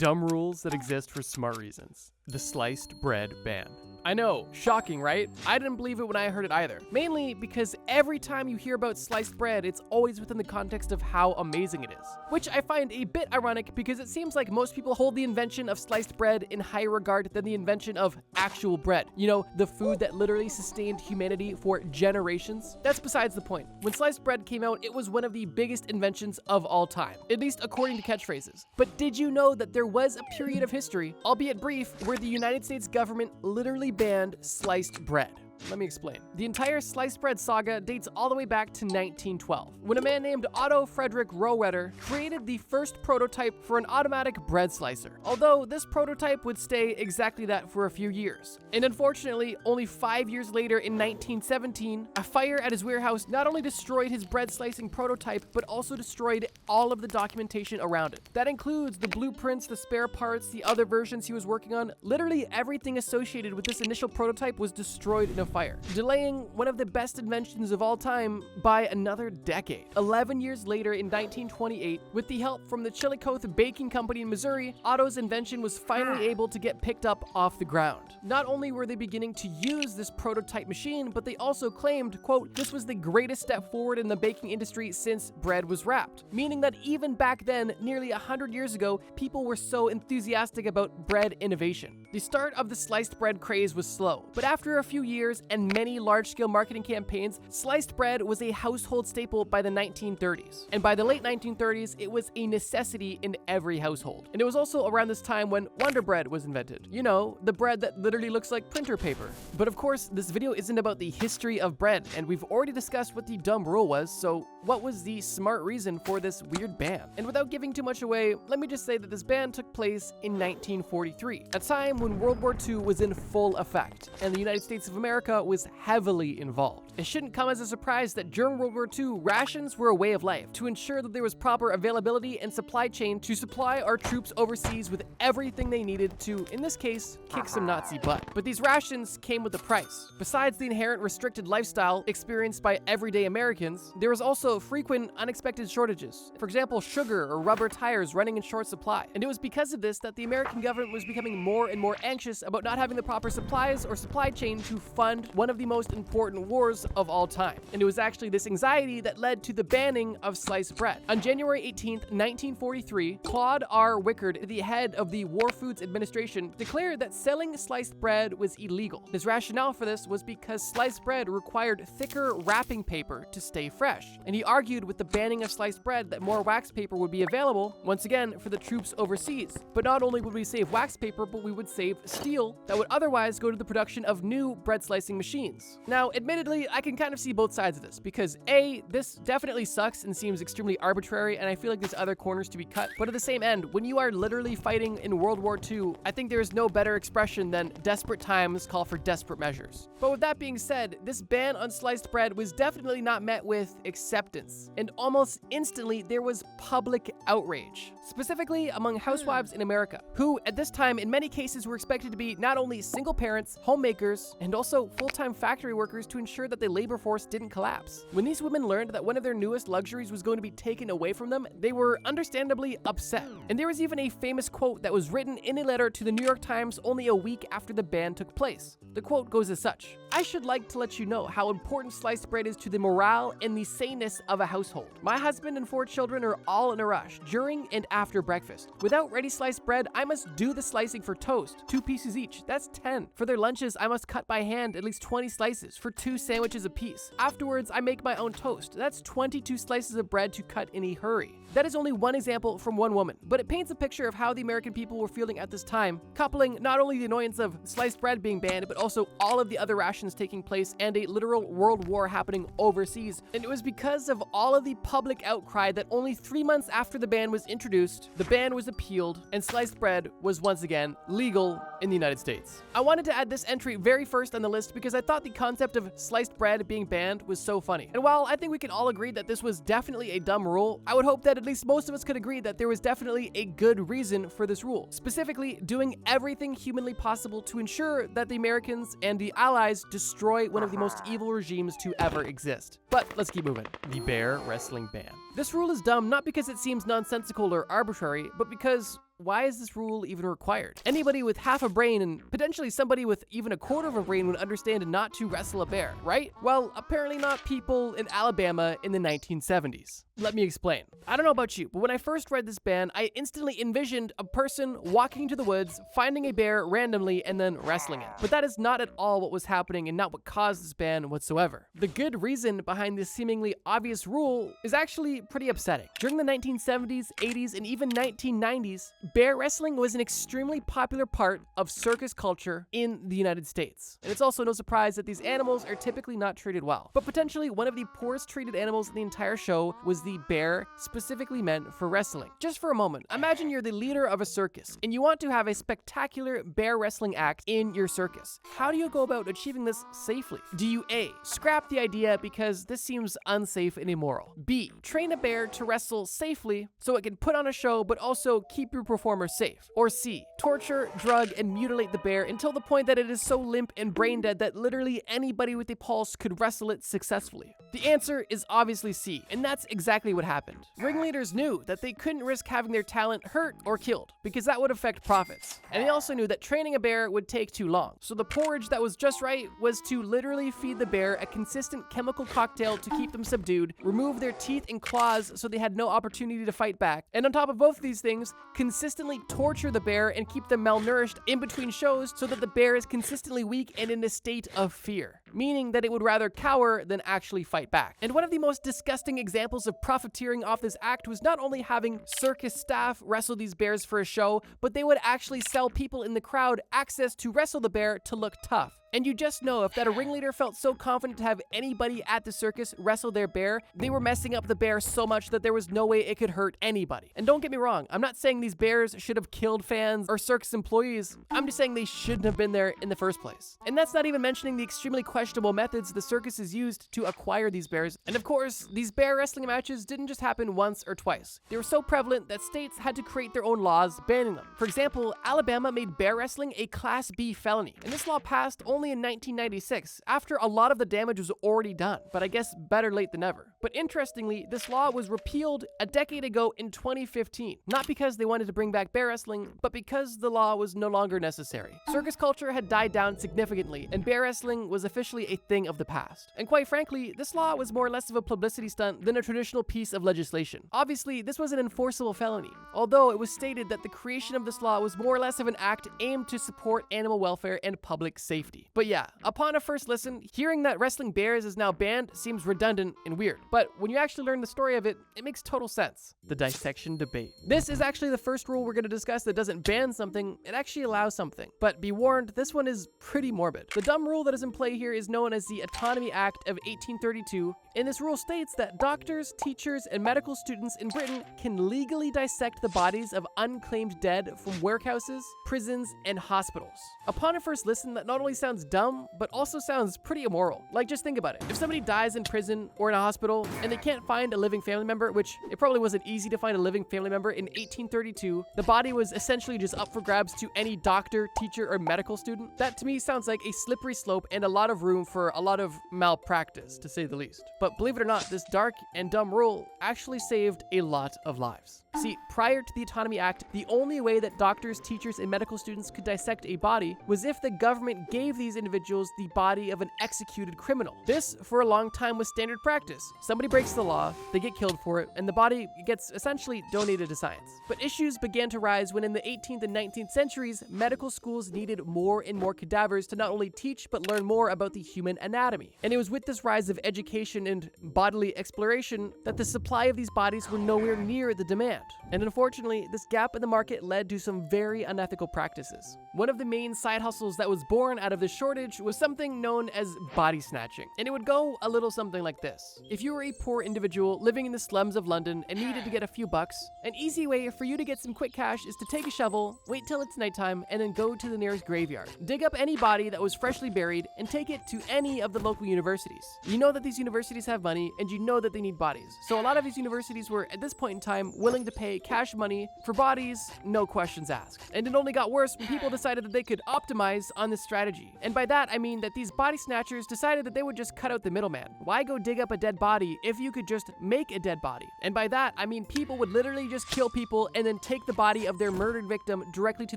Dumb rules that exist for smart reasons. The sliced bread ban. I know, shocking, right? I didn't believe it when I heard it either. Mainly because every time you hear about sliced bread, it's always within the context of how amazing it is. Which I find a bit ironic because it seems like most people hold the invention of sliced bread in higher regard than the invention of actual bread. You know, the food that literally sustained humanity for generations. That's besides the point. When sliced bread came out, it was one of the biggest inventions of all time, at least according to catchphrases. But did you know that there was a period of history, albeit brief, where the United States government literally banned sliced bread? Let me explain. The entire sliced bread saga dates all the way back to 1912, when a man named Otto Frederick Rohwedder created the first prototype for an automatic bread slicer. Although this prototype would stay exactly that for a few years. And unfortunately, only 5 years later in 1917, a fire at his warehouse not only destroyed his bread slicing prototype, but also destroyed all of the documentation around it. That includes the blueprints, the spare parts, the other versions he was working on. Literally everything associated with this initial prototype was destroyed in a fire, delaying one of the best inventions of all time by another decade. 11 years later in 1928, with the help from the Chillicothe Baking Company in Missouri, Otto's invention was finally able to get picked up off the ground. Not only were they beginning to use this prototype machine, but they also claimed, quote, this was the greatest step forward in the baking industry since bread was wrapped. Meaning that even back then, nearly 100 years ago, people were so enthusiastic about bread innovation. The start of the sliced bread craze was slow, but after a few years and many large-scale marketing campaigns, sliced bread was a household staple by the 1930s. And by the late 1930s, it was a necessity in every household. And it was also around this time when Wonder Bread was invented. You know, the bread that literally looks like printer paper. But of course, this video isn't about the history of bread, and we've already discussed what the dumb rule was, so what was the smart reason for this weird ban? And without giving too much away, let me just say that this ban took place in 1943, a time when World War II was in full effect, and the United States of America was heavily involved. It shouldn't come as a surprise that during World War II, rations were a way of life to ensure that there was proper availability and supply chain to supply our troops overseas with everything they needed to, in this case, kick some Nazi butt. But these rations came with a price. Besides the inherent restricted lifestyle experienced by everyday Americans, there was also frequent unexpected shortages. For example, sugar or rubber tires running in short supply. And it was because of this that the American government was becoming more and more anxious about not having the proper supplies or supply chain to fund one of the most important wars of all time. And it was actually this anxiety that led to the banning of sliced bread. On January 18th, 1943, Claude R. Wickard, the head of the War Foods Administration, declared that selling sliced bread was illegal. His rationale for this was because sliced bread required thicker wrapping paper to stay fresh. And he argued with the banning of sliced bread that more wax paper would be available, once again, for the troops overseas. But not only would we save wax paper, but we would save steel that would otherwise go to the production of new bread slicing machines. Now, admittedly, I can kind of see both sides of this because A, this definitely sucks and seems extremely arbitrary, and I feel like there's other corners to be cut. But at the same end, when you are literally fighting in World War II, I think there is no better expression than desperate times call for desperate measures. But with that being said, this ban on sliced bread was definitely not met with acceptance, and almost instantly there was public outrage, specifically among housewives in America, who at this time in many cases were expected to be not only single parents, homemakers, and also full-time factory workers to ensure that the labor force didn't collapse. When these women learned that one of their newest luxuries was going to be taken away from them, they were understandably upset. And there was even a famous quote that was written in a letter to the New York Times only a week after the ban took place. The quote goes as such: "I should like to let you know how important sliced bread is to the morale and the saneness of a household. My husband and 4 children are all in a rush during and after breakfast. Without ready sliced bread, I must do the slicing for toast, 2 pieces each. That's 10. For their lunches, I must cut by hand at least 20 slices for 2 sandwiches apiece. Afterwards, I make my own toast. That's 22 slices of bread to cut in a hurry." That is only one example from one woman, but it paints a picture of how the American people were feeling at this time, coupling not only the annoyance of sliced bread being banned, but also all of the other rations taking place and a literal world war happening overseas. And it was because of all of the public outcry that only 3 months after the ban was introduced, the ban was appealed and sliced bread was once again legal in the United States. I wanted to add this entry very first on the list because I thought the concept of sliced bread being banned was so funny. And while I think we can all agree that this was definitely a dumb rule, I would hope that at least most of us could agree that there was definitely a good reason for this rule. Specifically, doing everything humanly possible to ensure that the Americans and the Allies destroy one of the most evil regimes to ever exist. But let's keep moving. The bear wrestling ban. This rule is dumb not because it seems nonsensical or arbitrary, but because why is this rule even required? Anybody with half a brain and potentially somebody with even a quarter of a brain would understand not to wrestle a bear, right? Well, apparently not people in Alabama in the 1970s. Let me explain. I don't know about you, but when I first read this ban, I instantly envisioned a person walking into the woods, finding a bear randomly, and then wrestling it. But that is not at all what was happening and not what caused this ban whatsoever. The good reason behind this seemingly obvious rule is actually pretty upsetting. During the 1970s, 80s, and even 1990s, bear wrestling was an extremely popular part of circus culture in the United States. And it's also no surprise that these animals are typically not treated well. But potentially one of the poorest treated animals in the entire show was the bear, specifically meant for wrestling. Just for a moment, imagine you're the leader of a circus and you want to have a spectacular bear wrestling act in your circus. How do you go about achieving this safely? Do you A, scrap the idea because this seems unsafe and immoral? B, train a bear to wrestle safely so it can put on a show but also keep your performer safe? Or C, torture, drug, and mutilate the bear until the point that it is so limp and brain dead that literally anybody with a pulse could wrestle it successfully? The answer is obviously C, and that's exactly what happened. Ringleaders knew that they couldn't risk having their talent hurt or killed because that would affect profits. And they also knew that training a bear would take too long. So the porridge that was just right was to literally feed the bear a consistent chemical cocktail to keep them subdued, remove their teeth and claws so they had no opportunity to fight back, and on top of both of these things, consistently torture the bear and keep them malnourished in between shows so that the bear is consistently weak and in a state of fear, meaning that it would rather cower than actually fight back. And one of the most disgusting examples of profiteering off this act was not only having circus staff wrestle these bears for a show, but they would actually sell people in the crowd access to wrestle the bear to look tough. And you just know if that a ringleader felt so confident to have anybody at the circus wrestle their bear, they were messing up the bear so much that there was no way it could hurt anybody. And don't get me wrong, I'm not saying these bears should have killed fans or circus employees. I'm just saying they shouldn't have been there in the first place. And that's not even mentioning the extremely questionable methods the circuses used to acquire these bears. And of course, these bear wrestling matches didn't just happen once or twice. They were so prevalent that states had to create their own laws banning them. For example, Alabama made bear wrestling a Class B felony, and this law passed only in 1996, after a lot of the damage was already done, but I guess better late than never. But interestingly, this law was repealed a decade ago in 2015, not because they wanted to bring back bear wrestling, but because the law was no longer necessary. Circus culture had died down significantly, and bear wrestling was officially a thing of the past. And quite frankly, this law was more or less of a publicity stunt than a traditional piece of legislation. Obviously, this was an enforceable felony, although it was stated that the creation of this law was more or less of an act aimed to support animal welfare and public safety. But yeah, upon a first listen, hearing that wrestling bears is now banned seems redundant and weird. But when you actually learn the story of it, it makes total sense. The dissection debate. This is actually the first rule we're going to discuss that doesn't ban something, it actually allows something. But be warned, this one is pretty morbid. The dumb rule that is in play here is known as the Autonomy Act of 1832, and this rule states that doctors, teachers, and medical students in Britain can legally dissect the bodies of unclaimed dead from warehouses, prisons, and hospitals. Upon a first listen, that not only sounds dumb, but also sounds pretty immoral. Like, just think about it. If somebody dies in prison or in a hospital and they can't find a living family member, which it probably wasn't easy to find a living family member in 1832, the body was essentially just up for grabs to any doctor, teacher, or medical student. That to me sounds like a slippery slope and a lot of room for a lot of malpractice, to say the least. But believe it or not, this dark and dumb rule actually saved a lot of lives. See, prior to the Autonomy Act, the only way that doctors, teachers, and medical students could dissect a body was if the government gave these individuals the body of an executed criminal. This, for a long time, was standard practice. Somebody breaks the law, they get killed for it, and the body gets essentially donated to science. But issues began to rise when in the 18th and 19th centuries, medical schools needed more and more cadavers to not only teach, but learn more about the human anatomy. And it was with this rise of education and bodily exploration that the supply of these bodies were nowhere near the demand. And unfortunately, this gap in the market led to some very unethical practices. One of the main side hustles that was born out of this shortage was something known as body snatching. And it would go a little something like this. If you were a poor individual living in the slums of London and needed to get a few bucks, an easy way for you to get some quick cash is to take a shovel, wait till it's nighttime, and then go to the nearest graveyard. Dig up any body that was freshly buried and take it to any of the local universities. You know that these universities have money, and you know that they need bodies. So a lot of these universities were, at this point in time, willing to pay cash money for bodies, no questions asked. And it only got worse when people decided that they could optimize on this strategy. And by that, I mean that these body snatchers decided that they would just cut out the middleman. Why go dig up a dead body if you could just make a dead body? And by that, I mean people would literally just kill people and then take the body of their murdered victim directly to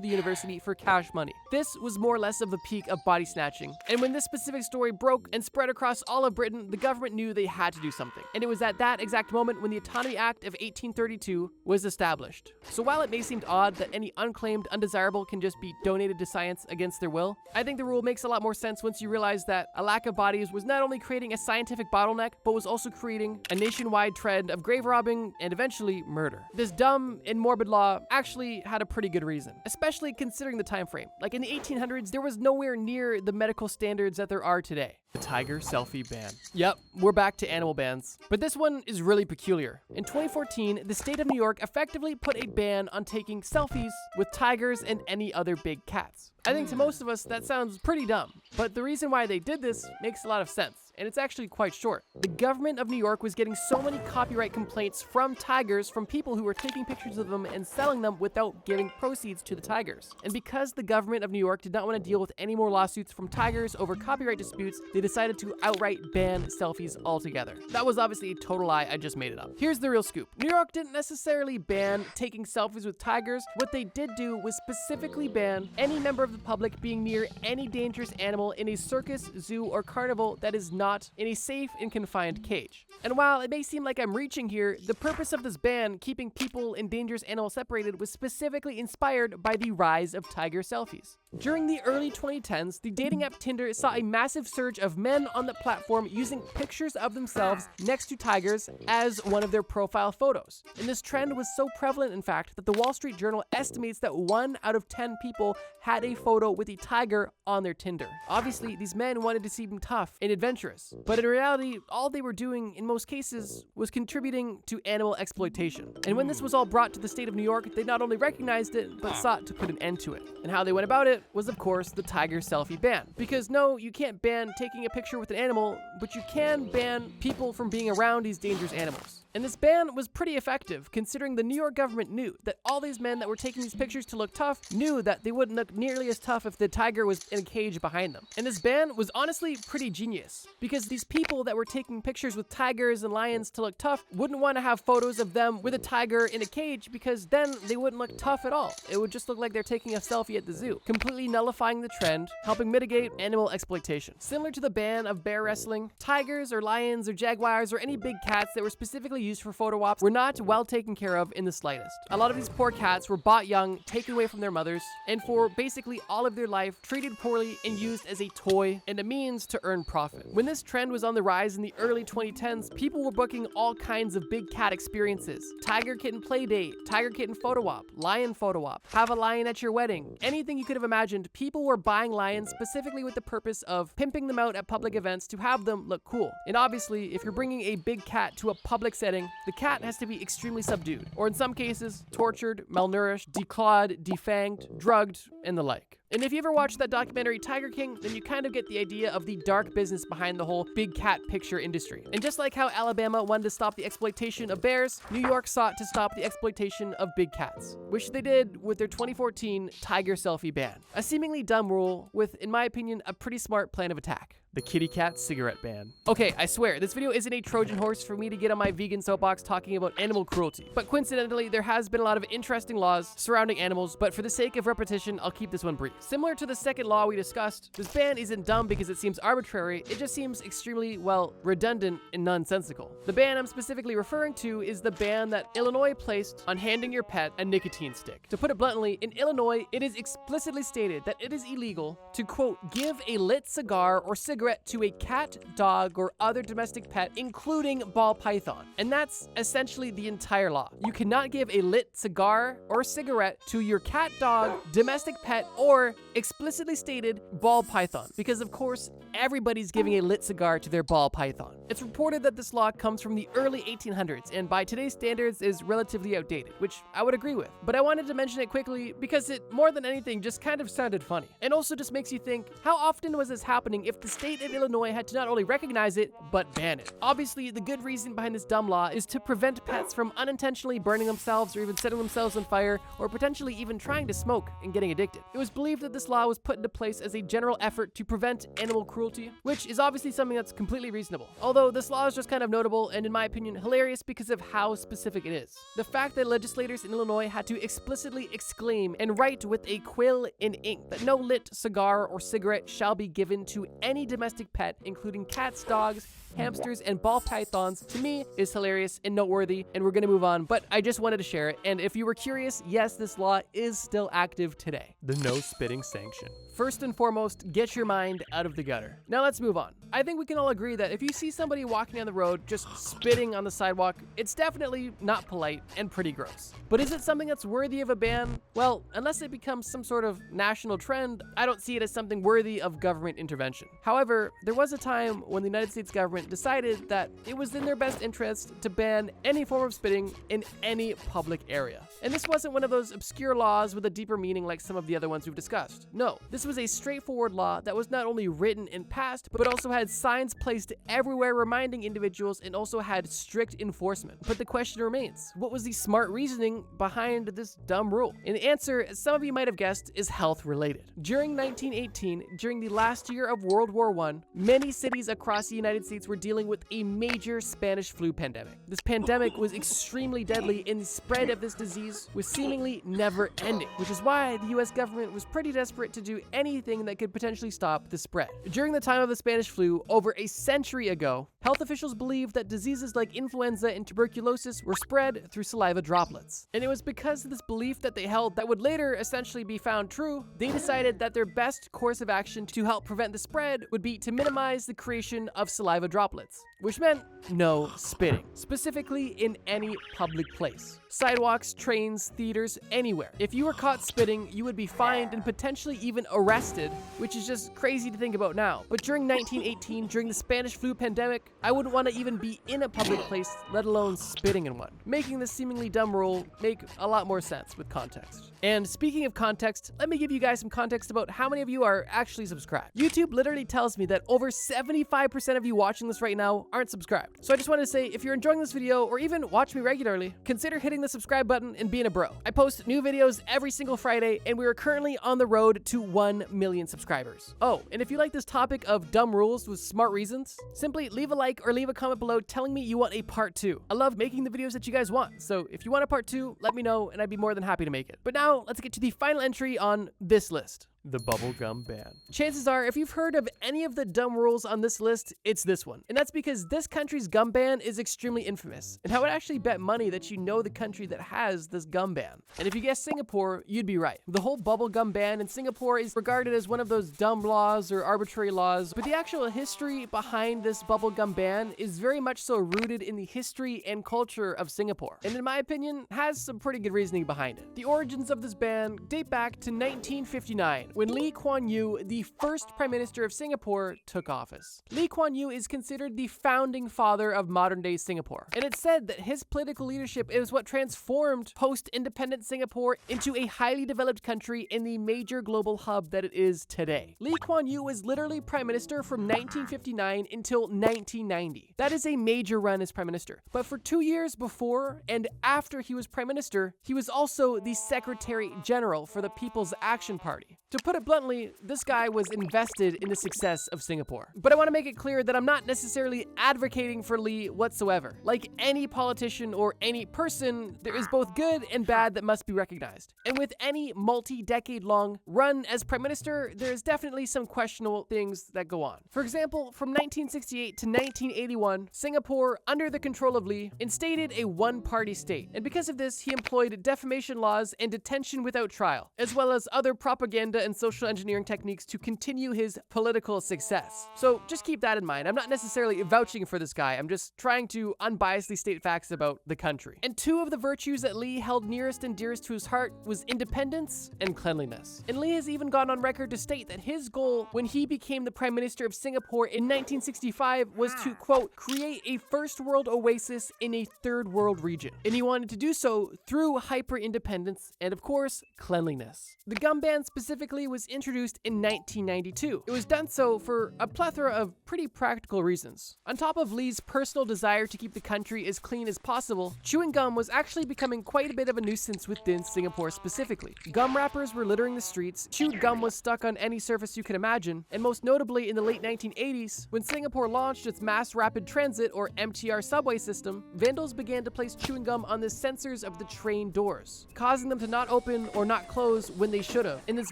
the university for cash money. This was more or less of the peak of body snatching. And when this specific story broke and spread across all of Britain, the government knew they had to do something. And it was at that exact moment when the Autonomy Act of 1832 was established. So while it may seem odd that any unclaimed undesirable can just be donated to science against their will, I think the rule makes a lot more sense once you realize that a lack of bodies was not only creating a scientific bottleneck, but was also creating a nationwide trend of grave robbing and eventually murder. This dumb and morbid law actually had a pretty good reason, especially considering the time frame. Like in the 1800s, there was nowhere near the medical standards that there are today. The tiger selfie ban. Yep, we're back to animal bans. But this one is really peculiar. In 2014, the state of New York effectively put a ban on taking selfies with tigers and any other big cats. I think to most of us that sounds pretty dumb, but the reason why they did this makes a lot of sense. And it's actually quite short. The government of New York was getting so many copyright complaints from tigers from people who were taking pictures of them and selling them without giving proceeds to the tigers. And because the government of New York did not want to deal with any more lawsuits from tigers over copyright disputes, they decided to outright ban selfies altogether. That was obviously a total lie, I just made it up. Here's the real scoop. New York didn't necessarily ban taking selfies with tigers. What they did do was specifically ban any member of the public being near any dangerous animal in a circus, zoo, or carnival that is not in a safe and confined cage. And while it may seem like I'm reaching here, the purpose of this ban, keeping people and dangerous animals separated, was specifically inspired by the rise of tiger selfies. During the early 2010s, the dating app Tinder saw a massive surge of men on the platform using pictures of themselves next to tigers as one of their profile photos. And this trend was so prevalent, in fact, that the Wall Street Journal estimates that 1 out of 10 people had a photo with a tiger on their Tinder. Obviously, these men wanted to seem tough and adventurous, but in reality, all they were doing in most cases was contributing to animal exploitation. And when this was all brought to the state of New York, they not only recognized it, but sought to put an end to it. And how they went about it was, of course, the tiger selfie ban. Because no, you can't ban taking a picture with an animal, but you can ban people from being around these dangerous animals. And this ban was pretty effective, considering the New York government knew that all these men that were taking these pictures to look tough knew that they wouldn't look nearly as tough if the tiger was in a cage behind them. And this ban was honestly pretty genius, because these people that were taking pictures with tigers and lions to look tough wouldn't want to have photos of them with a tiger in a cage, because then they wouldn't look tough at all. It would just look like they're taking a selfie at the zoo, completely nullifying the trend, helping mitigate animal exploitation. Similar to the ban of bear wrestling, tigers or lions or jaguars or any big cats that were specifically used for photo ops were not well taken care of in the slightest. A lot of these poor cats were bought young, taken away from their mothers, and for basically all of their life treated poorly and used as a toy and a means to earn profit. When this trend was on the rise in the early 2010s, people were booking all kinds of big cat experiences. Tiger kitten play date, tiger kitten photo op, lion photo op, have a lion at your wedding. Anything you could have imagined, people were buying lions specifically with the purpose of pimping them out at public events to have them look cool. And obviously, if you're bringing a big cat to a public setting, the cat has to be extremely subdued, or in some cases, tortured, malnourished, declawed, defanged, drugged, and the like. And if you ever watched that documentary Tiger King, then you kind of get the idea of the dark business behind the whole big cat picture industry. And just like how Alabama wanted to stop the exploitation of bears, New York sought to stop the exploitation of big cats, which they did with their 2014 tiger selfie ban. A seemingly dumb rule with, in my opinion, a pretty smart plan of attack. The kitty cat cigarette ban. Okay, I swear, this video isn't a Trojan horse for me to get on my vegan soapbox talking about animal cruelty. But coincidentally, there has been a lot of interesting laws surrounding animals, but for the sake of repetition, I'll keep this one brief. Similar to the second law we discussed, this ban isn't dumb because it seems arbitrary, it just seems extremely, well, redundant and nonsensical. The ban I'm specifically referring to is the ban that Illinois placed on handing your pet a nicotine stick. To put it bluntly, in Illinois, it is explicitly stated that it is illegal to, quote, give a lit cigar or cigarette to a cat, dog, or other domestic pet, including ball python. And that's essentially the entire law. You cannot give a lit cigar or cigarette to your cat, dog, domestic pet, or or explicitly stated ball python, because of course everybody's giving a lit cigar to their ball python. It's reported that this law comes from the early 1800s and by today's standards is relatively outdated, which I would agree with. But I wanted to mention it quickly because it, more than anything, just kind of sounded funny. And also just makes you think, how often was this happening if the state of Illinois had to not only recognize it, but ban it? Obviously, the good reason behind this dumb law is to prevent pets from unintentionally burning themselves or even setting themselves on fire or potentially even trying to smoke and getting addicted. It was believed that this law was put into place as a general effort to prevent animal cruelty, which is obviously something that's completely reasonable. Although this law is just kind of notable and in my opinion hilarious because of how specific it is. The fact that legislators in Illinois had to explicitly exclaim and write with a quill in ink that no lit cigar or cigarette shall be given to any domestic pet, including cats, dogs, hamsters, and ball pythons, to me is hilarious and noteworthy, and we're gonna move on, but I just wanted to share it. And if you were curious, yes, this law is still active today. The no spitting sanction. First and foremost, get your mind out of the gutter. Now let's move on. I think we can all agree that if you see somebody walking on the road just spitting on the sidewalk, it's definitely not polite and pretty gross. But is it something that's worthy of a ban? Well, unless it becomes some sort of national trend, I don't see it as something worthy of government intervention. However, there was a time when the United States government decided that it was in their best interest to ban any form of spitting in any public area. And this wasn't one of those obscure laws with a deeper meaning like some of the other ones we've discussed. No, this was a straightforward law that was not only written and passed, but also had signs placed everywhere reminding individuals and also had strict enforcement. But the question remains, what was the smart reasoning behind this dumb rule? And the answer, as some of you might have guessed, is health related. During 1918, during the last year of World War I, many cities across the United States were dealing with a major Spanish flu pandemic. This pandemic was extremely deadly and the spread of this disease was seemingly never ending, which is why the US government was pretty desperate to do anything that could potentially stop the spread. During the time of the Spanish flu, over a century ago, health officials believed that diseases like influenza and tuberculosis were spread through saliva droplets. And it was because of this belief that they held that would later essentially be found true, they decided that their best course of action to help prevent the spread would be to minimize the creation of saliva droplets, which meant no spitting, specifically in any public place. Sidewalks, trains, theaters, anywhere. If you were caught spitting, you would be fined and potentially even arrested, which is just crazy to think about now. But during 1918, during the Spanish flu pandemic, I wouldn't want to even be in a public place, let alone spitting in one. Making this seemingly dumb rule make a lot more sense with context. And speaking of context, let me give you guys some context about how many of you are actually subscribed. YouTube literally tells me that over 75% of you watching this right now aren't subscribed. So I just wanted to say, if you're enjoying this video or even watch me regularly, consider hitting the subscribe button and being a bro. I post new videos every single Friday and we are currently on the road to 1 million subscribers. Oh, and if you like this topic of dumb rules with smart reasons, simply leave a like or leave a comment below telling me you want a part 2. I love making the videos that you guys want. So if you want a part 2, let me know and I'd be more than happy to make it. But now let's get to the final entry on this list. The bubblegum ban. Chances are, if you've heard of any of the dumb rules on this list, it's this one. And that's because this country's gum ban is extremely infamous. And I would actually bet money that you know the country that has this gum ban. And if you guessed Singapore, you'd be right. The whole bubblegum ban in Singapore is regarded as one of those dumb laws or arbitrary laws, but the actual history behind this bubblegum ban is very much so rooted in the history and culture of Singapore. And in my opinion, has some pretty good reasoning behind it. The origins of this ban date back to 1959. When Lee Kuan Yew, the first Prime Minister of Singapore, took office. Lee Kuan Yew is considered the founding father of modern-day Singapore, and it's said that his political leadership is what transformed post-independent Singapore into a highly developed country in the major global hub that it is today. Lee Kuan Yew was literally Prime Minister from 1959 until 1990. That is a major run as Prime Minister, but for 2 years before and after he was Prime Minister, he was also the Secretary General for the People's Action Party. To put it bluntly, this guy was invested in the success of Singapore. But I want to make it clear that I'm not necessarily advocating for Lee whatsoever. Like any politician or any person, there is both good and bad that must be recognized. And with any multi-decade-long run as Prime Minister, there's definitely some questionable things that go on. For example, from 1968 to 1981, Singapore, under the control of Lee, instated a one-party state. And because of this, he employed defamation laws and detention without trial, as well as other propaganda and and social engineering techniques to continue his political success. So just keep that in mind. I'm not necessarily vouching for this guy. I'm just trying to unbiasedly state facts about the country. And two of the virtues that Lee held nearest and dearest to his heart was independence and cleanliness. And Lee has even gone on record to state that his goal when he became the Prime Minister of Singapore in 1965 was to, quote, create a first world oasis in a third world region. And he wanted to do so through hyper-independence and, of course, cleanliness. The gum ban specifically was introduced in 1992. It was done so for a plethora of pretty practical reasons. On top of Lee's personal desire to keep the country as clean as possible, chewing gum was actually becoming quite a bit of a nuisance within Singapore specifically. Gum wrappers were littering the streets, chewed gum was stuck on any surface you could imagine, and most notably in the late 1980s, when Singapore launched its Mass Rapid Transit or MTR subway system, vandals began to place chewing gum on the sensors of the train doors, causing them to not open or not close when they should have. And this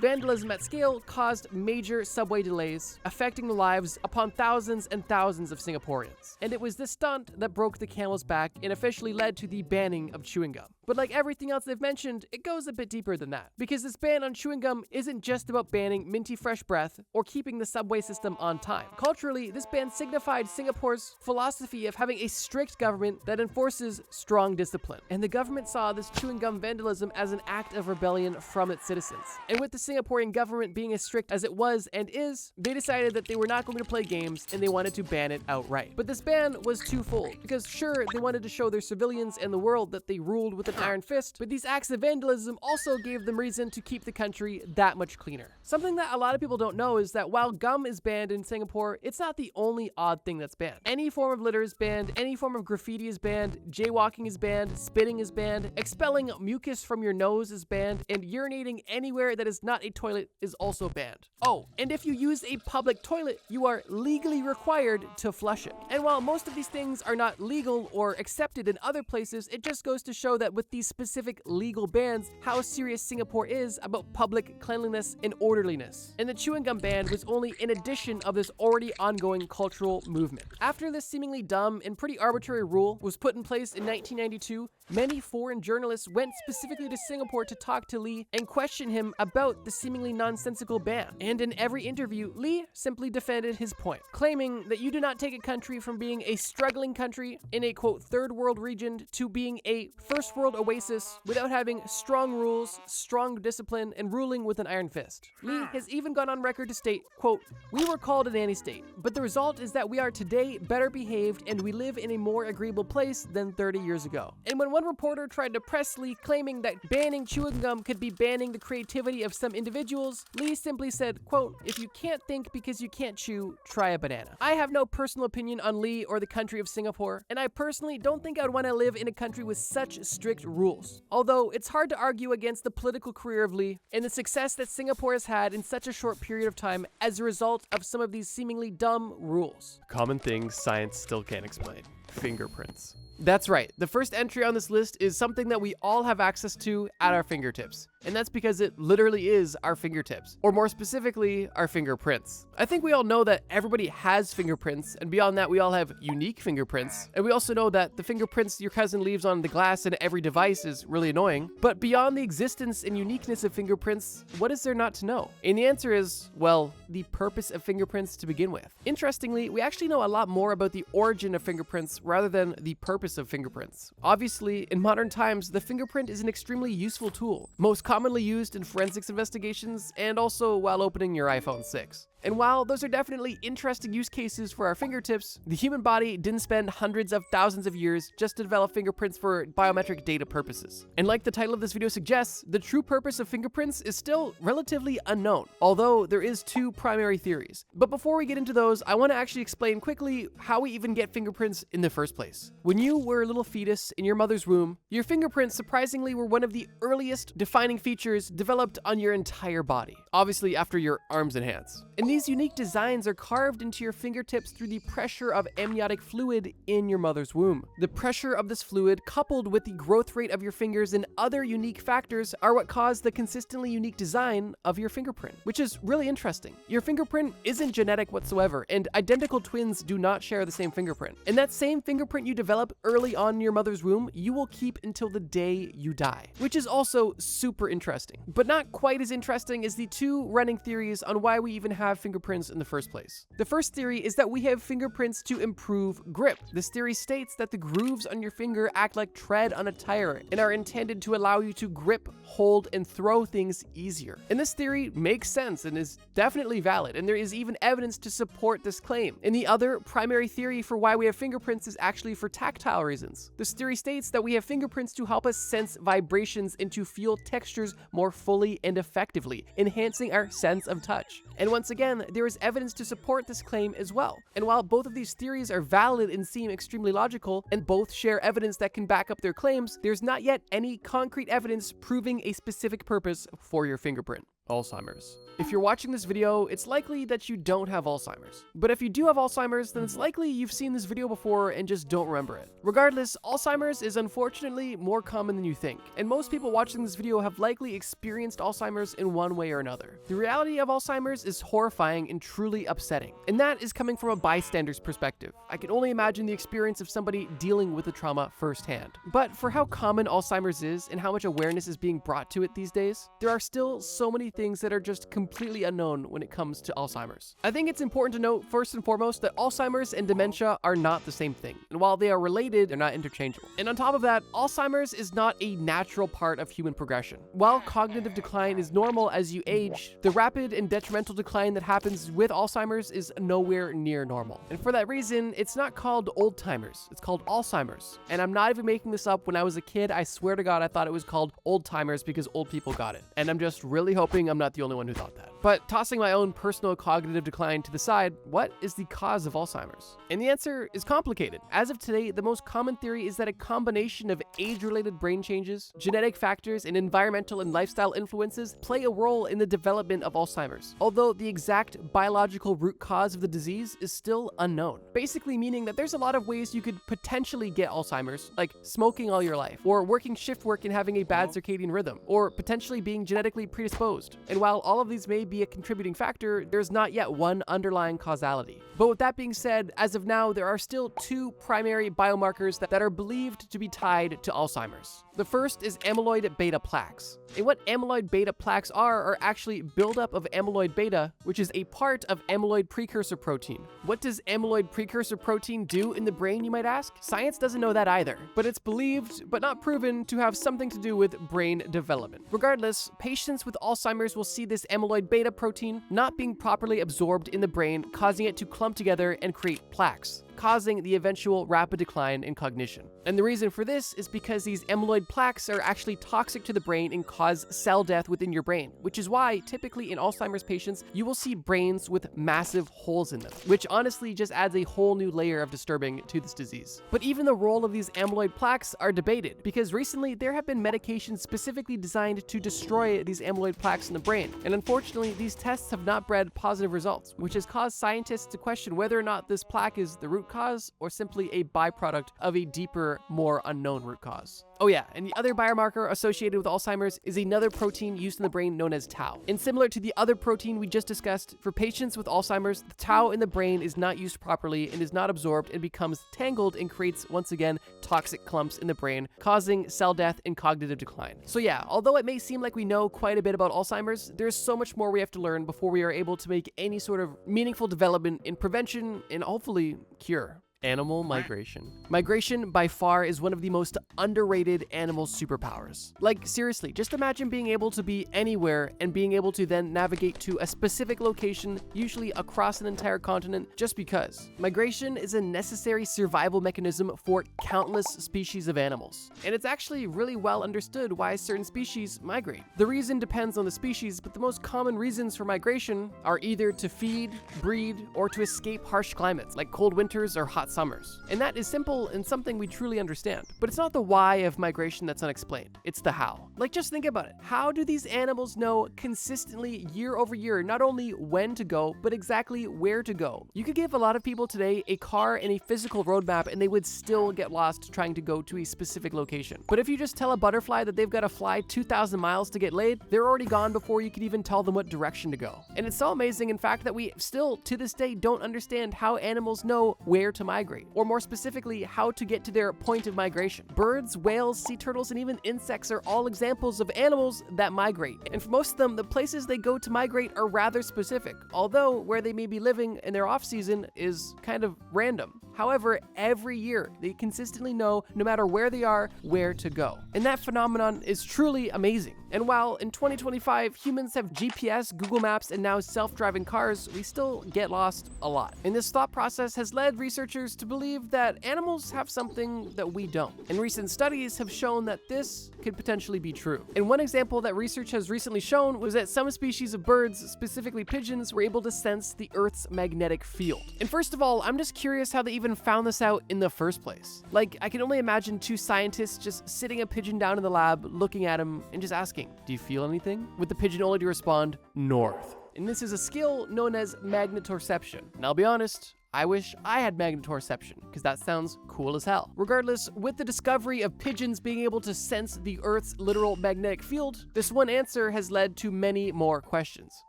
vandalism at scale caused major subway delays, affecting the lives upon thousands and thousands of Singaporeans. And it was this stunt that broke the camel's back and officially led to the banning of chewing gum. But like everything else they've mentioned, it goes a bit deeper than that. Because this ban on chewing gum isn't just about banning minty fresh breath or keeping the subway system on time. Culturally, this ban signified Singapore's philosophy of having a strict government that enforces strong discipline. And the government saw this chewing gum vandalism as an act of rebellion from its citizens. And with the Singaporean government being as strict as it was and is, they decided that they were not going to play games and they wanted to ban it outright. But this ban was twofold, because sure, they wanted to show their civilians and the world that they ruled with an iron fist, but these acts of vandalism also gave them reason to keep the country that much cleaner. Something that a lot of people don't know is that while gum is banned in Singapore, it's not the only odd thing that's banned. Any form of litter is banned, any form of graffiti is banned, jaywalking is banned, spitting is banned, expelling mucus from your nose is banned, and urinating anywhere that is not a toilet is also banned. Oh, and if you use a public toilet, you are legally required to flush it. And while most of these things are not legal or accepted in other places, it just goes to show that with these specific legal bans, how serious Singapore is about public cleanliness and orderliness. And the chewing gum ban was only an addition of this already ongoing cultural movement. After this seemingly dumb and pretty arbitrary rule was put in place in 1992, many foreign journalists went specifically to Singapore to talk to Lee and question him about the seemingly nonsensical ban. And in every interview, Lee simply defended his point, claiming that you do not take a country from being a struggling country in a, quote, third world region to being a first world oasis without having strong rules, strong discipline, and ruling with an iron fist. Lee has even gone on record to state, quote, "We were called a nanny state, but the result is that we are today better behaved and we live in a more agreeable place than 30 years ago." And when one reporter tried to press Lee claiming that banning chewing gum could be banning the creativity of some individuals, Lee simply said, quote, "If you can't think because you can't chew, try a banana." I have no personal opinion on Lee or the country of Singapore, and I personally don't think I'd want to live in a country with such strict rules. Although it's hard to argue against the political career of Lee and the success that Singapore has had in such a short period of time as a result of some of these seemingly dumb rules. Common things science still can't explain. Fingerprints. That's right, the first entry on this list is something that we all have access to at our fingertips. And that's because it literally is our fingertips, or more specifically, our fingerprints. I think we all know that everybody has fingerprints, and beyond that, we all have unique fingerprints. And we also know that the fingerprints your cousin leaves on the glass in every device is really annoying. But beyond the existence and uniqueness of fingerprints, what is there not to know? And the answer is, well, the purpose of fingerprints to begin with. Interestingly, we actually know a lot more about the origin of fingerprints rather than the purpose of fingerprints. Obviously, in modern times, the fingerprint is an extremely useful tool, most commonly used in forensics investigations and also while opening your iPhone 6. And while those are definitely interesting use cases for our fingertips, the human body didn't spend hundreds of thousands of years just to develop fingerprints for biometric data purposes. And like the title of this video suggests, the true purpose of fingerprints is still relatively unknown, although there is two primary theories. But before we get into those, I want to actually explain quickly how we even get fingerprints in the first place. When you were a little fetus in your mother's womb, your fingerprints surprisingly were one of the earliest defining features developed on your entire body, obviously after your arms and hands. And these unique designs are carved into your fingertips through the pressure of amniotic fluid in your mother's womb. The pressure of this fluid, coupled with the growth rate of your fingers and other unique factors, are what cause the consistently unique design of your fingerprint, which is really interesting. Your fingerprint isn't genetic whatsoever, and identical twins do not share the same fingerprint. And that same fingerprint you develop early on in your mother's womb, you will keep until the day you die, which is also super interesting. But not quite as interesting as the two running theories on why we even have fingerprints in the first place. The first theory is that we have fingerprints to improve grip. This theory states that the grooves on your finger act like tread on a tire and are intended to allow you to grip, hold, and throw things easier. And this theory makes sense and is definitely valid, and there is even evidence to support this claim. And the other primary theory for why we have fingerprints is actually for tactile reasons. This theory states that we have fingerprints to help us sense vibrations and to feel textures more fully and effectively, enhancing our sense of touch. And once again, there is evidence to support this claim as well. And while both of these theories are valid and seem extremely logical, and both share evidence that can back up their claims, there's not yet any concrete evidence proving a specific purpose for your fingerprint. Alzheimer's. If you're watching this video, it's likely that you don't have Alzheimer's. But if you do have Alzheimer's, then it's likely you've seen this video before and just don't remember it. Regardless, Alzheimer's is unfortunately more common than you think, and most people watching this video have likely experienced Alzheimer's in one way or another. The reality of Alzheimer's is horrifying and truly upsetting, and that is coming from a bystander's perspective. I can only imagine the experience of somebody dealing with the trauma firsthand. But for how common Alzheimer's is and how much awareness is being brought to it these days, there are still so many things that are just completely unknown when it comes to Alzheimer's. I think it's important to note first and foremost that Alzheimer's and dementia are not the same thing, and while they are related, they're not interchangeable. And on top of that, Alzheimer's is not a natural part of human progression. While cognitive decline is normal as you age, the rapid and detrimental decline that happens with Alzheimer's is nowhere near normal. And for that reason, it's not called old-timers, it's called Alzheimer's. And I'm not even making this up. When I was a kid, I swear to God, I thought it was called old-timers because old people got it. And I'm just really hoping I'm not the only one who thought that. But tossing my own personal cognitive decline to the side, what is the cause of Alzheimer's? And the answer is complicated. As of today, the most common theory is that a combination of age-related brain changes, genetic factors, and environmental and lifestyle influences play a role in the development of Alzheimer's, although the exact biological root cause of the disease is still unknown. Basically meaning that there's a lot of ways you could potentially get Alzheimer's, like smoking all your life, or working shift work and having a bad circadian rhythm, or potentially being genetically predisposed. And while all of these may be a contributing factor, there's not yet one underlying causality. But with that being said, as of now, there are still two primary biomarkers that are believed to be tied to Alzheimer's. The first is amyloid beta plaques. And what amyloid beta plaques are actually buildup of amyloid beta, which is a part of amyloid precursor protein. What does amyloid precursor protein do in the brain, you might ask? Science doesn't know that either, but it's believed, but not proven, to have something to do with brain development. Regardless, patients with Alzheimer's will see this amyloid beta protein not being properly absorbed in the brain, causing it to clump together and create plaques, causing the eventual rapid decline in cognition. And the reason for this is because these amyloid plaques are actually toxic to the brain and cause cell death within your brain, which is why typically in Alzheimer's patients, you will see brains with massive holes in them, which honestly just adds a whole new layer of disturbing to this disease. But even the role of these amyloid plaques are debated, because recently there have been medications specifically designed to destroy these amyloid plaques in the brain. And unfortunately, these tests have not bred positive results, which has caused scientists to question whether or not this plaque is the root cause or simply a byproduct of a deeper, more unknown root cause. Oh yeah, and the other biomarker associated with Alzheimer's is another protein used in the brain known as tau. And similar to the other protein we just discussed, for patients with Alzheimer's, the tau in the brain is not used properly and is not absorbed and becomes tangled and creates, once again, toxic clumps in the brain, causing cell death and cognitive decline. So yeah, although it may seem like we know quite a bit about Alzheimer's, there's so much more we have to learn before we are able to make any sort of meaningful development in prevention and hopefully cure. Animal migration. Migration by far is one of the most underrated animal superpowers. Like seriously, just imagine being able to be anywhere and being able to then navigate to a specific location, usually across an entire continent, just because. Migration is a necessary survival mechanism for countless species of animals. And it's actually really well understood why certain species migrate. The reason depends on the species, but the most common reasons for migration are either to feed, breed, or to escape harsh climates like cold winters or hot summers. And that is simple and something we truly understand. But it's not the why of migration that's unexplained, it's the how. Like, just think about it. How do these animals know consistently year over year not only when to go, but exactly where to go? You could give a lot of people today a car and a physical roadmap and they would still get lost trying to go to a specific location. But if you just tell a butterfly that they've got to fly 2,000 miles to get laid, they're already gone before you could even tell them what direction to go. And it's so amazing, in fact, that we still, to this day, don't understand how animals know where to migrate, or more specifically, how to get to their point of migration. Birds, whales, sea turtles, and even insects are all examples of animals that migrate. And for most of them, the places they go to migrate are rather specific, although where they may be living in their off-season is kind of random. However, every year, they consistently know, no matter where they are, where to go. And that phenomenon is truly amazing. And while in 2025, humans have GPS, Google Maps, and now self-driving cars, we still get lost a lot. And this thought process has led researchers to believe that animals have something that we don't. And recent studies have shown that this could potentially be true. And one example that research has recently shown was that some species of birds, specifically pigeons, were able to sense the Earth's magnetic field. And first of all, I'm just curious how they even found this out in the first place. Like, I can only imagine two scientists just sitting a pigeon down in the lab, looking at him and just asking, "Do you feel anything?" With the pigeon only to respond, "North." And this is a skill known as magnetoception. And I'll be honest, I wish I had magnetoception, because that sounds cool as hell. Regardless, with the discovery of pigeons being able to sense the Earth's literal magnetic field, this one answer has led to many more questions.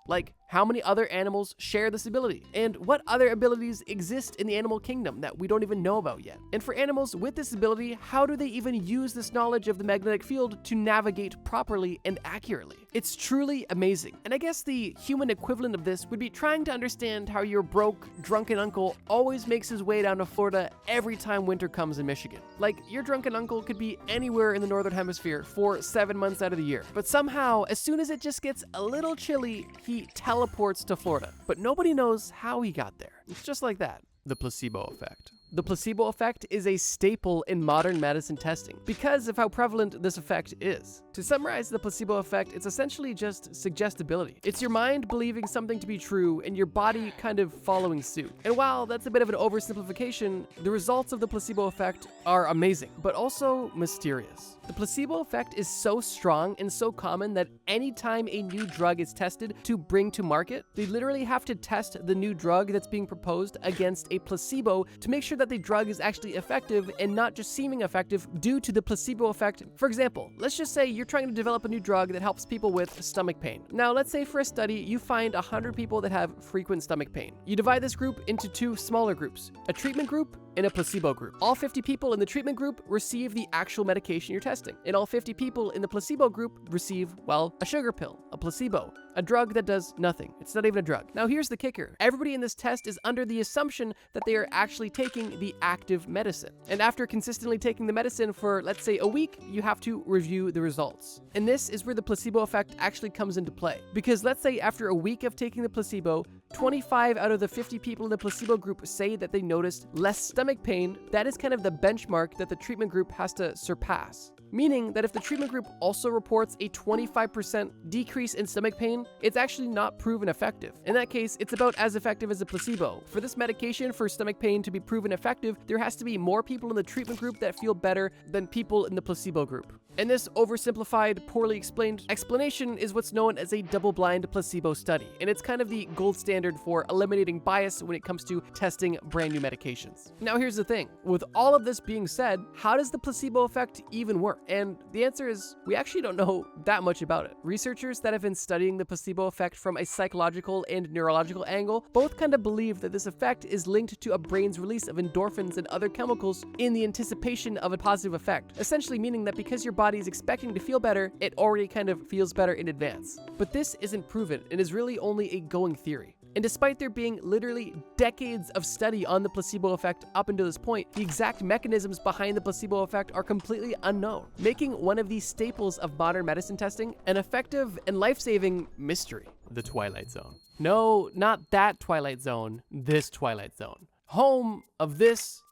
Like, how many other animals share this ability? And what other abilities exist in the animal kingdom that we don't even know about yet? And for animals with this ability, how do they even use this knowledge of the magnetic field to navigate properly and accurately? It's truly amazing. And I guess the human equivalent of this would be trying to understand how your broke, drunken uncle always makes his way down to Florida every time winter comes in Michigan. Like, your drunken uncle could be anywhere in the northern hemisphere for 7 months out of the year. But somehow, as soon as it just gets a little chilly, he teleports to Florida. But nobody knows how he got there. It's just like that. The placebo effect. The placebo effect is a staple in modern medicine testing because of how prevalent this effect is. To summarize the placebo effect, it's essentially just suggestibility. It's your mind believing something to be true and your body kind of following suit. And while that's a bit of an oversimplification, the results of the placebo effect are amazing, but also mysterious. The placebo effect is so strong and so common that anytime a new drug is tested to bring to market, they literally have to test the new drug that's being proposed against a placebo to make sure that the drug is actually effective and not just seeming effective due to the placebo effect. For example, let's just say you're trying to develop a new drug that helps people with stomach pain. Now, let's say for a study, you find 100 people that have frequent stomach pain. You divide this group into two smaller groups, a treatment group and a placebo group. All 50 people in the treatment group receive the actual medication you're testing, and all 50 people in the placebo group receive, well, a sugar pill, a placebo, a drug that does nothing. It's not even a drug. Now, here's the kicker. Everybody in this test is under the assumption that they are actually taking the active medicine. And after consistently taking the medicine for, let's say, a week, you have to review the results. And this is where the placebo effect actually comes into play. Because let's say after a week of taking the placebo, 25 out of the 50 people in the placebo group say that they noticed less stomach pain. That is kind of the benchmark that the treatment group has to surpass. Meaning that if the treatment group also reports a 25% decrease in stomach pain, it's actually not proven effective. In that case, it's about as effective as a placebo. For this medication for stomach pain to be proven effective, there has to be more people in the treatment group that feel better than people in the placebo group. And this oversimplified, poorly explained explanation is what's known as a double-blind placebo study. And it's kind of the gold standard for eliminating bias when it comes to testing brand new medications. Now, here's the thing. With all of this being said, how does the placebo effect even work? And the answer is, we actually don't know that much about it. Researchers that have been studying the placebo effect from a psychological and neurological angle both kind of believe that this effect is linked to a brain's release of endorphins and other chemicals in the anticipation of a positive effect. Essentially meaning that because your body is expecting to feel better, it already kind of feels better in advance. But this isn't proven and is really only a going theory. And despite there being literally decades of study on the placebo effect up until this point, the exact mechanisms behind the placebo effect are completely unknown, making one of these staples of modern medicine testing an effective and life-saving mystery. The Twilight Zone. No, not that Twilight Zone, this Twilight Zone. Home of this,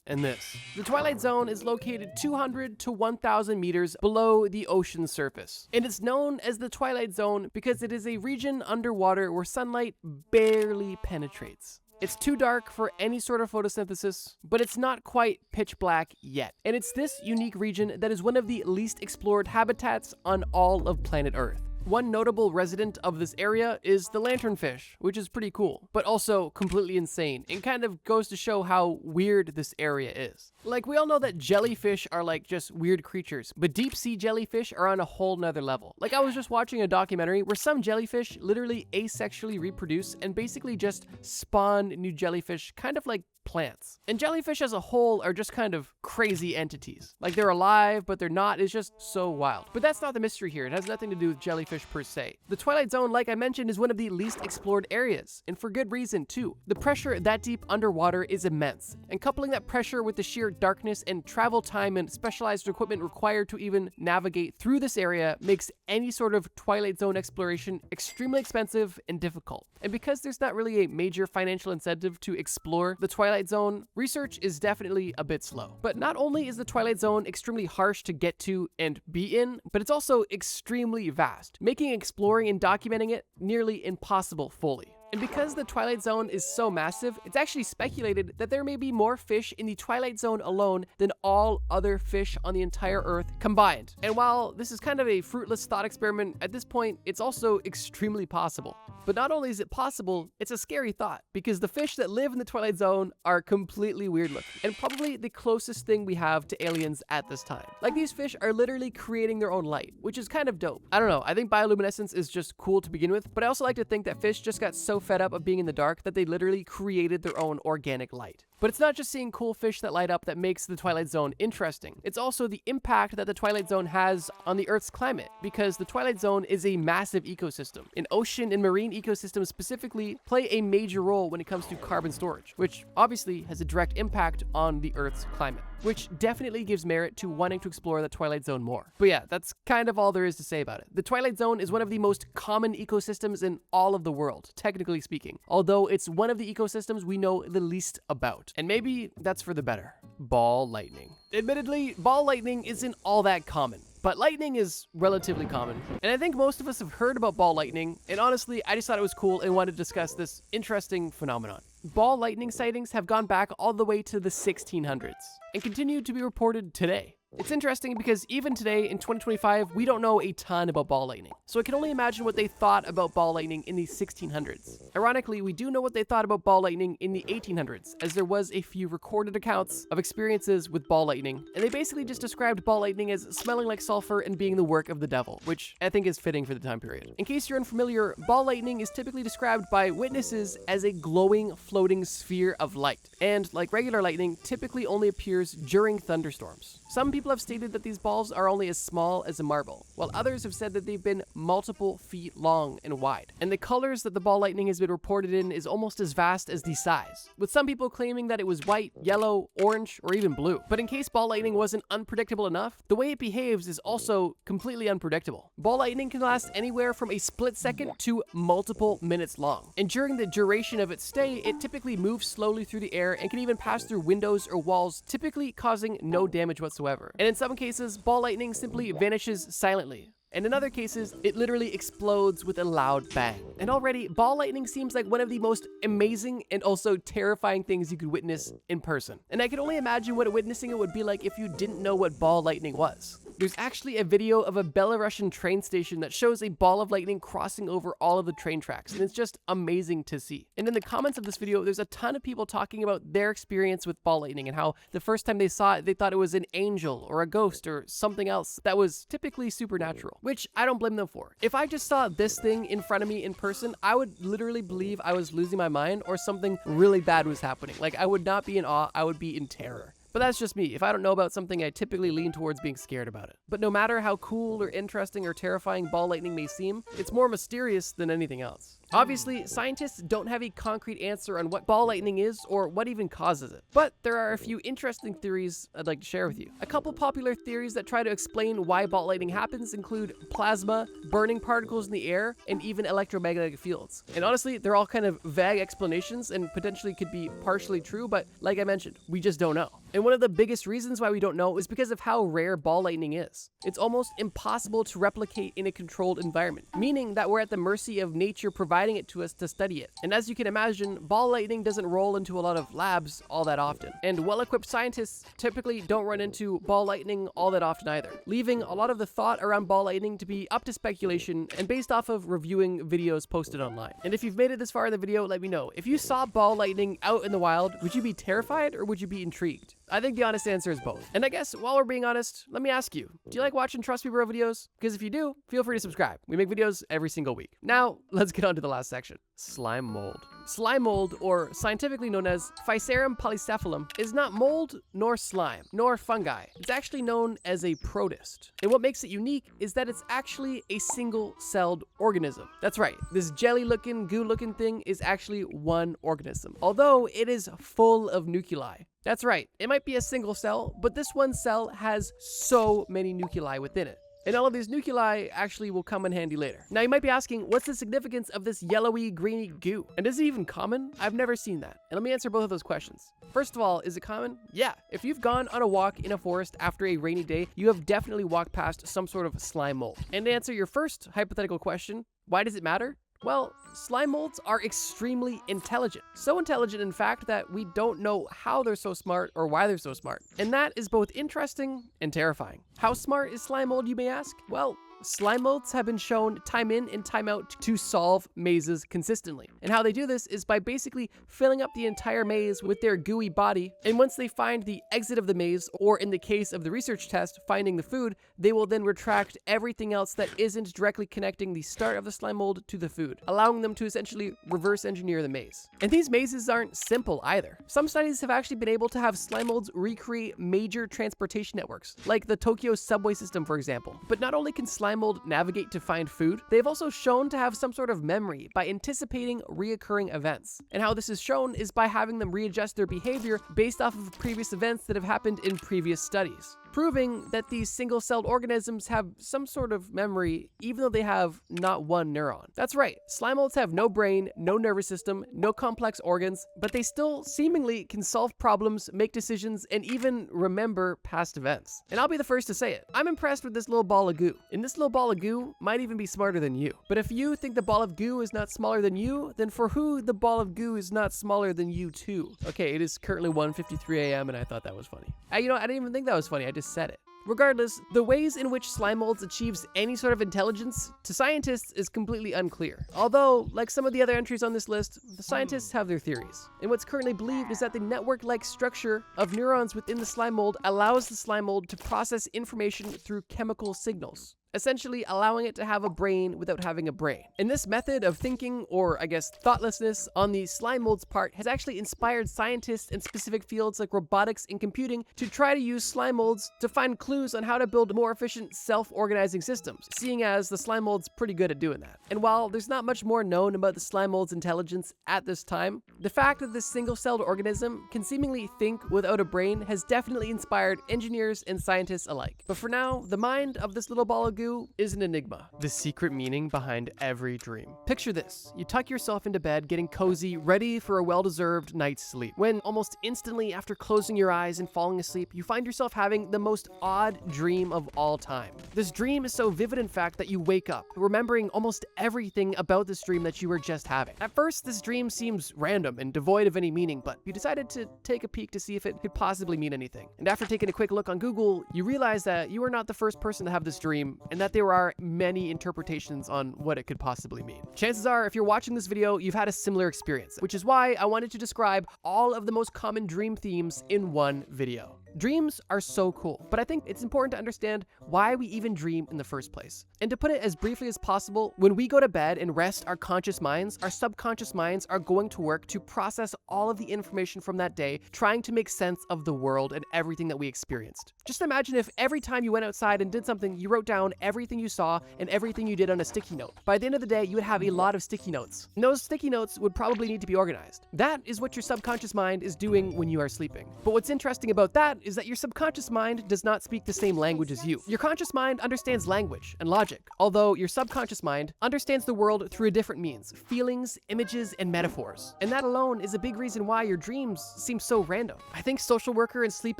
and this. The Twilight Zone is located 200 to 1,000 meters below the ocean surface. And it's known as the Twilight Zone because it is a region underwater where sunlight barely penetrates. It's too dark for any sort of photosynthesis, but it's not quite pitch black yet. And it's this unique region that is one of the least explored habitats on all of planet Earth. One notable resident of this area is the lanternfish, which is pretty cool, but also completely insane and kind of goes to show how weird this area is. Like, we all know that jellyfish are like just weird creatures, but deep sea jellyfish are on a whole nother level. Like, I was just watching a documentary where some jellyfish literally asexually reproduce and basically just spawn new jellyfish, kind of like plants. And jellyfish as a whole are just kind of crazy entities. Like, they're alive, but they're not. It's just so wild. But that's not the mystery here. It has nothing to do with jellyfish per se. The Twilight Zone, like I mentioned, is one of the least explored areas, and for good reason too. The pressure that deep underwater is immense, and coupling that pressure with the sheer darkness and travel time and specialized equipment required to even navigate through this area makes any sort of Twilight Zone exploration extremely expensive and difficult. And because there's not really a major financial incentive to explore the Twilight Zone, research is definitely a bit slow. But not only is the Twilight Zone extremely harsh to get to and be in, but it's also extremely vast, making exploring and documenting it nearly impossible fully. And because the Twilight Zone is so massive, it's actually speculated that there may be more fish in the Twilight Zone alone than all other fish on the entire Earth combined. And while this is kind of a fruitless thought experiment, at this point, it's also extremely possible. But not only is it possible, it's a scary thought, because the fish that live in the Twilight Zone are completely weird looking, and probably the closest thing we have to aliens at this time. Like, these fish are literally creating their own light, which is kind of dope. I don't know, I think bioluminescence is just cool to begin with, but I also like to think that fish just got so fed up of being in the dark that they literally created their own organic light. But it's not just seeing cool fish that light up that makes the Twilight Zone interesting. It's also the impact that the Twilight Zone has on the Earth's climate, because the Twilight Zone is a massive ecosystem. An ocean and marine ecosystems specifically play a major role when it comes to carbon storage, which obviously has a direct impact on the Earth's climate, which definitely gives merit to wanting to explore the Twilight Zone more. But yeah, that's kind of all there is to say about it. The Twilight Zone is one of the most common ecosystems in all of the world, technically speaking, although it's one of the ecosystems we know the least about. And maybe that's for the better. Ball lightning. Admittedly, ball lightning isn't all that common, but lightning is relatively common. And I think most of us have heard about ball lightning, and honestly, I just thought it was cool and wanted to discuss this interesting phenomenon. Ball lightning sightings have gone back all the way to the 1600s and continue to be reported today. It's interesting because even today in 2025, we don't know a ton about ball lightning. So I can only imagine what they thought about ball lightning in the 1600s. Ironically, we do know what they thought about ball lightning in the 1800s, as there was a few recorded accounts of experiences with ball lightning, and they basically just described ball lightning as smelling like sulfur and being the work of the devil, which I think is fitting for the time period. In case you're unfamiliar, ball lightning is typically described by witnesses as a glowing, floating sphere of light, and like regular lightning, typically only appears during thunderstorms. Some people have stated that these balls are only as small as a marble, while others have said that they've been multiple feet long and wide. And the colors that the ball lightning has been reported in is almost as vast as the size, with some people claiming that it was white, yellow, orange, or even blue. But in case ball lightning wasn't unpredictable enough, the way it behaves is also completely unpredictable. Ball lightning can last anywhere from a split second to multiple minutes long. And during the duration of its stay, it typically moves slowly through the air and can even pass through windows or walls, typically causing no damage whatsoever. And in some cases, ball lightning simply vanishes silently. And in other cases, it literally explodes with a loud bang. And already, ball lightning seems like one of the most amazing and also terrifying things you could witness in person. And I can only imagine what witnessing it would be like if you didn't know what ball lightning was. There's actually a video of a Belarusian train station that shows a ball of lightning crossing over all of the train tracks, and it's just amazing to see. And in the comments of this video, there's a ton of people talking about their experience with ball lightning and how the first time they saw it, they thought it was an angel or a ghost or something else that was typically supernatural, which I don't blame them for. If I just saw this thing in front of me in person, I would literally believe I was losing my mind or something really bad was happening. Like, I would not be in awe, I would be in terror. But that's just me. If I don't know about something, I typically lean towards being scared about it. But no matter how cool or interesting or terrifying ball lightning may seem, it's more mysterious than anything else. Obviously, scientists don't have a concrete answer on what ball lightning is or what even causes it. But there are a few interesting theories I'd like to share with you. A couple popular theories that try to explain why ball lightning happens include plasma, burning particles in the air, and even electromagnetic fields. And honestly, they're all kind of vague explanations and potentially could be partially true, but like I mentioned, we just don't know. And one of the biggest reasons why we don't know is because of how rare ball lightning is. It's almost impossible to replicate in a controlled environment, meaning that we're at the mercy of nature providing providing it to us to study it. And as you can imagine, ball lightning doesn't roll into a lot of labs all that often. And well-equipped scientists typically don't run into ball lightning all that often either, leaving a lot of the thought around ball lightning to be up to speculation and based off of reviewing videos posted online. And if you've made it this far in the video, let me know. If you saw ball lightning out in the wild, would you be terrified or would you be intrigued? I think the honest answer is both. And I guess while we're being honest, let me ask you, do you like watching Trust Me Bro videos? Because if you do, feel free to subscribe. We make videos every single week. Now, let's get on to the last section. Slime mold. Slime mold, or scientifically known as Physarum polycephalum, is not mold, nor slime, nor fungi. It's actually known as a protist. And what makes it unique is that it's actually a single-celled organism. That's right, this jelly-looking, goo-looking thing is actually one organism, although it is full of nuclei. That's right, it might be a single cell, but this one cell has so many nuclei within it. And all of these nuclei actually will come in handy later. Now you might be asking, what's the significance of this yellowy, greeny goo? And is it even common? I've never seen that. And let me answer both of those questions. First of all, is it common? Yeah. If you've gone on a walk in a forest after a rainy day, you have definitely walked past some sort of slime mold. And to answer your first hypothetical question, why does it matter? Well, slime molds are extremely intelligent. So intelligent, in fact, that we don't know how they're so smart or why they're so smart. And that is both interesting and terrifying. How smart is slime mold, you may ask? Well, slime molds have been shown time in and time out to solve mazes consistently. And how they do this is by basically filling up the entire maze with their gooey body. And once they find the exit of the maze, or in the case of the research test, finding the food, they will then retract everything else that isn't directly connecting the start of the slime mold to the food, allowing them to essentially reverse engineer the maze. And these mazes aren't simple either. Some studies have actually been able to have slime molds recreate major transportation networks, like the Tokyo subway system, for example. But not only can slime mold navigate to find food, they've also shown to have some sort of memory by anticipating reoccurring events. And how this is shown is by having them readjust their behavior based off of previous events that have happened in previous studies, proving that these single-celled organisms have some sort of memory even though they have not one neuron. That's right, slime molds have no brain, no nervous system, no complex organs, but they still seemingly can solve problems, make decisions, and even remember past events. And I'll be the first to say it, I'm impressed with this little ball of goo. And this little ball of goo might even be smarter than you. But if you think the ball of goo is not smaller than you, then for who the ball of goo is not smaller than you too? Okay, it is currently 1:53 a.m. and I thought that was funny. I didn't even think that was funny, I just said it. Regardless, the ways in which slime molds achieves any sort of intelligence to scientists is completely unclear. Although, like some of the other entries on this list, the scientists have their theories. And what's currently believed is that the network-like structure of neurons within the slime mold allows the slime mold to process information through chemical signals, essentially allowing it to have a brain without having a brain. And this method of thinking, or I guess thoughtlessness, on the slime mold's part has actually inspired scientists in specific fields like robotics and computing to try to use slime molds to find clues on how to build more efficient self-organizing systems, seeing as the slime mold's pretty good at doing that. And while there's not much more known about the slime mold's intelligence at this time, the fact that this single-celled organism can seemingly think without a brain has definitely inspired engineers and scientists alike. But for now, the mind of this little ball of goo is an enigma. The secret meaning behind every dream. Picture this. You tuck yourself into bed, getting cozy, ready for a well-deserved night's sleep, when almost instantly after closing your eyes and falling asleep, you find yourself having the most odd dream of all time. This dream is so vivid, in fact, that you wake up, remembering almost everything about this dream that you were just having. At first, this dream seems random and devoid of any meaning, but you decided to take a peek to see if it could possibly mean anything. And after taking a quick look on Google, you realize that you are not the first person to have this dream, and that there are many interpretations on what it could possibly mean. Chances are, if you're watching this video, you've had a similar experience, which is why I wanted to describe all of the most common dream themes in one video. Dreams are so cool, but I think it's important to understand why we even dream in the first place. And to put it as briefly as possible, when we go to bed and rest our conscious minds, our subconscious minds are going to work to process all of the information from that day, trying to make sense of the world and everything that we experienced. Just imagine if every time you went outside and did something, you wrote down everything you saw and everything you did on a sticky note. By the end of the day, you would have a lot of sticky notes. And those sticky notes would probably need to be organized. That is what your subconscious mind is doing when you are sleeping. But what's interesting about that is that your subconscious mind does not speak the same language as you. Your conscious mind understands language and logic, although your subconscious mind understands the world through a different means, feelings, images, and metaphors. And that alone is a big reason why your dreams seem so random. I think social worker and sleep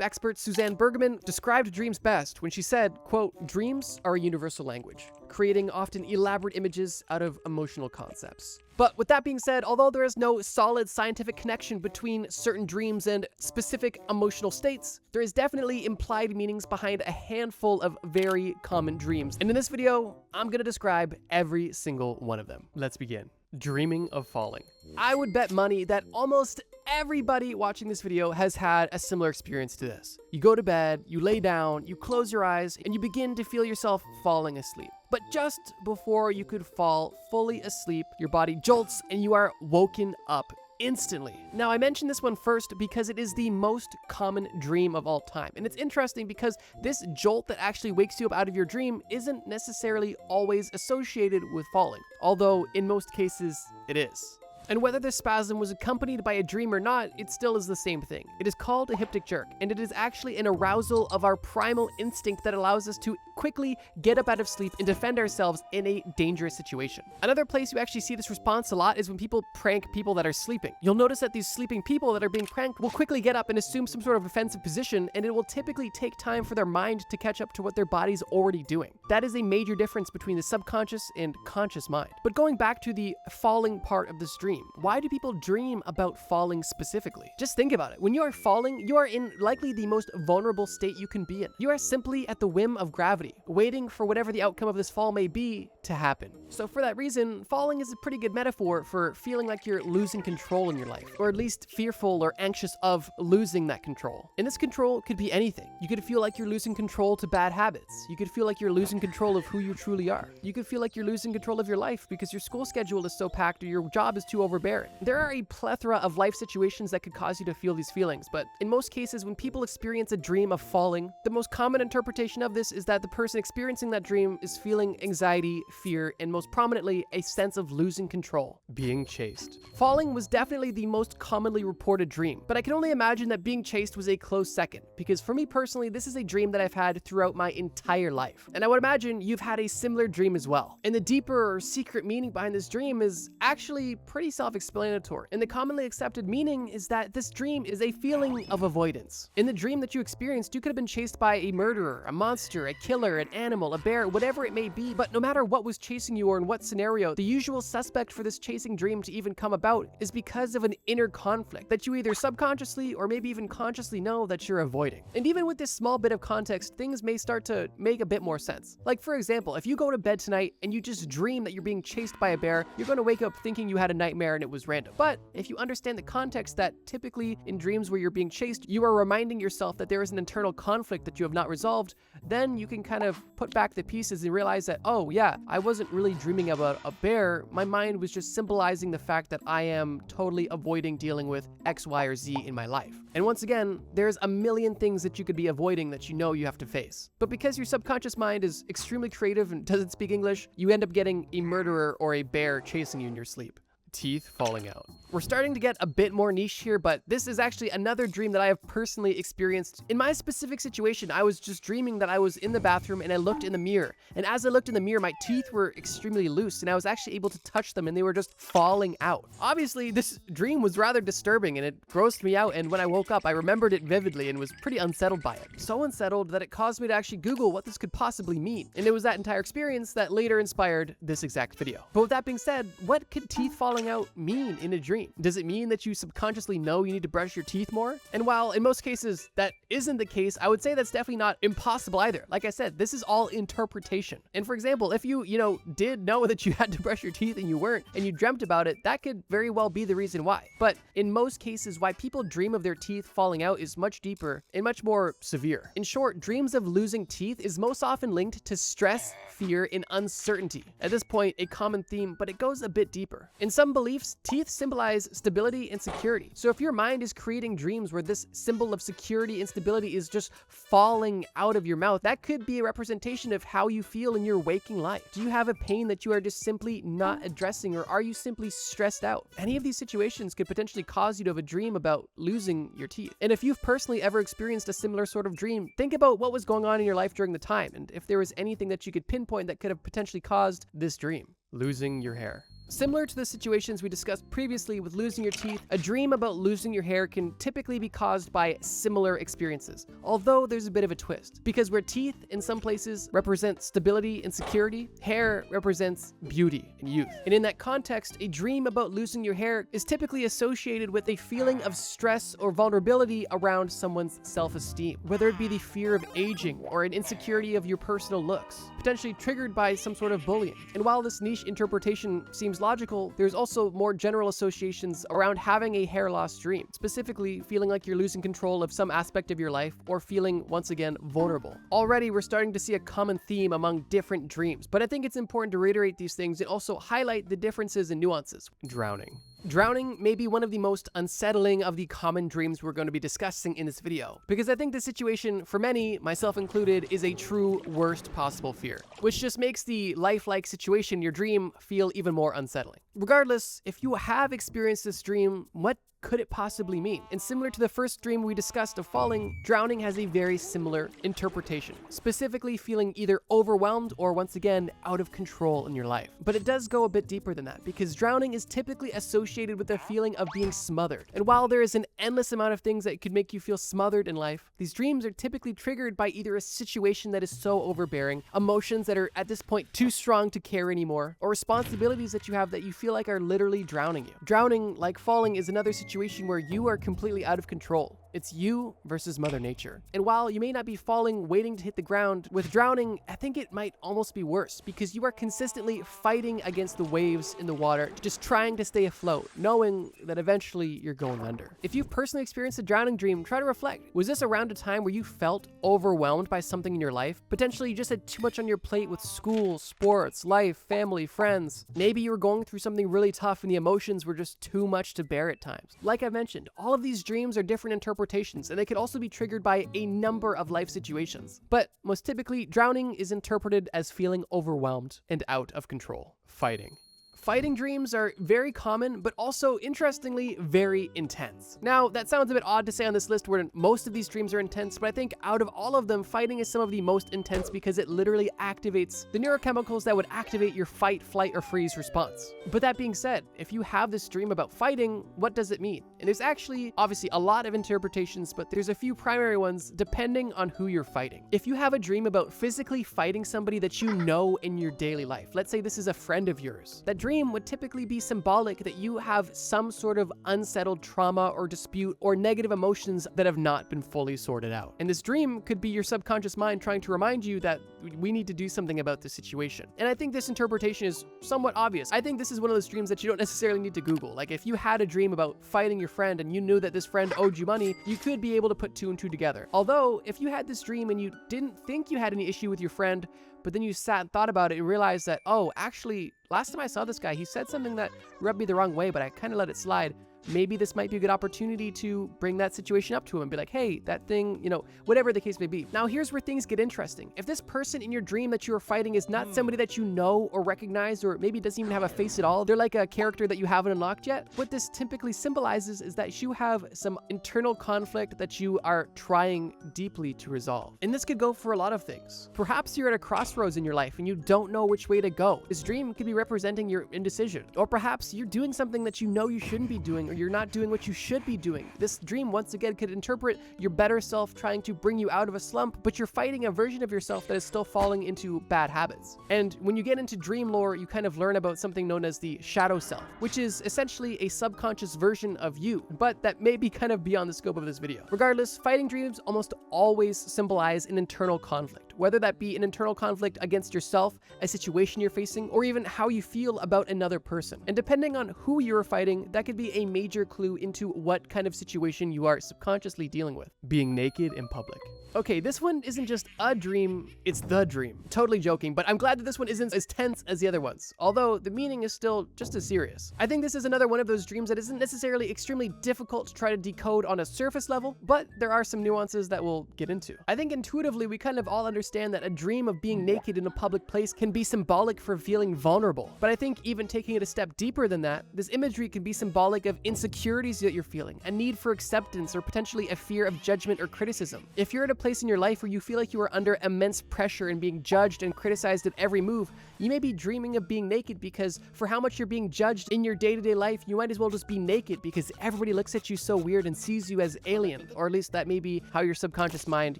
expert Suzanne Bergman described dreams best when she said, quote, "Dreams are a universal language, creating often elaborate images out of emotional concepts. But with that being said, although there is no solid scientific connection between certain dreams and specific emotional states, there is definitely implied meanings behind a handful of very common dreams. And in this video, I'm going to describe every single one of them. Let's begin. Dreaming of falling. I would bet money that almost everybody watching this video has had a similar experience to this. You go to bed, you lay down, you close your eyes, and you begin to feel yourself falling asleep. But just before you could fall fully asleep, your body jolts and you are woken up instantly. Now, I mentioned this one first because it is the most common dream of all time. And it's interesting because this jolt that actually wakes you up out of your dream isn't necessarily always associated with falling, although in most cases it is. And whether this spasm was accompanied by a dream or not, it still is the same thing. It is called a hyptic jerk, and it is actually an arousal of our primal instinct that allows us to quickly get up out of sleep and defend ourselves in a dangerous situation. Another place you actually see this response a lot is when people prank people that are sleeping. You'll notice that these sleeping people that are being pranked will quickly get up and assume some sort of offensive position, and it will typically take time for their mind to catch up to what their body's already doing. That is a major difference between the subconscious and conscious mind. But going back to the falling part of this dream, why do people dream about falling specifically? Just think about it. When you are falling, you are in likely the most vulnerable state you can be in. You are simply at the whim of gravity, waiting for whatever the outcome of this fall may be to happen. So for that reason, falling is a pretty good metaphor for feeling like you're losing control in your life, or at least fearful or anxious of losing that control. And this control could be anything. You could feel like you're losing control to bad habits. You could feel like you're losing control of who you truly are. You could feel like you're losing control of your life because your school schedule is so packed or your job is too overbearing. There are a plethora of life situations that could cause you to feel these feelings, but in most cases, when people experience a dream of falling, the most common interpretation of this is that the person experiencing that dream is feeling anxiety, fear, and most prominently, a sense of losing control. Being chased. Falling was definitely the most commonly reported dream, but I can only imagine that being chased was a close second, because for me personally, this is a dream that I've had throughout my entire life. And I would imagine you've had a similar dream as well. And the deeper or secret meaning behind this dream is actually pretty self-explanatory. And the commonly accepted meaning is that this dream is a feeling of avoidance. In the dream that you experienced, you could have been chased by a murderer, a monster, a killer, an animal, a bear, whatever it may be, but no matter what was chasing you or in what scenario, the usual suspect for this chasing dream to even come about is because of an inner conflict that you either subconsciously or maybe even consciously know that you're avoiding. And even with this small bit of context, things may start to make a bit more sense. Like for example, if you go to bed tonight and you just dream that you're being chased by a bear, you're going to wake up thinking you had a nightmare and it was random. But if you understand the context that typically in dreams where you're being chased, you are reminding yourself that there is an internal conflict that you have not resolved, then you can kind of put back the pieces and realize that, oh yeah, I wasn't really dreaming about a bear. My mind was just symbolizing the fact that I am totally avoiding dealing with X, Y, or Z in my life. And once again, there's a million things that you could be avoiding that you know you have to face. But because your subconscious mind is extremely creative and doesn't speak English, you end up getting a murderer or a bear chasing you in your sleep. Teeth falling out. We're starting to get a bit more niche here, but this is actually another dream that I have personally experienced. In my specific situation, I was just dreaming that I was in the bathroom and I looked in the mirror. And as I looked in the mirror, my teeth were extremely loose and I was actually able to touch them and they were just falling out. Obviously, this dream was rather disturbing and it grossed me out, and when I woke up, I remembered it vividly and was pretty unsettled by it. So unsettled that it caused me to actually Google what this could possibly mean. And it was that entire experience that later inspired this exact video. But with that being said, what could teeth falling out mean in a dream? Does it mean that you subconsciously know you need to brush your teeth more? And while in most cases that isn't the case, I would say that's definitely not impossible either. Like I said, this is all interpretation. And for example, if you did know that you had to brush your teeth and you weren't, and you dreamt about it, that could very well be the reason why. But in most cases, why people dream of their teeth falling out is much deeper and much more severe. In short, dreams of losing teeth is most often linked to stress, fear, and uncertainty. At this point, a common theme, but it goes a bit deeper. In some beliefs, teeth symbolize stability and security. So if your mind is creating dreams where this symbol of security and stability is just falling out of your mouth, that could be a representation of how you feel in your waking life. Do you have a pain that you are just simply not addressing, or are you simply stressed out? Any of these situations could potentially cause you to have a dream about losing your teeth. And if you've personally ever experienced a similar sort of dream, think about what was going on in your life during the time, and if there was anything that you could pinpoint that could have potentially caused this dream. Losing your hair. Similar to the situations we discussed previously with losing your teeth, a dream about losing your hair can typically be caused by similar experiences, although there's a bit of a twist. Because where teeth in some places represent stability and security, hair represents beauty and youth. And in that context, a dream about losing your hair is typically associated with a feeling of stress or vulnerability around someone's self-esteem, whether it be the fear of aging or an insecurity of your personal looks, potentially triggered by some sort of bullying. And while this niche interpretation seems logical, there's also more general associations around having a hair loss dream, specifically feeling like you're losing control of some aspect of your life or feeling, once again, vulnerable. Already, we're starting to see a common theme among different dreams, but I think it's important to reiterate these things and also highlight the differences and nuances. Drowning. Drowning may be one of the most unsettling of the common dreams we're going to be discussing in this video, because I think the situation for many, myself included, is a true worst possible fear, which just makes the lifelike situation, your dream, feel even more unsettling. Regardless, if you have experienced this dream, what could it possibly mean? And similar to the first dream we discussed of falling, drowning has a very similar interpretation, specifically feeling either overwhelmed or, once again, out of control in your life. But it does go a bit deeper than that, because drowning is typically associated with a feeling of being smothered. And while there is an endless amount of things that could make you feel smothered in life, these dreams are typically triggered by either a situation that is so overbearing, emotions that are at this point too strong to care anymore, or responsibilities that you have that you feel like are literally drowning you. Drowning, like falling, is another situation where you are completely out of control. It's you versus Mother Nature. And while you may not be falling, waiting to hit the ground, with drowning, I think it might almost be worse, because you are consistently fighting against the waves in the water, just trying to stay afloat, knowing that eventually you're going under. If you've personally experienced a drowning dream, try to reflect. Was this around a time where you felt overwhelmed by something in your life? Potentially you just had too much on your plate with school, sports, life, family, friends. Maybe you were going through something really tough and the emotions were just too much to bear at times. Like I mentioned, all of these dreams are different interpretations, and they could also be triggered by a number of life situations. But most typically, drowning is interpreted as feeling overwhelmed and out of control. Fighting. Fighting dreams are very common, but also, interestingly, very intense. Now, that sounds a bit odd to say on this list where most of these dreams are intense, but I think out of all of them, fighting is some of the most intense because it literally activates the neurochemicals that would activate your fight, flight, or freeze response. But that being said, if you have this dream about fighting, what does it mean? And there's actually, obviously, a lot of interpretations, but there's a few primary ones depending on who you're fighting. If you have a dream about physically fighting somebody that you know in your daily life, let's say this is a friend of yours, that dream would typically be symbolic that you have some sort of unsettled trauma or dispute or negative emotions that have not been fully sorted out. And this dream could be your subconscious mind trying to remind you that we need to do something about this situation. And I think this interpretation is somewhat obvious. I think this is one of those dreams that you don't necessarily need to Google. Like if you had a dream about fighting your friend and you knew that this friend owed you money, you could be able to put two and two together. Although if you had this dream and you didn't think you had any issue with your friend, but then you sat and thought about it and realized that, oh, actually, last time I saw this guy, he said something that rubbed me the wrong way, but I kind of let it slide. Maybe this might be a good opportunity to bring that situation up to him and be like, hey, that thing, whatever the case may be. Now, here's where things get interesting. If this person in your dream that you are fighting is not somebody that you know or recognize, or maybe doesn't even have a face at all, they're like a character that you haven't unlocked yet, what this typically symbolizes is that you have some internal conflict that you are trying deeply to resolve. And this could go for a lot of things. Perhaps you're at a crossroads in your life and you don't know which way to go. This dream could be representing your indecision. Or perhaps you're doing something that you know you shouldn't be doing, or you're not doing what you should be doing. This dream, once again, could interpret your better self trying to bring you out of a slump, but you're fighting a version of yourself that is still falling into bad habits. And when you get into dream lore, you kind of learn about something known as the shadow self, which is essentially a subconscious version of you, but that may be kind of beyond the scope of this video. Regardless, fighting dreams almost always symbolize an internal conflict, whether that be an internal conflict against yourself, a situation you're facing, or even how you feel about another person. And depending on who you're fighting, that could be a major clue into what kind of situation you are subconsciously dealing with. Being naked in public. Okay, this one isn't just a dream, it's the dream. Totally joking, but I'm glad that this one isn't as tense as the other ones, although the meaning is still just as serious. I think this is another one of those dreams that isn't necessarily extremely difficult to try to decode on a surface level, but there are some nuances that we'll get into. I think intuitively we kind of all understand understand that a dream of being naked in a public place can be symbolic for feeling vulnerable. But I think even taking it a step deeper than that, this imagery can be symbolic of insecurities that you're feeling, a need for acceptance, or potentially a fear of judgment or criticism. If you're at a place in your life where you feel like you are under immense pressure and being judged and criticized at every move, you may be dreaming of being naked because for how much you're being judged in your day-to-day life, you might as well just be naked because everybody looks at you so weird and sees you as alien, or at least that may be how your subconscious mind,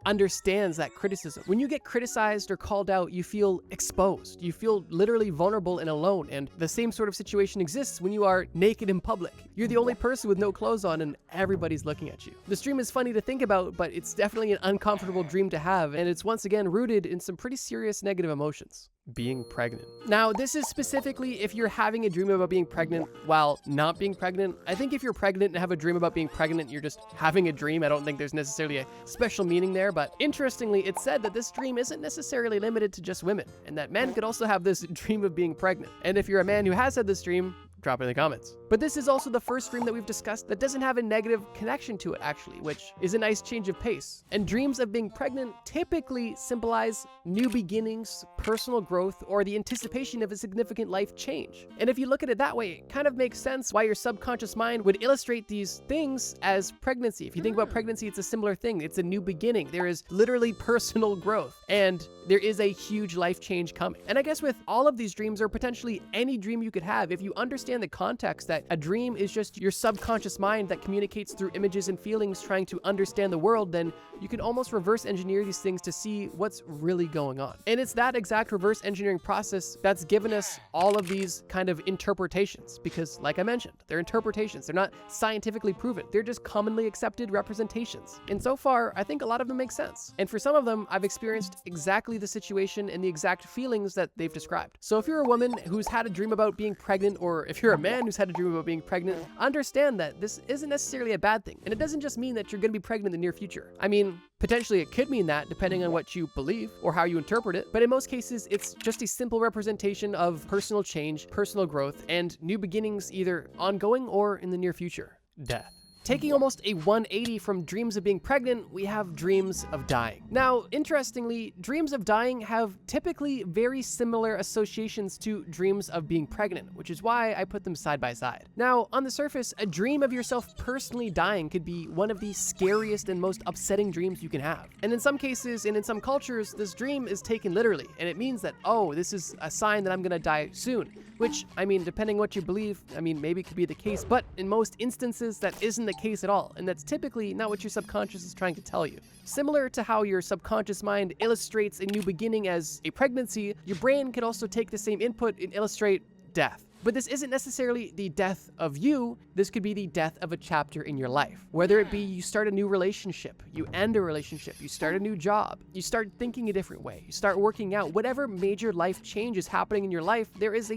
understands that criticism. When you get criticized or called out, you feel exposed. You feel literally vulnerable and alone, and the same sort of situation exists when you are naked in public. You're the only person with no clothes on and everybody's looking at you. This dream is funny to think about, but it's definitely an uncomfortable dream to have, and it's once again rooted in some pretty serious negative emotions. Being pregnant. Now, this is specifically if you're having a dream about being pregnant while not being pregnant. I think if you're pregnant and have a dream about being pregnant, you're just having a dream. I don't think there's necessarily a special meaning there, but interestingly, it's said that this dream isn't necessarily limited to just women, and that men could also have this dream of being pregnant. And if you're a man who has had this dream, drop it in the comments. But this is also the first dream that we've discussed that doesn't have a negative connection to it, actually, which is a nice change of pace. And dreams of being pregnant typically symbolize new beginnings, personal growth, or the anticipation of a significant life change. And if you look at it that way, it kind of makes sense why your subconscious mind would illustrate these things as pregnancy. If you think about pregnancy, it's a similar thing. It's a new beginning. There is literally personal growth, and there is a huge life change coming. And I guess with all of these dreams, or potentially any dream you could have, if you understand the context that a dream is just your subconscious mind that communicates through images and feelings trying to understand the world, then you can almost reverse engineer these things to see what's really going on. And it's that exact reverse engineering process that's given us all of these kind of interpretations, because like I mentioned, they're interpretations. They're not scientifically proven. They're just commonly accepted representations. And so far, I think a lot of them make sense. And for some of them, I've experienced exactly the situation and the exact feelings that they've described. So if you're a woman who's had a dream about being pregnant, or if you're a man who's had a dream about being pregnant, understand that this isn't necessarily a bad thing. And it doesn't just mean that you're going to be pregnant in the near future. I mean, potentially it could mean that depending on what you believe or how you interpret it, but in most cases, it's just a simple representation of personal change, personal growth, and new beginnings either ongoing or in the near future. Death. Taking almost a 180 from dreams of being pregnant, we have dreams of dying. Now, interestingly, dreams of dying have typically very similar associations to dreams of being pregnant, which is why I put them side by side. Now, on the surface, a dream of yourself personally dying could be one of the scariest and most upsetting dreams you can have. And in some cases, and in some cultures, this dream is taken literally, and it means that, oh, this is a sign that I'm gonna die soon. Which, I mean, depending what you believe, I mean, maybe it could be the case, but in most instances, that isn't the case at all, and that's typically not what your subconscious is trying to tell you. Similar to how your subconscious mind illustrates a new beginning as a pregnancy, your brain could also take the same input and illustrate death. But this isn't necessarily the death of you. This could be the death of a chapter in your life. Whether it be you start a new relationship, you end a relationship, you start a new job, you start thinking a different way, you start working out, whatever major life change is happening in your life, there is a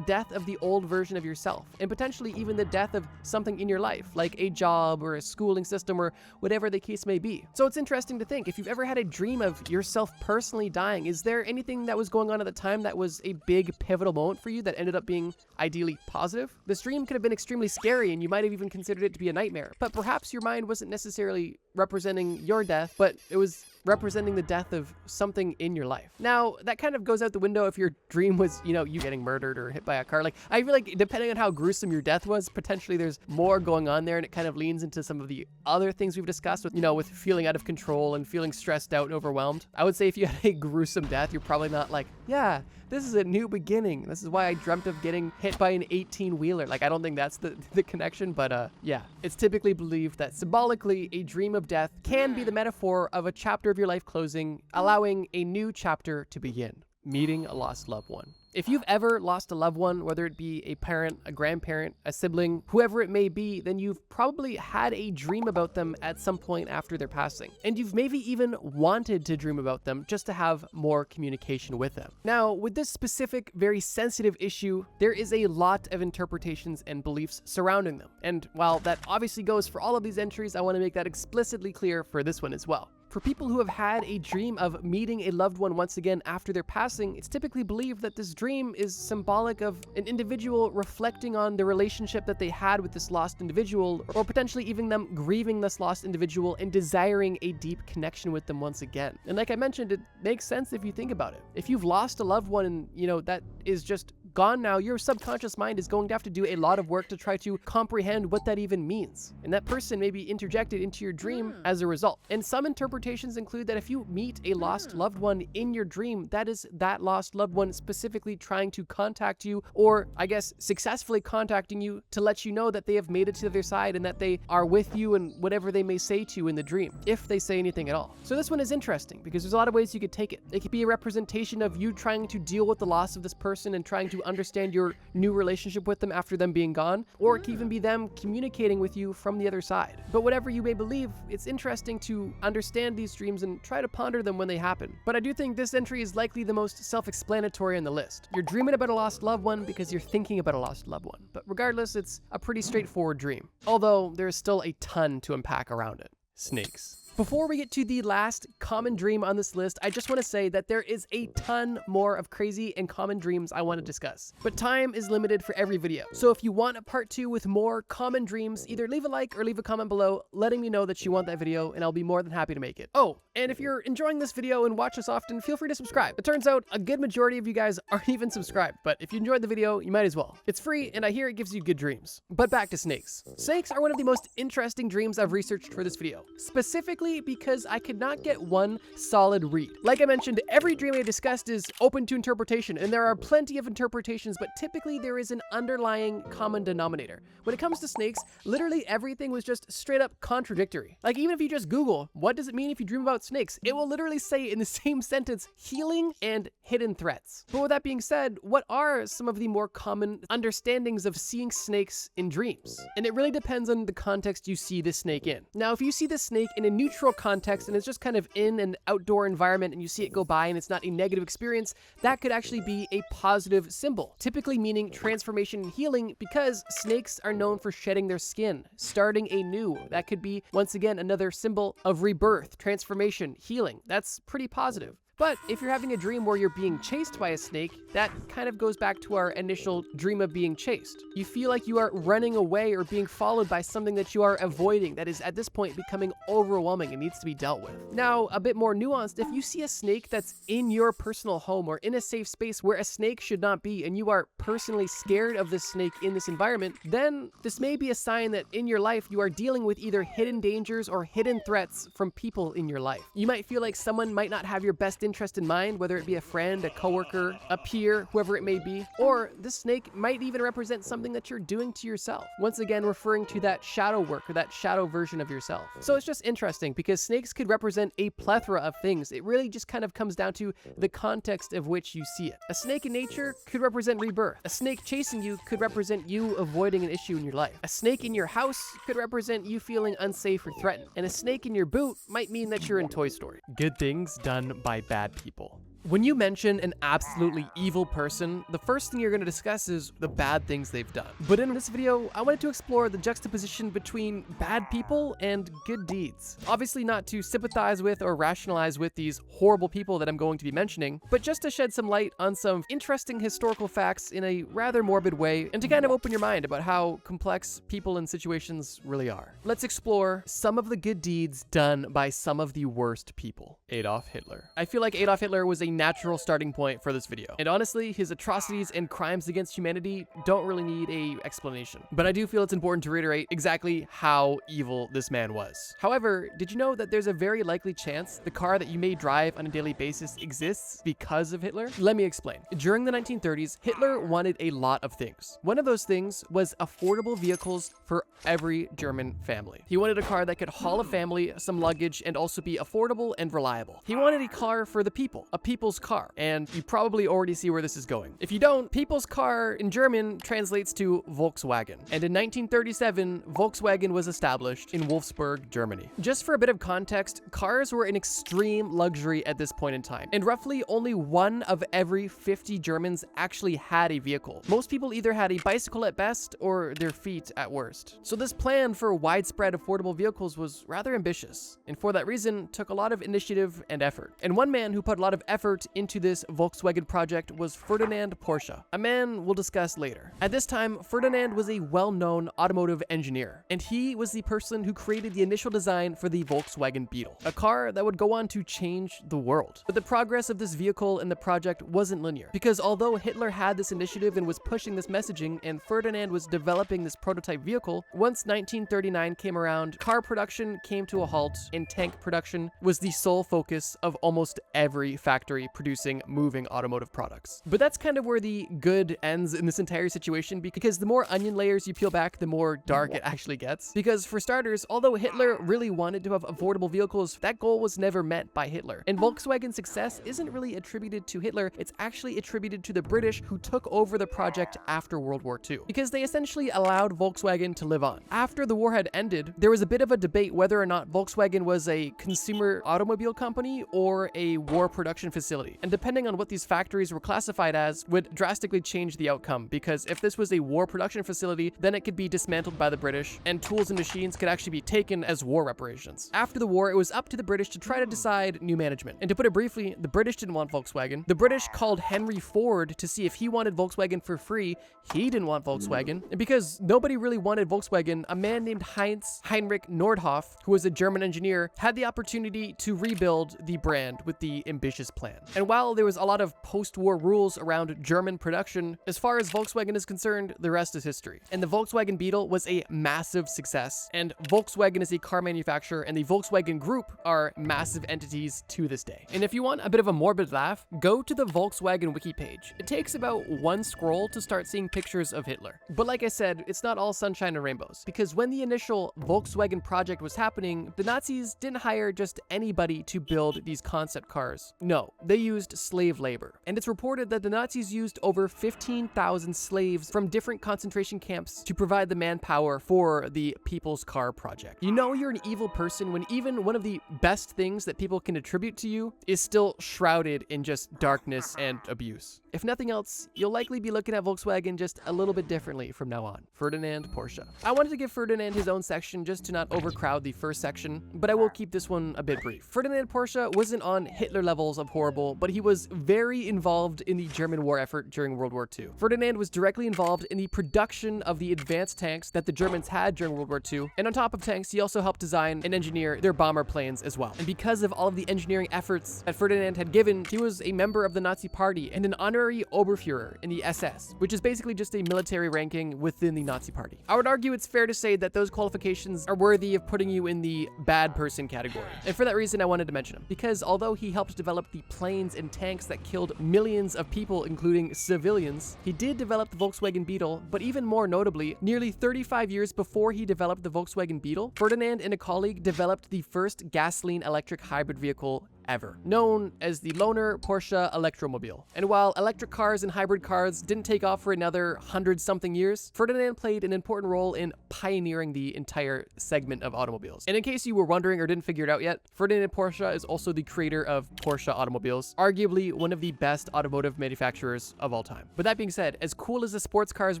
death of the old version of yourself, and potentially even the death of something in your life, like a job or a schooling system or whatever the case may be. So it's interesting to think, if you've ever had a dream of yourself personally dying, is there anything that was going on at the time that was a big pivotal moment for you that ended up being ideally positive? This dream could have been extremely scary and you might have even considered it to be a nightmare, but perhaps your mind wasn't necessarily representing your death, but it was representing the death of something in your life. Now, that kind of goes out the window if your dream was, you getting murdered or hit by a car. Like, I feel like depending on how gruesome your death was, potentially there's more going on there, and it kind of leans into some of the other things we've discussed with, with feeling out of control and feeling stressed out and overwhelmed. I would say if you had a gruesome death, you're probably not like, yeah, this is a new beginning. This is why I dreamt of getting hit by an 18-wheeler. Like, I don't think that's the connection, but yeah. It's typically believed that symbolically, a dream of death can be the metaphor of a chapter of your life closing, allowing a new chapter to begin. Meeting a lost loved one. If you've ever lost a loved one, whether it be a parent, a grandparent, a sibling, whoever it may be, then you've probably had a dream about them at some point after their passing. And you've maybe even wanted to dream about them just to have more communication with them. Now, with this specific, very sensitive issue, there is a lot of interpretations and beliefs surrounding them. And while that obviously goes for all of these entries, I want to make that explicitly clear for this one as well. For people who have had a dream of meeting a loved one once again after their passing, it's typically believed that this dream is symbolic of an individual reflecting on the relationship that they had with this lost individual, or potentially even them grieving this lost individual and desiring a deep connection with them once again. And like I mentioned, it makes sense if you think about it. If you've lost a loved one and, that is just gone now, your subconscious mind is going to have to do a lot of work to try to comprehend what that even means. And that person may be interjected into your dream as a result. And some interpretations include that if you meet a lost loved one in your dream, that is that lost loved one specifically trying to contact you, or I guess successfully contacting you to let you know that they have made it to the other side and that they are with you and whatever they may say to you in the dream, if they say anything at all. So this one is interesting because there's a lot of ways you could take it. It could be a representation of you trying to deal with the loss of this person and trying to understand your new relationship with them after them being gone, or it could even be them communicating with you from the other side. But whatever you may believe, it's interesting to understand these dreams and try to ponder them when they happen. But I do think this entry is likely the most self-explanatory on the list. You're dreaming about a lost loved one because you're thinking about a lost loved one. But regardless, it's a pretty straightforward dream, although there's still a ton to unpack around it. Snakes. Before we get to the last common dream on this list, I just want to say that there is a ton more of crazy and common dreams I want to discuss, but time is limited for every video. So if you want a part 2 with more common dreams, either leave a like or leave a comment below letting me know that you want that video, and I'll be more than happy to make it. Oh, and if you're enjoying this video and watch us often, feel free to subscribe. It turns out a good majority of you guys aren't even subscribed, but if you enjoyed the video, you might as well. It's free, and I hear it gives you good dreams. But back to snakes. Snakes are one of the most interesting dreams I've researched for this video. Specifically because I could not get one solid read. Like I mentioned, every dream I discussed is open to interpretation, and there are plenty of interpretations, but typically there is an underlying common denominator. When it comes to snakes, literally everything was just straight up contradictory. Like even if you just Google, what does it mean if you dream about snakes? It will literally say in the same sentence, healing and hidden threats. But with that being said, what are some of the more common understandings of seeing snakes in dreams? And it really depends on the context you see this snake in. Now, if you see this snake in a neutral context and it's just kind of in an outdoor environment and you see it go by and it's not a negative experience, that could actually be a positive symbol, typically meaning transformation and healing, because snakes are known for shedding their skin, starting anew. That could be, once again, another symbol of rebirth, transformation, healing. That's pretty positive. But if you're having a dream where you're being chased by a snake, that kind of goes back to our initial dream of being chased. You feel like you are running away or being followed by something that you are avoiding that is at this point becoming overwhelming and needs to be dealt with. Now, a bit more nuanced, if you see a snake that's in your personal home or in a safe space where a snake should not be, and you are personally scared of this snake in this environment, then this may be a sign that in your life you are dealing with either hidden dangers or hidden threats from people in your life. You might feel like someone might not have your best interest in mind, whether it be a friend, a coworker, a peer, whoever it may be, or this snake might even represent something that you're doing to yourself. Once again, referring to that shadow work or that shadow version of yourself. So it's just interesting because snakes could represent a plethora of things. It really just kind of comes down to the context of which you see it. A snake in nature could represent rebirth. A snake chasing you could represent you avoiding an issue in your life. A snake in your house could represent you feeling unsafe or threatened. And a snake in your boot might mean that you're in Toy Story. Good things done by bad people. When you mention an absolutely evil person, the first thing you're going to discuss is the bad things they've done. But in this video, I wanted to explore the juxtaposition between bad people and good deeds. Obviously not to sympathize with or rationalize with these horrible people that I'm going to be mentioning, but just to shed some light on some interesting historical facts in a rather morbid way, and to kind of open your mind about how complex people and situations really are. Let's explore some of the good deeds done by some of the worst people. Adolf Hitler. I feel like Adolf Hitler was a natural starting point for this video. And honestly, his atrocities and crimes against humanity don't really need an explanation. But I do feel it's important to reiterate exactly how evil this man was. However, did you know that there's a very likely chance the car that you may drive on a daily basis exists because of Hitler? Let me explain. During the 1930s, Hitler wanted a lot of things. One of those things was affordable vehicles for every German family. He wanted a car that could haul a family, some luggage, and also be affordable and reliable. He wanted a car for the people, a people people's car. And you probably already see where this is going. If you don't, people's car in German translates to Volkswagen. And in 1937, Volkswagen was established in Wolfsburg, Germany. Just for a bit of context, cars were an extreme luxury at this point in time. And roughly only 1 of every 50 Germans actually had a vehicle. Most people either had a bicycle at best or their feet at worst. So this plan for widespread affordable vehicles was rather ambitious, and for that reason took a lot of initiative and effort. And one man who put a lot of effort into this Volkswagen project was Ferdinand Porsche, a man we'll discuss later. At this time, Ferdinand was a well-known automotive engineer, and he was the person who created the initial design for the Volkswagen Beetle, a car that would go on to change the world. But the progress of this vehicle and the project wasn't linear, because although Hitler had this initiative and was pushing this messaging, and Ferdinand was developing this prototype vehicle, once 1939 came around, car production came to a halt, and tank production was the sole focus of almost every factory producing moving automotive products. But that's kind of where the good ends in this entire situation, because the more onion layers you peel back, the more dark it actually gets. Because for starters, although Hitler really wanted to have affordable vehicles, that goal was never met by Hitler. And Volkswagen's success isn't really attributed to Hitler, it's actually attributed to the British who took over the project after World War II, because they essentially allowed Volkswagen to live on. After the war had ended, there was a bit of a debate whether or not Volkswagen was a consumer automobile company or a war production facility. And depending on what these factories were classified as would drastically change the outcome, because if this was a war production facility, then it could be dismantled by the British, and tools and machines could actually be taken as war reparations. After the war, it was up to the British to try to decide new management. And to put it briefly, the British didn't want Volkswagen. The British called Henry Ford to see if he wanted Volkswagen for free. He didn't want Volkswagen. And because nobody really wanted Volkswagen, a man named Heinrich Nordhoff, who was a German engineer, had the opportunity to rebuild the brand with the ambitious plan. And while there was a lot of post-war rules around German production, as far as Volkswagen is concerned, the rest is history. And the Volkswagen Beetle was a massive success, and Volkswagen is a car manufacturer, and the Volkswagen Group are massive entities to this day. And if you want a bit of a morbid laugh, go to the Volkswagen wiki page. It takes about 1 scroll to start seeing pictures of Hitler. But like I said, it's not all sunshine and rainbows, because when the initial Volkswagen project was happening, the Nazis didn't hire just anybody to build these concept cars. No, they used slave labor. And it's reported that the Nazis used over 15,000 slaves from different concentration camps to provide the manpower for the People's Car project. You know you're an evil person when even one of the best things that people can attribute to you is still shrouded in just darkness and abuse. If nothing else, you'll likely be looking at Volkswagen just a little bit differently from now on. Ferdinand Porsche. I wanted to give Ferdinand his own section just to not overcrowd the first section, but I will keep this one a bit brief. Ferdinand Porsche wasn't on Hitler levels of horrible, but he was very involved in the German war effort during World War II. Ferdinand was directly involved in the production of the advanced tanks that the Germans had during World War II, and on top of tanks, he also helped design and engineer their bomber planes as well. And because of all of the engineering efforts that Ferdinand had given, he was a member of the Nazi Party and an honorary Oberfuhrer in the SS, which is basically just a military ranking within the Nazi Party. I would argue it's fair to say that those qualifications are worthy of putting you in the bad person category. And for that reason, I wanted to mention him, because although he helped develop the planes and tanks that killed millions of people, including civilians, he did develop the Volkswagen Beetle. But even more notably, nearly 35 years before he developed the Volkswagen Beetle, Ferdinand and a colleague developed the first gasoline electric hybrid vehicle ever, known as the Lohner Porsche Electromobile. And while electric cars and hybrid cars didn't take off for another 100-something years, Ferdinand played an important role in pioneering the entire segment of automobiles. And in case you were wondering or didn't figure it out yet, Ferdinand Porsche is also the creator of Porsche automobiles, arguably one of the best automotive manufacturers of all time. But that being said, as cool as the sports cars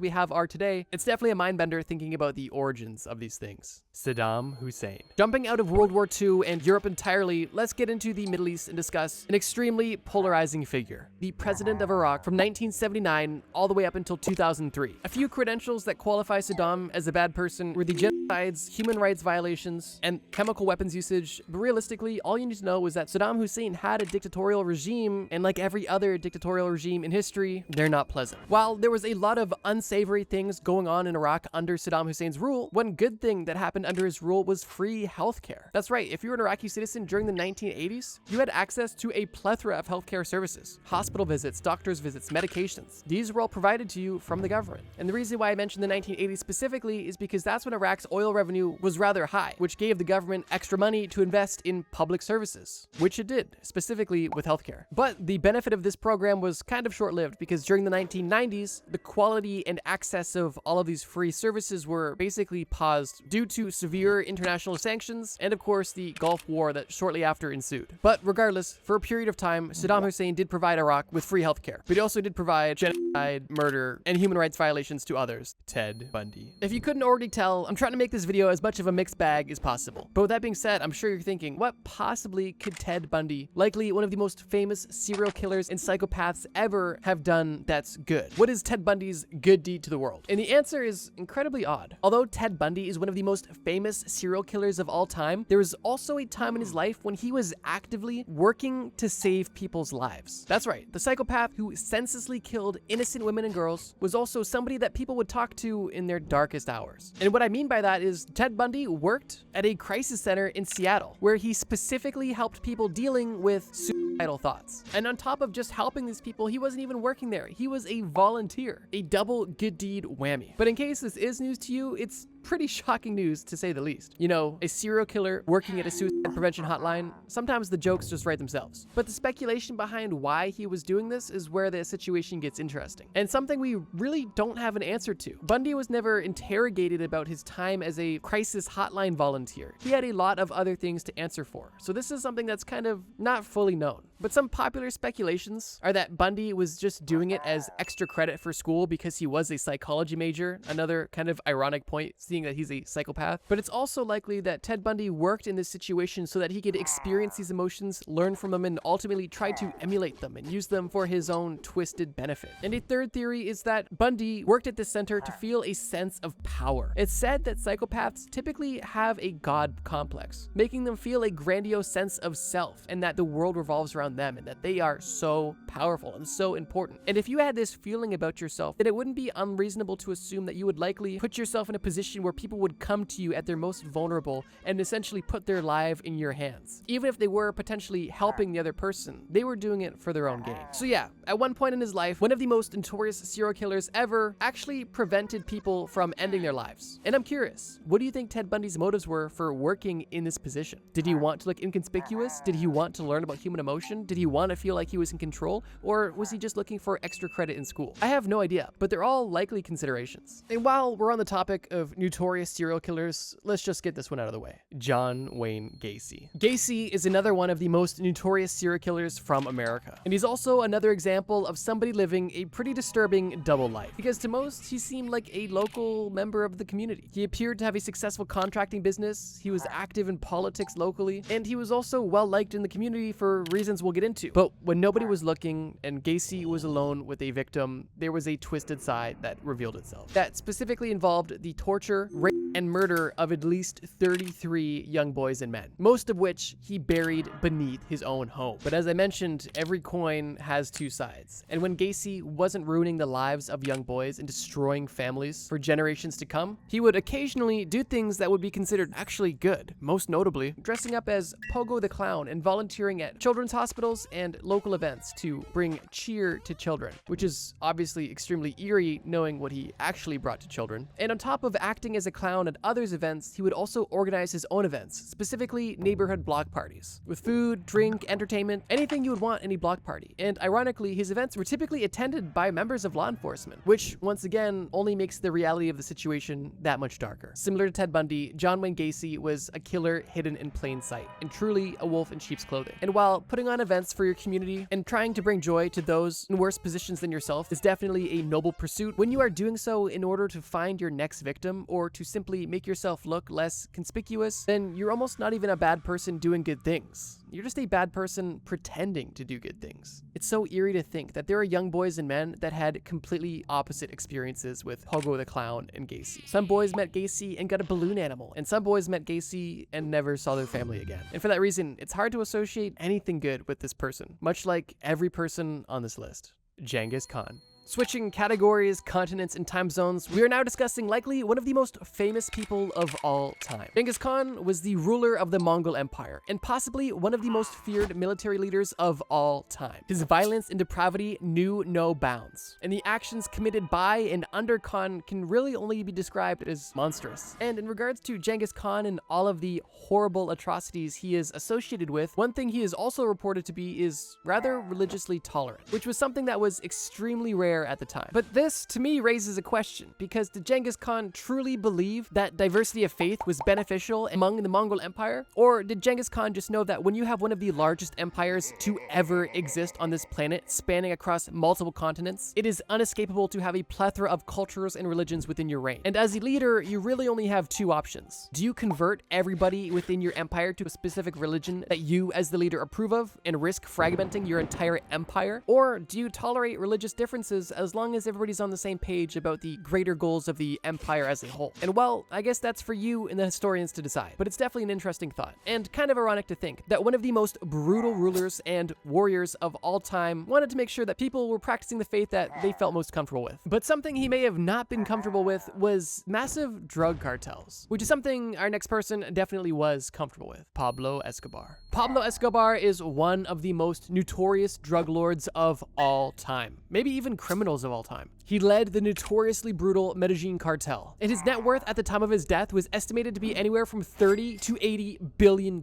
we have are today, it's definitely a mind bender thinking about the origins of these things. Saddam Hussein. Jumping out of World War II and Europe entirely, let's get into the Middle East and discuss an extremely polarizing figure, the president of Iraq from 1979 all the way up until 2003. A few credentials that qualify Saddam as a bad person were the genocides, human rights violations, and chemical weapons usage, but realistically, all you need to know is that Saddam Hussein had a dictatorial regime, and like every other dictatorial regime in history, they're not pleasant. While there was a lot of unsavory things going on in Iraq under Saddam Hussein's rule, one good thing that happened under his rule was free healthcare. That's right, if you were an Iraqi citizen during the 1980s, You had access to a plethora of healthcare services, hospital visits, doctor's visits, medications. These were all provided to you from the government. And the reason why I mentioned the 1980s specifically is because that's when Iraq's oil revenue was rather high, which gave the government extra money to invest in public services, which it did, specifically with healthcare. But the benefit of this program was kind of short-lived because during the 1990s, the quality and access of all of these free services were basically paused due to severe international sanctions and, of course, the Gulf War that shortly after ensued. But regardless, for a period of time, Saddam Hussein did provide Iraq with free healthcare, but he also did provide genocide, murder, and human rights violations to others. Ted Bundy. If you couldn't already tell, I'm trying to make this video as much of a mixed bag as possible. But with that being said, I'm sure you're thinking, what possibly could Ted Bundy, likely one of the most famous serial killers and psychopaths ever, have done that's good? What is Ted Bundy's good deed to the world? And the answer is incredibly odd. Although Ted Bundy is one of the most famous serial killers of all time, there was also a time in his life when he was actively working to save people's lives. That's right, the psychopath who senselessly killed innocent women and girls was also somebody that people would talk to in their darkest hours. And what I mean by that is Ted Bundy worked at a crisis center in Seattle, where he specifically helped people dealing with suicidal thoughts. And on top of just helping these people, he wasn't even working there. He was a volunteer, a double good deed whammy. But in case this is news to you, it's pretty shocking news to say the least. You know, a serial killer working at a suicide prevention hotline, sometimes the jokes just write themselves. But the speculation behind why he was doing this is where the situation gets interesting, and something we really don't have an answer to. Bundy was never interrogated about his time as a crisis hotline volunteer. He had a lot of other things to answer for, so this is something that's kind of not fully known. But some popular speculations are that Bundy was just doing it as extra credit for school because he was a psychology major, another kind of ironic point, seeing that he's a psychopath. But it's also likely that Ted Bundy worked in this situation so that he could experience these emotions, learn from them, and ultimately try to emulate them and use them for his own twisted benefit. And a third theory is that Bundy worked at this center to feel a sense of power. It's said that psychopaths typically have a god complex, making them feel a grandiose sense of self and that the world revolves around them and that they are so powerful and so important. And if you had this feeling about yourself, then it wouldn't be unreasonable to assume that you would likely put yourself in a position where people would come to you at their most vulnerable and essentially put their life in your hands. Even if they were potentially helping the other person, they were doing it for their own gain. So yeah, at one point in his life, one of the most notorious serial killers ever actually prevented people from ending their lives. And I'm curious, what do you think Ted Bundy's motives were for working in this position? Did he want to look inconspicuous? Did he want to learn about human emotion? Did he want to feel like he was in control? Or was he just looking for extra credit in school? I have no idea, but they're all likely considerations. And while we're on the topic of notorious serial killers, let's just get this one out of the way. John Wayne Gacy. Gacy is another one of the most notorious serial killers from America. And he's also another example of somebody living a pretty disturbing double life. Because to most, he seemed like a local member of the community. He appeared to have a successful contracting business, he was active in politics locally, and he was also well liked in the community for reasons we'll get into. But when nobody was looking and Gacy was alone with a victim, there was a twisted side that revealed itself. That specifically involved the torture, rape, and murder of at least 33 young boys and men, most of which he buried beneath his own home. But as I mentioned, every coin has two sides. And when Gacy wasn't ruining the lives of young boys and destroying families for generations to come, he would occasionally do things that would be considered actually good, most notably dressing up as Pogo the Clown and volunteering at children's hospitals and local events to bring cheer to children, which is obviously extremely eerie knowing what he actually brought to children. And on top of acting as a clown at others' events, he would also organize his own events, specifically neighborhood block parties, with food, drink, entertainment, anything you would want in a block party. And ironically, his events were typically attended by members of law enforcement, which once again only makes the reality of the situation that much darker. Similar to Ted Bundy, John Wayne Gacy was a killer hidden in plain sight, and truly a wolf in sheep's clothing. And while putting on events for your community and trying to bring joy to those in worse positions than yourself is definitely a noble pursuit, when you are doing so in order to find your next victim or to simply make yourself look less conspicuous, then you're almost not even a bad person doing good things. You're just a bad person pretending to do good things. It's so eerie to think that there are young boys and men that had completely opposite experiences with Pogo the Clown and Gacy. Some boys met Gacy and got a balloon animal, and some boys met Gacy and never saw their family again. And for that reason, it's hard to associate anything good with this person, much like every person on this list. Genghis Khan. Switching categories, continents, and time zones, we are now discussing likely one of the most famous people of all time. Genghis Khan was the ruler of the Mongol Empire, and possibly one of the most feared military leaders of all time. His violence and depravity knew no bounds, and the actions committed by and under Khan can really only be described as monstrous. And in regards to Genghis Khan and all of the horrible atrocities he is associated with, one thing he is also reported to be is rather religiously tolerant, which was something that was extremely rare at the time. But this, to me, raises a question, because did Genghis Khan truly believe that diversity of faith was beneficial among the Mongol Empire? Or did Genghis Khan just know that when you have one of the largest empires to ever exist on this planet, spanning across multiple continents, it is unescapable to have a plethora of cultures and religions within your reign? And as a leader, you really only have two options. Do you convert everybody within your empire to a specific religion that you as the leader approve of and risk fragmenting your entire empire? Or do you tolerate religious differences as long as everybody's on the same page about the greater goals of the empire as a whole? And well, I guess that's for you and the historians to decide, but it's definitely an interesting thought, and kind of ironic to think that one of the most brutal rulers and warriors of all time wanted to make sure that people were practicing the faith that they felt most comfortable with. But something he may have not been comfortable with was massive drug cartels, which is something our next person definitely was comfortable with: Pablo Escobar. Pablo Escobar is one of the most notorious drug lords of all time, maybe even criminals of all time. He led the notoriously brutal Medellin cartel, and his net worth at the time of his death was estimated to be anywhere from $30 to $80 billion.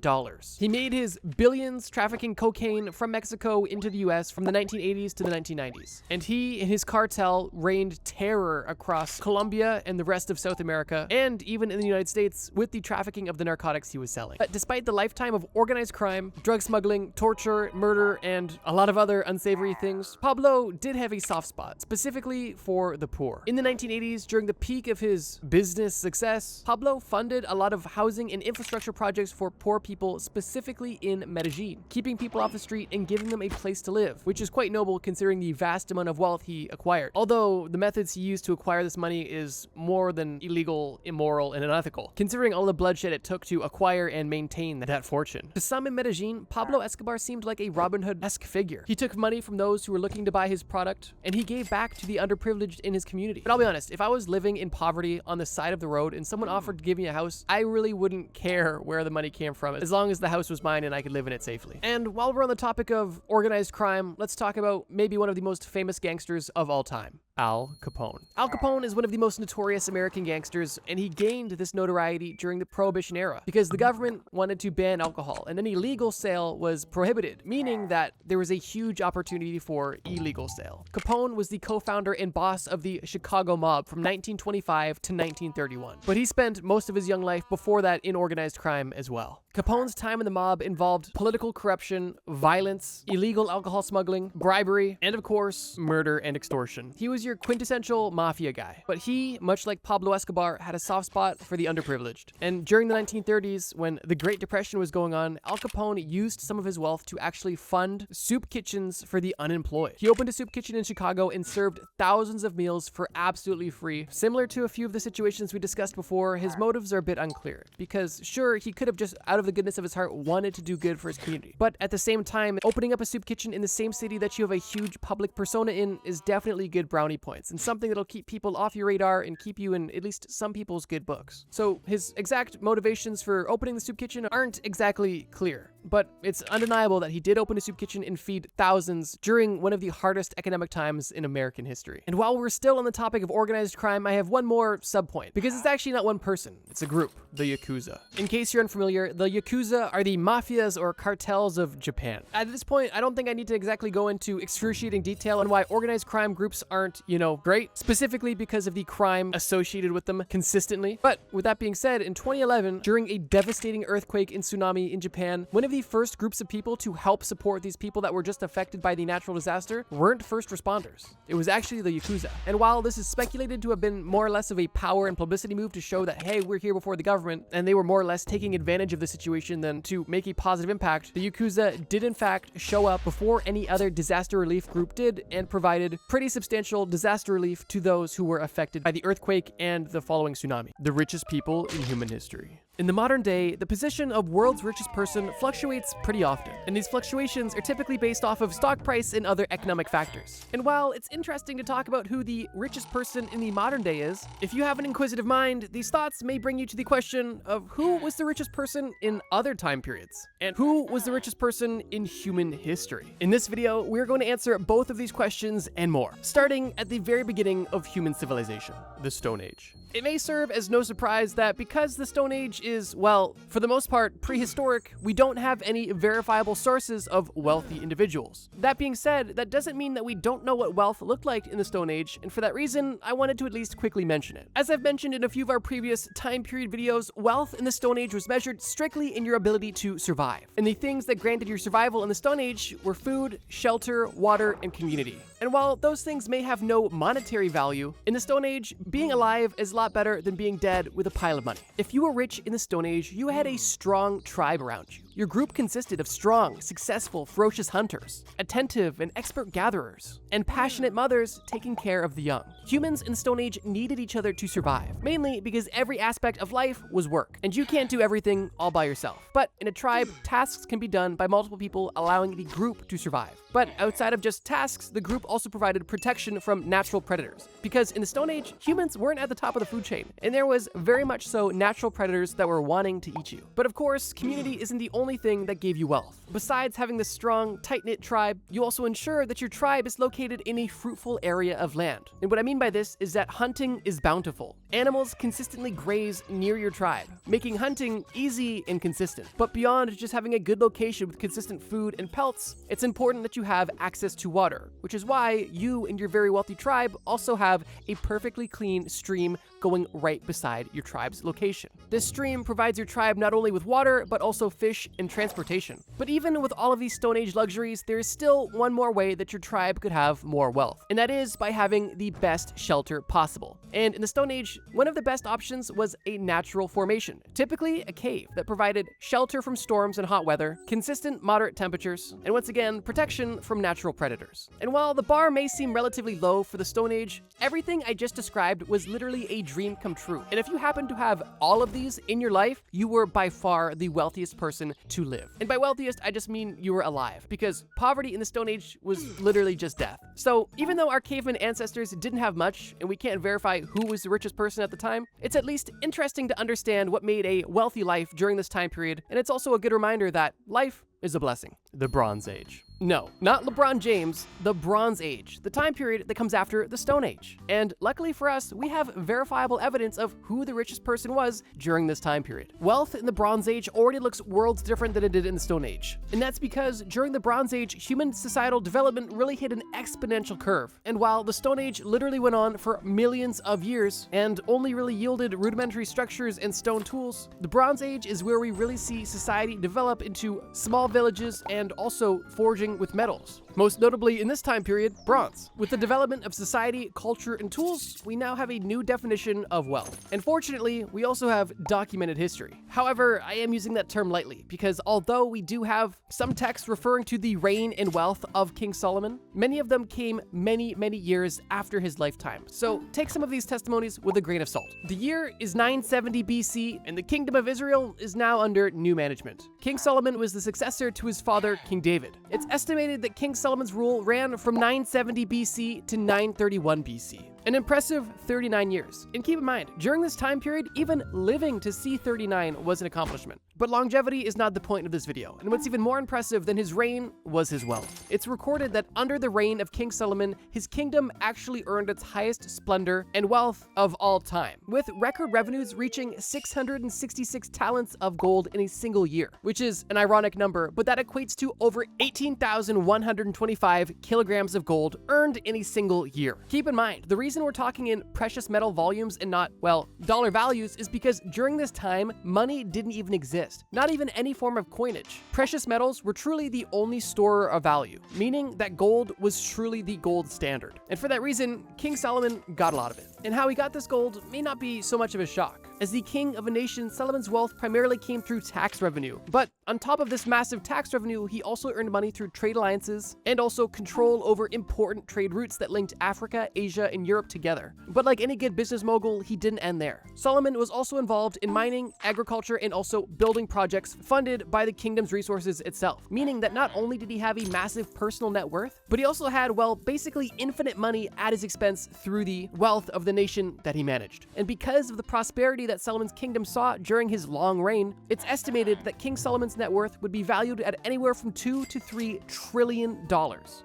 He made his billions trafficking cocaine from Mexico into the US from the 1980s to the 1990s. And he and his cartel reigned terror across Colombia and the rest of South America, and even in the United States, with the trafficking of the narcotics he was selling. But despite the lifetime of organized crime, drug smuggling, torture, murder, and a lot of other unsavory things, Pablo did have a soft spot, specifically for the poor. In the 1980s, during the peak of his business success, Pablo funded a lot of housing and infrastructure projects for poor people, specifically in Medellin, keeping people off the street and giving them a place to live, which is quite noble considering the vast amount of wealth he acquired. Although the methods he used to acquire this money is more than illegal, immoral, and unethical, considering all the bloodshed it took to acquire and maintain that fortune. To some in Medellin, Pablo Escobar seemed like a Robin Hood-esque figure. He took money from those who were looking to buy his product, and he gave back to the underprivileged in his community. But I'll be honest, if I was living in poverty on the side of the road and someone offered to give me a house, I really wouldn't care where the money came from, as long as the house was mine and I could live in it safely. And while we're on the topic of organized crime, let's talk about maybe one of the most famous gangsters of all time: Al Capone. Al Capone is one of the most notorious American gangsters, and he gained this notoriety during the Prohibition era because the government wanted to ban alcohol, and any legal sale was prohibited, meaning that there was a huge opportunity for illegal sale. Capone was the co-founder and boss of the Chicago mob from 1925 to 1931, but he spent most of his young life before that in organized crime as well. Capone's time in the mob involved political corruption, violence, illegal alcohol smuggling, bribery, and of course, murder and extortion. He was your quintessential mafia guy, but he, much like Pablo Escobar, had a soft spot for the underprivileged. And during the 1930s, when the Great Depression was going on, Al Capone used some of his wealth to actually fund soup kitchens for the unemployed. He opened a soup kitchen in Chicago and served thousands of meals for absolutely free. Similar to a few of the situations we discussed before, his motives are a bit unclear, because sure, he could have just out of the goodness of his heart wanted to do good for his community, but at the same time, opening up a soup kitchen in the same city that you have a huge public persona in is definitely good brownie points, and something that'll keep people off your radar and keep you in at least some people's good books. So his exact motivations for opening the soup kitchen aren't exactly clear, but it's undeniable that he did open a soup kitchen and feed thousands during one of the hardest economic times in American history. And while we're still on the topic of organized crime, I have one more sub-point, because it's actually not one person, it's a group, the Yakuza. In case you're unfamiliar, the Yakuza are the mafias or cartels of Japan. At this point, I don't think I need to exactly go into excruciating detail on why organized crime groups aren't, great, specifically because of the crime associated with them consistently. But with that being said, in 2011, during a devastating earthquake and tsunami in Japan, one of the first groups of people to help support these people that were just affected by the natural disaster weren't first responders. It was actually the Yakuza. And while this is speculated to have been more or less of a power and publicity move to show that, hey, we're here before the government, and they were more or less taking advantage of the situation than to make a positive impact, the Yakuza did in fact show up before any other disaster relief group did and provided pretty substantial disaster relief to those who were affected by the earthquake and the following tsunami. The richest people in human history. In the modern day, the position of world's richest person fluctuates pretty often, and these fluctuations are typically based off of stock price and other economic factors. And while it's interesting to talk about who the richest person in the modern day is, if you have an inquisitive mind, these thoughts may bring you to the question of who was the richest person in other time periods, and who was the richest person in human history. In this video, we're going to answer both of these questions and more, starting at the very beginning of human civilization, the Stone Age. It may serve as no surprise that because the Stone Age is, well, for the most part, prehistoric, we don't have any verifiable sources of wealthy individuals. That being said, that doesn't mean that we don't know what wealth looked like in the Stone Age, and for that reason, I wanted to at least quickly mention it. As I've mentioned in a few of our previous time period videos, wealth in the Stone Age was measured strictly in your ability to survive. And the things that granted your survival in the Stone Age were food, shelter, water, and community. And while those things may have no monetary value, in the Stone Age, being alive is a lot better than being dead with a pile of money. If you were rich in the Stone Age, you had a strong tribe around you. Your group consisted of strong, successful, ferocious hunters, attentive and expert gatherers, and passionate mothers taking care of the young. Humans in the Stone Age needed each other to survive, mainly because every aspect of life was work, and you can't do everything all by yourself. But in a tribe, tasks can be done by multiple people, allowing the group to survive. But outside of just tasks, the group also provided protection from natural predators, because in the Stone Age, humans weren't at the top of the food chain, and there was very much so natural predators that were wanting to eat you. But of course, community isn't the only thing that gave you wealth. Besides having this strong, tight-knit tribe, you also ensure that your tribe is located in a fruitful area of land. And what I mean by this is that hunting is bountiful. Animals consistently graze near your tribe, making hunting easy and consistent. But beyond just having a good location with consistent food and pelts, it's important that you have access to water, which is why you and your very wealthy tribe also have a perfectly clean stream going right beside your tribe's location. This stream provides your tribe not only with water, but also fish and transportation. But even with all of these Stone Age luxuries, there is still one more way that your tribe could have more wealth, and that is by having the best shelter possible. And in the Stone Age, one of the best options was a natural formation, typically a cave that provided shelter from storms and hot weather, consistent moderate temperatures, and once again, protection from natural predators. And while the bar may seem relatively low for the Stone Age, everything I just described was literally a dream come true. And if you happen to have all of these in your life, you were by far the wealthiest person to live. And by wealthiest, I just mean you were alive, because poverty in the Stone Age was literally just death. So even though our caveman ancestors didn't have much, and we can't verify who was the richest person at the time, it's at least interesting to understand what made a wealthy life during this time period, and it's also a good reminder that life is a blessing. The Bronze Age. No, not LeBron James, the Bronze Age, the time period that comes after the Stone Age. And luckily for us, we have verifiable evidence of who the richest person was during this time period. Wealth in the Bronze Age already looks worlds different than it did in the Stone Age. And that's because during the Bronze Age, human societal development really hit an exponential curve. And while the Stone Age literally went on for millions of years and only really yielded rudimentary structures and stone tools, the Bronze Age is where we really see society develop into small villages and also forging with metals. Most notably in this time period, bronze. With the development of society, culture, and tools, we now have a new definition of wealth. And fortunately, we also have documented history. However, I am using that term lightly because although we do have some texts referring to the reign and wealth of King Solomon, many of them came many years after his lifetime. So take some of these testimonies with a grain of salt. The year is 970 BC, and the Kingdom of Israel is now under new management. King Solomon was the successor to his father, King David. It's estimated that King Solomon's rule ran from 970 BC to 931 BC. An impressive 39 years. And keep in mind, during this time period, even living to see 39 was an accomplishment. But longevity is not the point of this video, and what's even more impressive than his reign was his wealth. It's recorded that under the reign of King Solomon, his kingdom actually earned its highest splendor and wealth of all time, with record revenues reaching 666 talents of gold in a single year, which is an ironic number, but that equates to over 18,125 kilograms of gold earned in a single year. Keep in mind, the reason we're talking in precious metal volumes and not, well, dollar values is because during this time, money didn't even exist. Not even any form of coinage. Precious metals were truly the only store of value, meaning that gold was truly the gold standard. And for that reason, King Solomon got a lot of it. And how he got this gold may not be so much of a shock. As the king of a nation, Solomon's wealth primarily came through tax revenue. But on top of this massive tax revenue, he also earned money through trade alliances and also control over important trade routes that linked Africa, Asia, and Europe together. But like any good business mogul, he didn't end there. Solomon was also involved in mining, agriculture, and also building projects funded by the kingdom's resources itself, meaning that not only did he have a massive personal net worth, but he also had, well, basically infinite money at his expense through the wealth of the nation that he managed. And because of the prosperity that Solomon's kingdom saw during his long reign, it's estimated that King Solomon's net worth would be valued at anywhere from $2 to $3 trillion,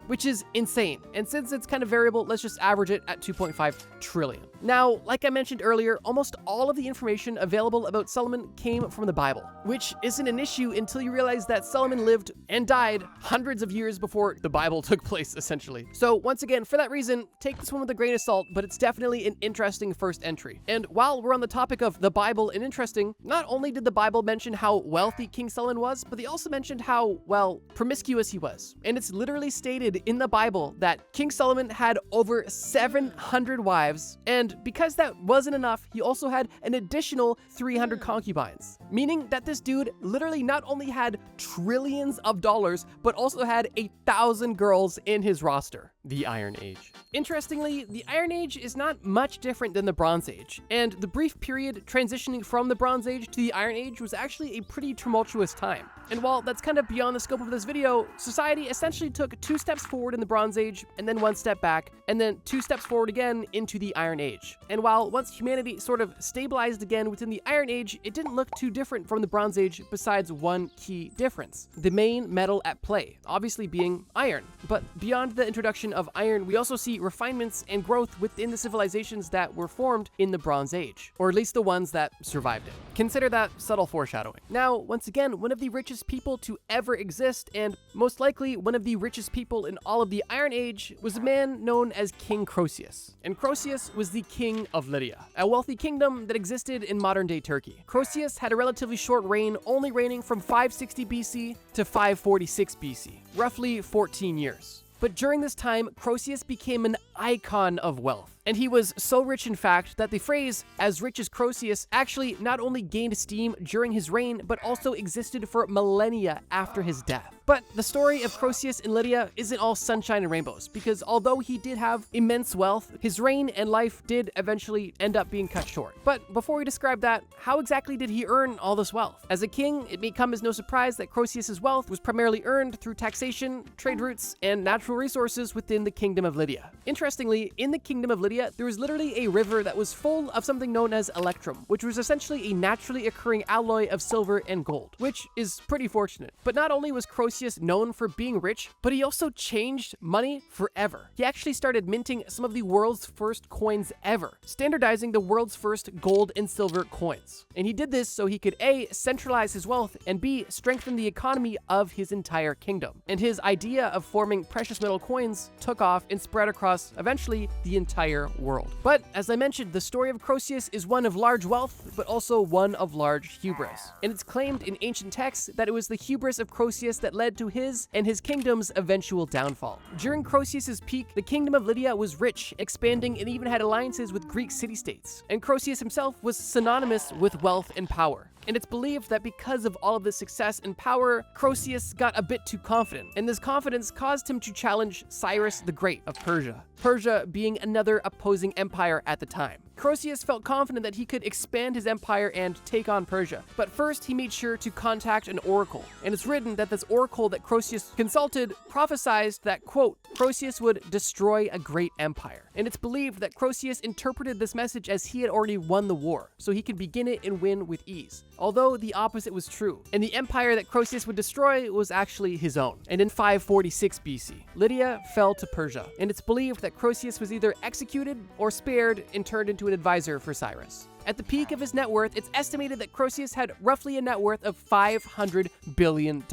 which is insane. And since it's kind of variable, let's just average it at 2.5 trillion. Now, like I mentioned earlier, almost all of the information available about Solomon came from the Bible, which isn't an issue until you realize that Solomon lived and died hundreds of years before the Bible took place, essentially. So once again, for that reason, take this one with a grain of salt, but it's definitely an interesting first entry. And while we're on the topic of the Bible and interesting, not only did the Bible mention how wealthy King Solomon was, but they also mentioned how, well, promiscuous he was. And it's literally stated in the Bible that King Solomon had over 700 wives, and because that wasn't enough, he also had an additional 300 concubines, meaning that this dude literally not only had trillions of dollars, but also had 1,000 girls in his roster. The Iron Age. Interestingly, the Iron Age is not much different than the Bronze Age, and the brief period transitioning from the Bronze Age to the Iron Age was actually a pretty tumultuous time. And while that's kind of beyond the scope of this video, society essentially took 2 steps forward in the Bronze Age, and then 1 step back, and then 2 steps forward again into the Iron Age. And while once humanity sort of stabilized again within the Iron Age, it didn't look too different from the Bronze Age besides one key difference: the main metal at play, obviously being iron. But beyond the introduction of iron, we also see refinements and growth within the civilizations that were formed in the Bronze Age, or at least the ones that survived it. Consider that subtle foreshadowing. Now, once again, one of the richest people to ever exist, and most likely one of the richest people in all of the Iron Age, was a man known as King Croesus. And Croesus was the king of Lydia, a wealthy kingdom that existed in modern-day Turkey. Croesus had a relatively short reign, only reigning from 560 BC to 546 BC, roughly 14 years. But during this time, Croesus became an icon of wealth. And he was so rich, in fact, that the phrase, "as rich as Croesus," actually not only gained steam during his reign, but also existed for millennia after his death. But the story of Croesus and Lydia isn't all sunshine and rainbows, because although he did have immense wealth, his reign and life did eventually end up being cut short. But before we describe that, how exactly did he earn all this wealth? As a king, it may come as no surprise that Croesus' wealth was primarily earned through taxation, trade routes, and natural resources within the Kingdom of Lydia. Interestingly, in the Kingdom of Lydia, there was literally a river that was full of something known as electrum, which was essentially a naturally occurring alloy of silver and gold, which is pretty fortunate. But not only was Croesus known for being rich, but he also changed money forever. He actually started minting some of the world's first coins ever, standardizing the world's first gold and silver coins. And he did this so he could A, centralize his wealth, and B, strengthen the economy of his entire kingdom. And his idea of forming precious metal coins took off and spread across, eventually, the entire world. But as I mentioned, the story of Croesus is one of large wealth, but also one of large hubris. And it's claimed in ancient texts that it was the hubris of Croesus that led to his and his kingdom's eventual downfall. During Croesus' peak, the kingdom of Lydia was rich, expanding, and even had alliances with Greek city-states. And Croesus himself was synonymous with wealth and power. And it's believed that because of all of this success and power, Croesus got a bit too confident, and this confidence caused him to challenge Cyrus the Great of Persia, Persia being another opposing empire at the time. Croesus felt confident that he could expand his empire and take on Persia, but first he made sure to contact an oracle, and it's written that this oracle that Croesus consulted prophesied that, quote, Croesus would destroy a great empire. And it's believed that Croesus interpreted this message as he had already won the war, so he could begin it and win with ease. Although the opposite was true, and the empire that Croesus would destroy was actually his own. And in 546 BC, Lydia fell to Persia, and it's believed that Croesus was either executed or spared and turned into an advisor for Cyrus. At the peak of his net worth, it's estimated that Croesus had roughly a net worth of $500 billion.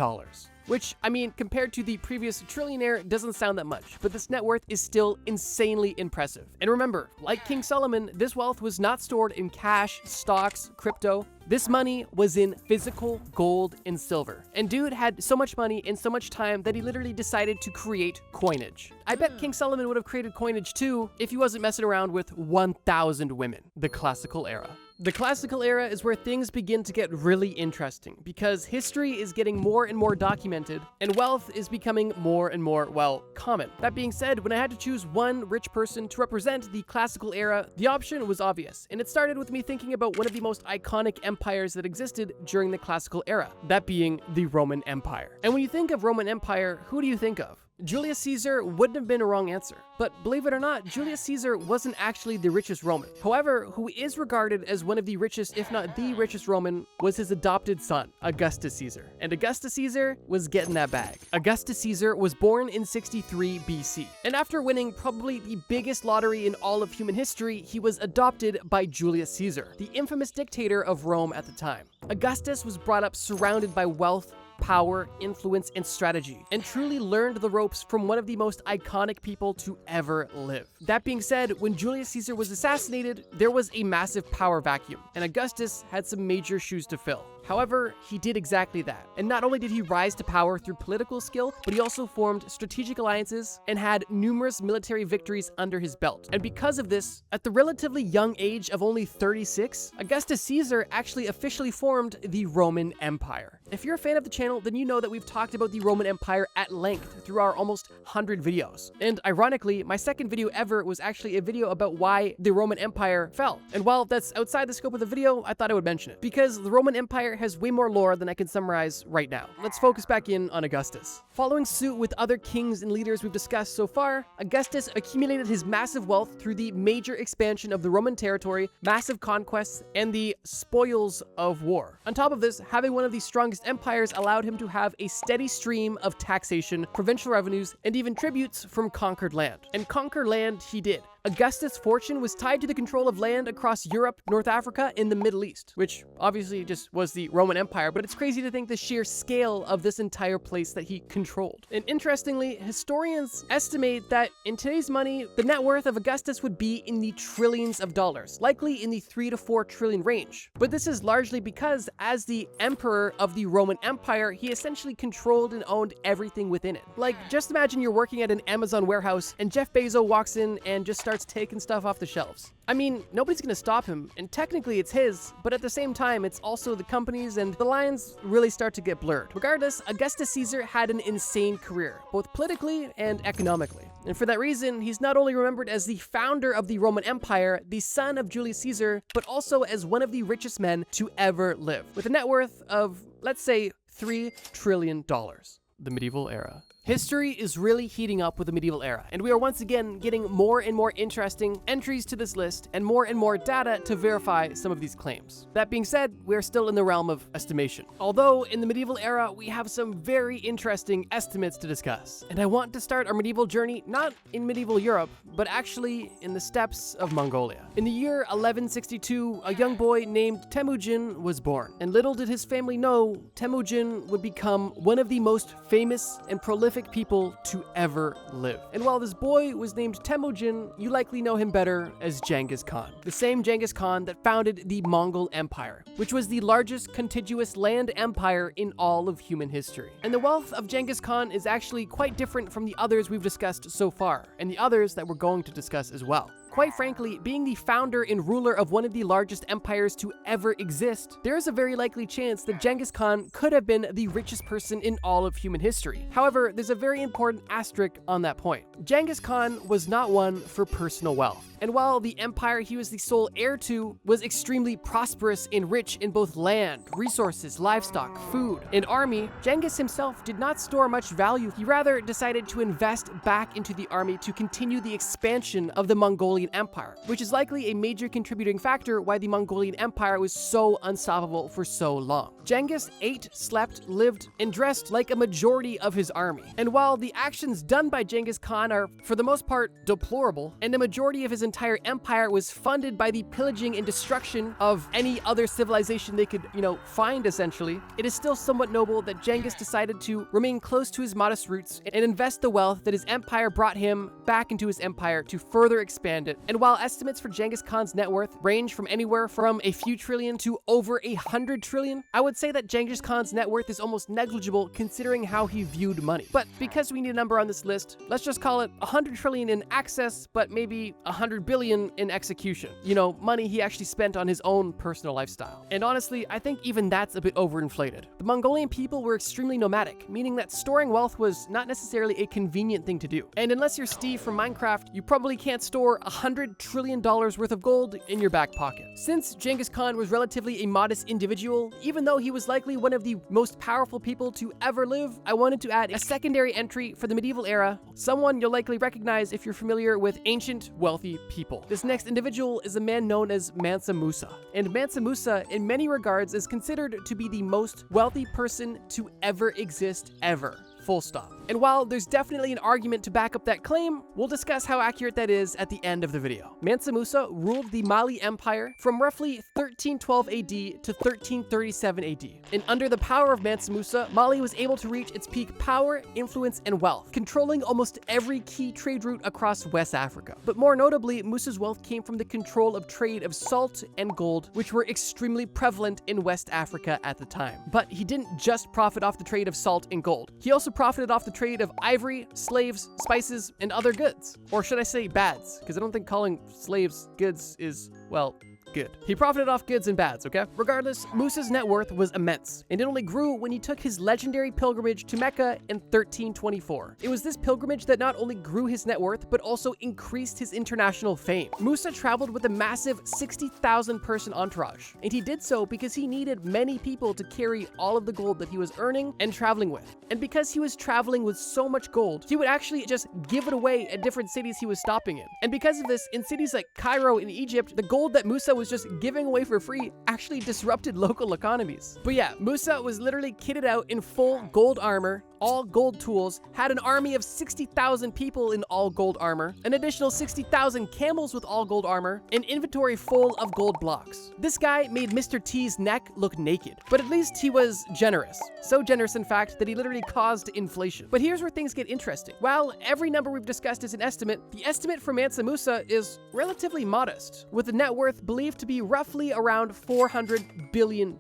Which, I mean, compared to the previous trillionaire, doesn't sound that much, but this net worth is still insanely impressive. And remember, like King Solomon, this wealth was not stored in cash, stocks, crypto. This money was in physical gold and silver. And dude had so much money and so much time that he literally decided to create coinage. I bet King Solomon would have created coinage too if he wasn't messing around with 1,000 women, the classical era. The classical era is where things begin to get really interesting because history is getting more and more documented and wealth is becoming more and more, well, common. That being said, when I had to choose one rich person to represent the classical era, the option was obvious, and it started with me thinking about one of the most iconic empires that existed during the classical era, that being the Roman Empire. And when you think of Roman Empire, who do you think of? Julius Caesar wouldn't have been a wrong answer, but believe it or not, Julius Caesar wasn't actually the richest Roman. However, who is regarded as one of the richest, if not the richest Roman, was his adopted son, Augustus Caesar. And Augustus Caesar was getting that bag. Augustus Caesar was born in 63 BC, and after winning probably the biggest lottery in all of human history, he was adopted by Julius Caesar, the infamous dictator of Rome at the time. Augustus was brought up surrounded by wealth, power, influence, and strategy, and truly learned the ropes from one of the most iconic people to ever live. That being said, when Julius Caesar was assassinated, there was a massive power vacuum, and Augustus had some major shoes to fill. However, he did exactly that. And not only did he rise to power through political skill, but he also formed strategic alliances and had numerous military victories under his belt. And because of this, at the relatively young age of only 36, Augustus Caesar actually officially formed the Roman Empire. If you're a fan of the channel, then you know that we've talked about the Roman Empire at length through our almost 100 videos. And ironically, my second video ever was actually a video about why the Roman Empire fell. And while that's outside the scope of the video, I thought I would mention it, because the Roman Empire has way more lore than I can summarize right now. Let's focus back in on Augustus. Following suit with other kings and leaders we've discussed so far, Augustus accumulated his massive wealth through the major expansion of the Roman territory, massive conquests, and the spoils of war. On top of this, having one of the strongest empires allowed him to have a steady stream of taxation, provincial revenues, and even tributes from conquered land. And conquer land he did. Augustus' fortune was tied to the control of land across Europe, North Africa, and the Middle East, which obviously just was the Roman Empire, but it's crazy to think the sheer scale of this entire place that he controlled. And interestingly, historians estimate that in today's money, the net worth of Augustus would be in the trillions of dollars, likely in the 3 to 4 trillion range. But this is largely because as the emperor of the Roman Empire, he essentially controlled and owned everything within it. Like, just imagine you're working at an Amazon warehouse and Jeff Bezos walks in and just starts taking stuff off the shelves. I mean, nobody's gonna stop him, and technically it's his, but at the same time, it's also the company's, and the lines really start to get blurred. Regardless, Augustus Caesar had an insane career, both politically and economically. And for that reason, he's not only remembered as the founder of the Roman Empire, the son of Julius Caesar, but also as one of the richest men to ever live, with a net worth of, let's say, $3 trillion. The medieval era. History is really heating up with the medieval era, and we are once again getting more and more interesting entries to this list and more data to verify some of these claims. That being said, we're still in the realm of estimation. Although in the medieval era, we have some very interesting estimates to discuss. And I want to start our medieval journey not in medieval Europe, but actually in the steppes of Mongolia. In the year 1162, a young boy named Temujin was born, and little did his family know Temujin would become one of the most famous and prolific people to ever live. And while this boy was named Temujin, you likely know him better as Genghis Khan. The same Genghis Khan that founded the Mongol Empire, which was the largest contiguous land empire in all of human history. And the wealth of Genghis Khan is actually quite different from the others we've discussed so far, and the others that we're going to discuss as well. Quite frankly, being the founder and ruler of one of the largest empires to ever exist, there is a very likely chance that Genghis Khan could have been the richest person in all of human history. However, there's a very important asterisk on that point. Genghis Khan was not one for personal wealth. And while the empire he was the sole heir to was extremely prosperous and rich in both land, resources, livestock, food, and army, Genghis himself did not store much value. He rather decided to invest back into the army to continue the expansion of the Mongolian Empire, which is likely a major contributing factor why the Mongolian Empire was so unstoppable for so long. Genghis ate, slept, lived, and dressed like a majority of his army. And while the actions done by Genghis Khan are, for the most part, deplorable, and the majority of his entire empire was funded by the pillaging and destruction of any other civilization they could, find essentially, it is still somewhat noble that Genghis decided to remain close to his modest roots and invest the wealth that his empire brought him back into his empire to further expand it it. And while estimates for Genghis Khan's net worth range from anywhere from a few trillion to over 100 trillion, I would say that Genghis Khan's net worth is almost negligible considering how he viewed money. But because we need a number on this list, let's just call it 100 trillion in access, but maybe 100 billion in execution. You know, money he actually spent on his own personal lifestyle. And honestly, I think even that's a bit overinflated. The Mongolian people were extremely nomadic, meaning that storing wealth was not necessarily a convenient thing to do. And unless you're Steve from Minecraft, you probably can't store $100 trillion worth of gold in your back pocket. Since Genghis Khan was relatively a modest individual, even though he was likely one of the most powerful people to ever live, I wanted to add a secondary entry for the medieval era, someone you'll likely recognize if you're familiar with ancient wealthy people. This next individual is a man known as Mansa Musa. And Mansa Musa, in many regards, is considered to be the most wealthy person to ever exist ever. Full stop. And while there's definitely an argument to back up that claim, we'll discuss how accurate that is at the end of the video. Mansa Musa ruled the Mali Empire from roughly 1312 AD to 1337 AD. And under the power of Mansa Musa, Mali was able to reach its peak power, influence, and wealth, controlling almost every key trade route across West Africa. But more notably, Musa's wealth came from the control of trade of salt and gold, which were extremely prevalent in West Africa at the time. But he didn't just profit off the trade of salt and gold. He also profited off the trade of ivory, slaves, spices, and other goods. Or should I say bads, because I don't think calling slaves goods is, well, good. He profited off goods and bads, okay? Regardless, Musa's net worth was immense, and it only grew when he took his legendary pilgrimage to Mecca in 1324. It was this pilgrimage that not only grew his net worth, but also increased his international fame. Musa traveled with a massive 60,000 person entourage, and he did so because he needed many people to carry all of the gold that he was earning and traveling with. And because he was traveling with so much gold, he would actually just give it away at different cities he was stopping in. And because of this, in cities like Cairo in Egypt, the gold that Musa was just giving away for free actually disrupted local economies. But yeah, Musa was literally kitted out in full gold armor, all gold tools, had an army of 60,000 people in all gold armor, an additional 60,000 camels with all gold armor, an inventory full of gold blocks. This guy made Mr. T's neck look naked, but at least he was generous. So generous, in fact, that he literally caused inflation. But here's where things get interesting. While every number we've discussed is an estimate, the estimate for Mansa Musa is relatively modest, with a net worth believed to be roughly around $400 billion,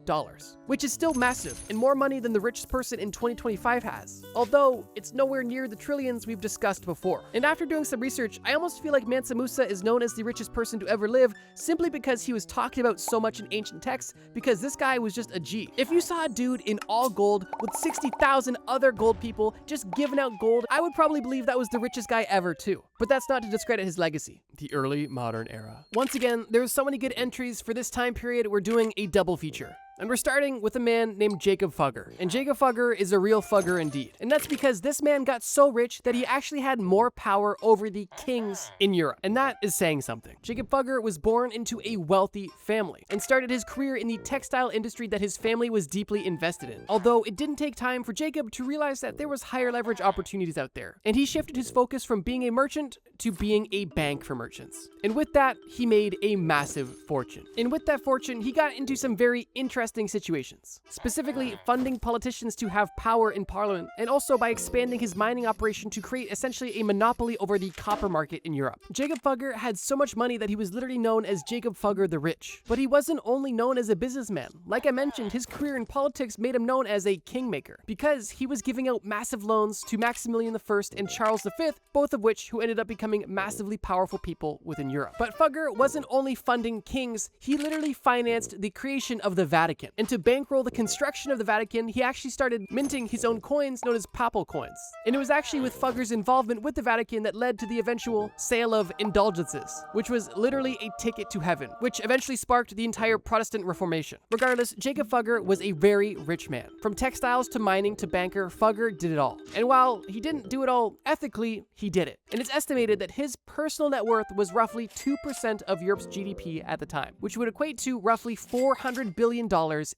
which is still massive and more money than the richest person in 2025 has, although it's nowhere near the trillions we've discussed before. And after doing some research, I almost feel like Mansa Musa is known as the richest person to ever live simply because he was talked about so much in ancient texts, because this guy was just a G. If you saw a dude in all gold with 60,000 other gold people just giving out gold, I would probably believe that was the richest guy ever too. But that's not to discredit his legacy. The early modern era. Once again, there's so many good entries for this time period, we're doing a double feature. And we're starting with a man named Jacob Fugger. And Jacob Fugger is a real Fugger indeed. And that's because this man got so rich that he actually had more power over the kings in Europe. And that is saying something. Jacob Fugger was born into a wealthy family and started his career in the textile industry that his family was deeply invested in. Although it didn't take time for Jacob to realize that there was higher leverage opportunities out there. And he shifted his focus from being a merchant to being a bank for merchants. And with that, he made a massive fortune. And with that fortune, he got into some very interesting situations, specifically funding politicians to have power in parliament, and also by expanding his mining operation to create essentially a monopoly over the copper market in Europe. Jacob Fugger had so much money that he was literally known as Jacob Fugger the Rich. But he wasn't only known as a businessman. Like I mentioned, his career in politics made him known as a kingmaker, because he was giving out massive loans to Maximilian I and Charles V, both of which who ended up becoming massively powerful people within Europe. But Fugger wasn't only funding kings, he literally financed the creation of the Vatican. And to bankroll the construction of the Vatican, he actually started minting his own coins known as papal coins. And it was actually with Fugger's involvement with the Vatican that led to the eventual sale of indulgences, which was literally a ticket to heaven, which eventually sparked the entire Protestant Reformation. Regardless, Jacob Fugger was a very rich man. From textiles to mining to banker, Fugger did it all. And while he didn't do it all ethically, he did it. And it's estimated that his personal net worth was roughly 2% of Europe's GDP at the time, which would equate to roughly $400 billion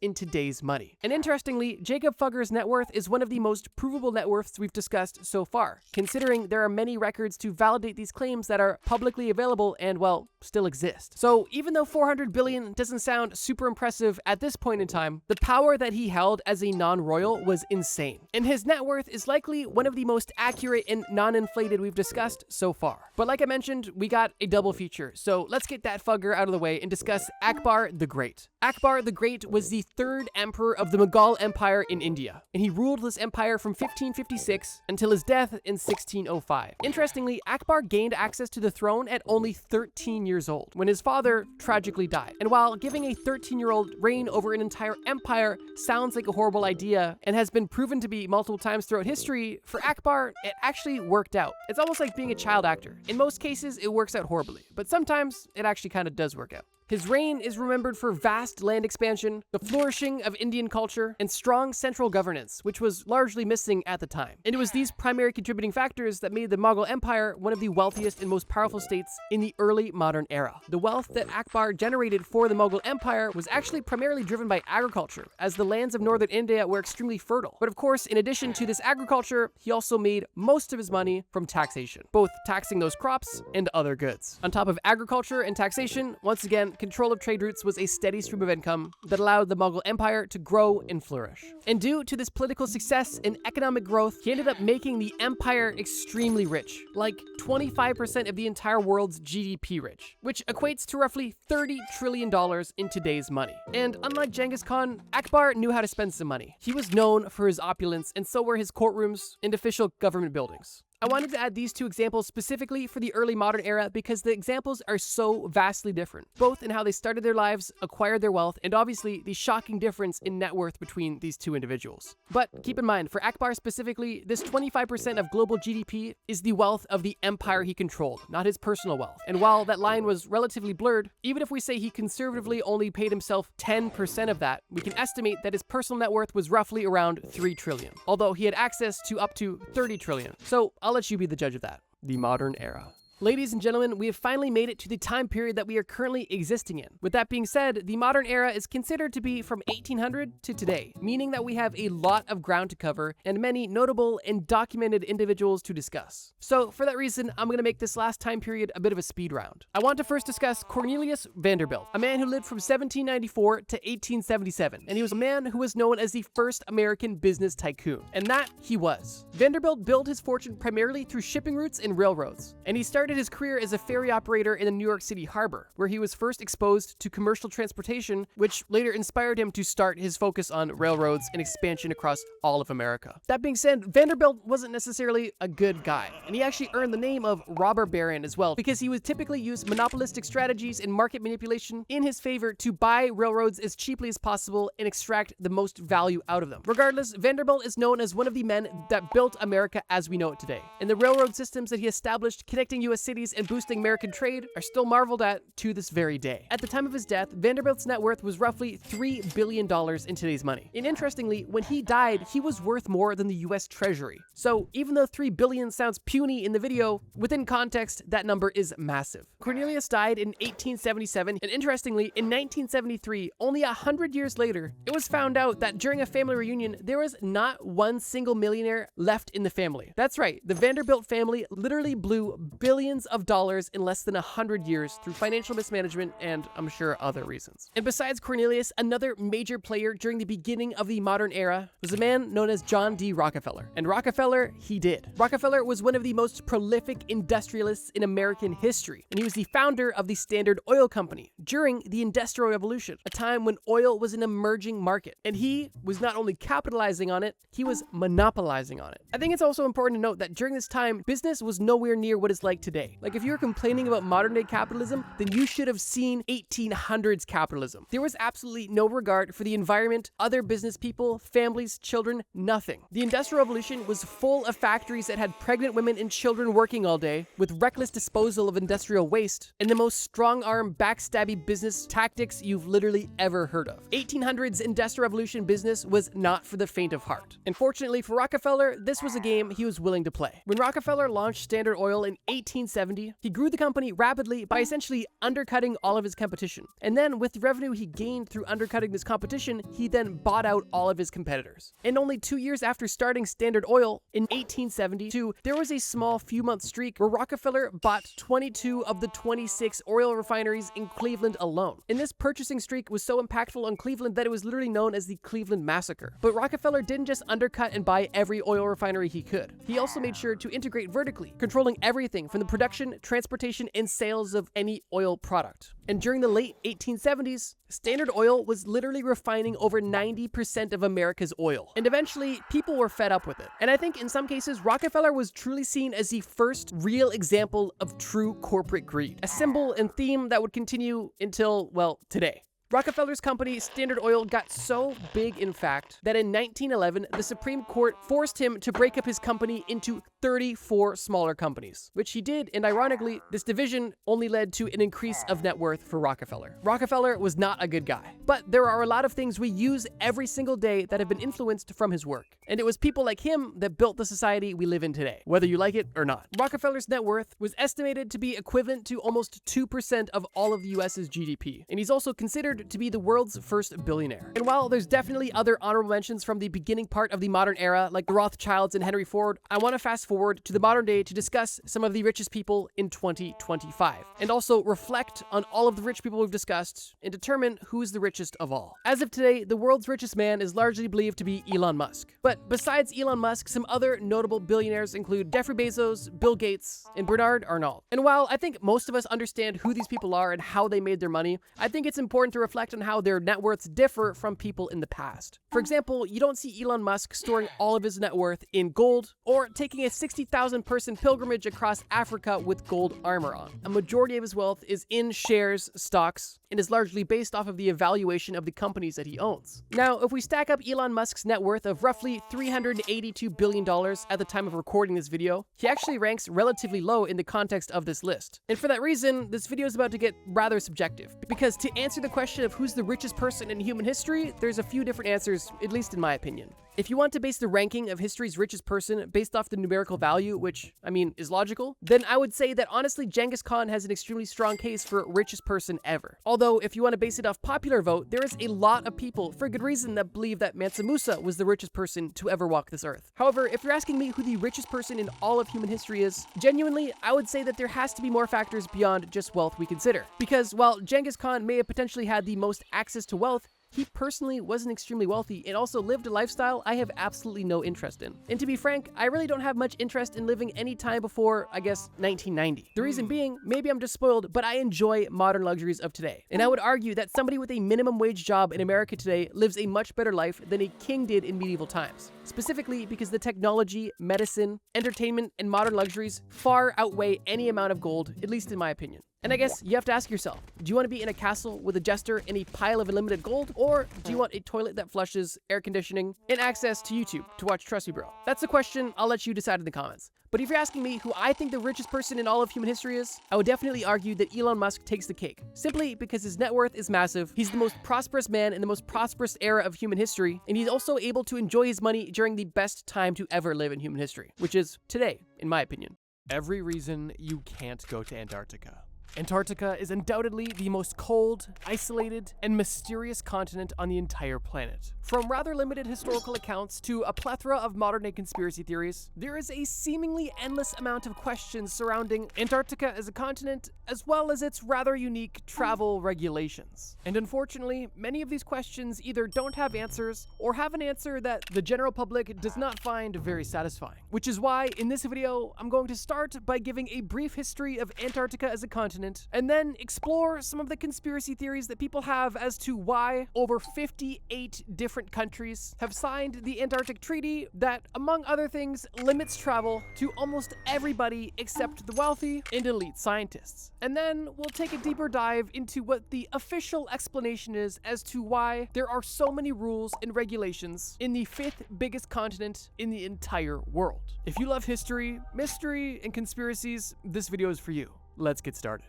in today's money. And interestingly, Jacob Fugger's net worth is one of the most provable net worths we've discussed so far, considering there are many records to validate these claims that are publicly available and, well, still exist. So even though 400 billion doesn't sound super impressive at this point in time, the power that he held as a non-royal was insane. And his net worth is likely one of the most accurate and non-inflated we've discussed so far. But like I mentioned, we got a double feature, so let's get that Fugger out of the way and discuss Akbar the Great. Akbar the Great was the third emperor of the Mughal Empire in India, and he ruled this empire from 1556 until his death in 1605. Interestingly, Akbar gained access to the throne at only 13 years old, when his father tragically died. And while giving a 13-year-old reign over an entire empire sounds like a horrible idea and has been proven to be multiple times throughout history, for Akbar, it actually worked out. It's almost like being a child actor. In most cases, it works out horribly, but sometimes it actually kind of does work out. His reign is remembered for vast land expansion, the flourishing of Indian culture, and strong central governance, which was largely missing at the time. And it was these primary contributing factors that made the Mughal Empire one of the wealthiest and most powerful states in the early modern era. The wealth that Akbar generated for the Mughal Empire was actually primarily driven by agriculture, as the lands of northern India were extremely fertile. But of course, in addition to this agriculture, he also made most of his money from taxation, both taxing those crops and other goods. On top of agriculture and taxation, once again, control of trade routes was a steady stream of income that allowed the Mughal Empire to grow and flourish. And due to this political success and economic growth, he ended up making the empire extremely rich, like 25% of the entire world's GDP rich, which equates to roughly $30 trillion in today's money. And unlike Genghis Khan, Akbar knew how to spend some money. He was known for his opulence, and so were his courtrooms and official government buildings. I wanted to add these two examples specifically for the early modern era because the examples are so vastly different, both in how they started their lives, acquired their wealth, and obviously the shocking difference in net worth between these two individuals. But keep in mind, for Akbar specifically, this 25% of global GDP is the wealth of the empire he controlled, not his personal wealth. And while that line was relatively blurred, even if we say he conservatively only paid himself 10% of that, we can estimate that his personal net worth was roughly around 3 trillion, although he had access to up to 30 trillion. So I'll let you be the judge of that. The modern era. Ladies and gentlemen, we have finally made it to the time period that we are currently existing in. With that being said, the modern era is considered to be from 1800 to today, meaning that we have a lot of ground to cover and many notable and documented individuals to discuss. So for that reason, I'm going to make this last time period a bit of a speed round. I want to first discuss Cornelius Vanderbilt, a man who lived from 1794 to 1877, and he was a man who was known as the first American business tycoon. And that he was. Vanderbilt built his fortune primarily through shipping routes and railroads, and he started his career as a ferry operator in the New York City harbor, where he was first exposed to commercial transportation, which later inspired him to start his focus on railroads and expansion across all of America. That being said, Vanderbilt wasn't necessarily a good guy, and he actually earned the name of robber baron as well, because he would typically use monopolistic strategies and market manipulation in his favor to buy railroads as cheaply as possible and extract the most value out of them. Regardless, Vanderbilt is known as one of the men that built America as we know it today, and the railroad systems that he established connecting U.S. cities and boosting American trade are still marveled at to this very day. At the time of his death, Vanderbilt's net worth was roughly $3 billion in today's money. And interestingly, when he died, he was worth more than the US Treasury. So even though $3 billion sounds puny in the video, within context, that number is massive. Cornelius died in 1877, and interestingly, in 1973, only 100 years later, it was found out that during a family reunion, there was not one single millionaire left in the family. That's right, the Vanderbilt family literally blew billions of dollars in less than 100 years through financial mismanagement and I'm sure other reasons. And besides Cornelius, another major player during the beginning of the modern era was a man known as John D. Rockefeller. And Rockefeller, he did. Rockefeller was one of the most prolific industrialists in American history, and he was the founder of the Standard Oil Company during the Industrial Revolution, a time when oil was an emerging market. And he was not only capitalizing on it, he was monopolizing on it. I think it's also important to note that during this time, business was nowhere near what it's like today. Like if you're complaining about modern day capitalism, then you should have seen 1800s capitalism. There was absolutely no regard for the environment, other business people, families, children, nothing. The Industrial Revolution was full of factories that had pregnant women and children working all day, with reckless disposal of industrial waste, and the most strong-arm, backstabby business tactics you've literally ever heard of. 1800s Industrial Revolution business was not for the faint of heart. And fortunately for Rockefeller, this was a game he was willing to play. When Rockefeller launched Standard Oil in 1870, he grew the company rapidly by essentially undercutting all of his competition. And then with the revenue he gained through undercutting this competition, he then bought out all of his competitors. And only 2 years after starting Standard Oil in 1872, there was a small few-month streak where Rockefeller bought 22 of the 26 oil refineries in Cleveland alone. And this purchasing streak was so impactful on Cleveland that it was literally known as the Cleveland Massacre. But Rockefeller didn't just undercut and buy every oil refinery he could. He also made sure to integrate vertically, controlling everything from the production, transportation, and sales of any oil product. And during the late 1870s, Standard Oil was literally refining over 90% of America's oil. And eventually, people were fed up with it. And I think in some cases, Rockefeller was truly seen as the first real example of true corporate greed, a symbol and theme that would continue until, well, today. Rockefeller's company, Standard Oil, got so big, in fact, that in 1911, the Supreme Court forced him to break up his company into 34 smaller companies, which he did, and ironically, this division only led to an increase of net worth for Rockefeller. Rockefeller was not a good guy, but there are a lot of things we use every single day that have been influenced from his work, and it was people like him that built the society we live in today, whether you like it or not. Rockefeller's net worth was estimated to be equivalent to almost 2% of all of the US's GDP, and he's also considered to be the world's first billionaire. And while there's definitely other honorable mentions from the beginning part of the modern era, like the Rothschilds and Henry Ford, I want to fast forward to the modern day to discuss some of the richest people in 2025, and also reflect on all of the rich people we've discussed and determine who's the richest of all. As of today, the world's richest man is largely believed to be Elon Musk. But besides Elon Musk, some other notable billionaires include Jeffrey Bezos, Bill Gates, and Bernard Arnault. And while I think most of us understand who these people are and how they made their money, I think it's important to reflect on how their net worths differ from people in the past. For example, you don't see Elon Musk storing all of his net worth in gold or taking a 60,000 person pilgrimage across Africa with gold armor on. A majority of his wealth is in shares, stocks, and is largely based off of the evaluation of the companies that he owns. Now, if we stack up Elon Musk's net worth of roughly $382 billion at the time of recording this video, he actually ranks relatively low in the context of this list. And for that reason, this video is about to get rather subjective, because to answer the question of who's the richest person in human history, there's a few different answers, at least in my opinion. If you want to base the ranking of history's richest person based off the numerical value, which, I mean, is logical, then I would say that honestly Genghis Khan has an extremely strong case for richest person ever. Although, if you want to base it off popular vote, there is a lot of people, for good reason, that believe that Mansa Musa was the richest person to ever walk this earth. However, if you're asking me who the richest person in all of human history is, genuinely, I would say that there has to be more factors beyond just wealth we consider. Because while Genghis Khan may have potentially had the most access to wealth, he personally wasn't extremely wealthy and also lived a lifestyle I have absolutely no interest in. And to be frank, I really don't have much interest in living any time before, I guess, 1990. The reason being, maybe I'm just spoiled, but I enjoy modern luxuries of today. And I would argue that somebody with a minimum wage job in America today lives a much better life than a king did in medieval times. Specifically because the technology, medicine, entertainment, and modern luxuries far outweigh any amount of gold, at least in my opinion. And I guess you have to ask yourself, do you want to be in a castle with a jester and a pile of unlimited gold? Or do you want a toilet that flushes, air conditioning, and access to YouTube to watch Trust Me Bro? That's the question. I'll let you decide in the comments. But if you're asking me who I think the richest person in all of human history is, I would definitely argue that Elon Musk takes the cake. Simply because his net worth is massive, he's the most prosperous man in the most prosperous era of human history, and he's also able to enjoy his money during the best time to ever live in human history, which is today, in my opinion. Every reason you can't go to Antarctica. Antarctica is undoubtedly the most cold, isolated, and mysterious continent on the entire planet. From rather limited historical accounts to a plethora of modern-day conspiracy theories, there is a seemingly endless amount of questions surrounding Antarctica as a continent, as well as its rather unique travel regulations. And unfortunately, many of these questions either don't have answers, or have an answer that the general public does not find very satisfying. Which is why, in this video, I'm going to start by giving a brief history of Antarctica as a continent, and then explore some of the conspiracy theories that people have as to why over 58 different countries have signed the Antarctic Treaty that, among other things, limits travel to almost everybody except the wealthy and elite scientists. And then we'll take a deeper dive into what the official explanation is as to why there are so many rules and regulations in the 5th biggest continent in the entire world. If you love history, mystery, and conspiracies, this video is for you. Let's get started.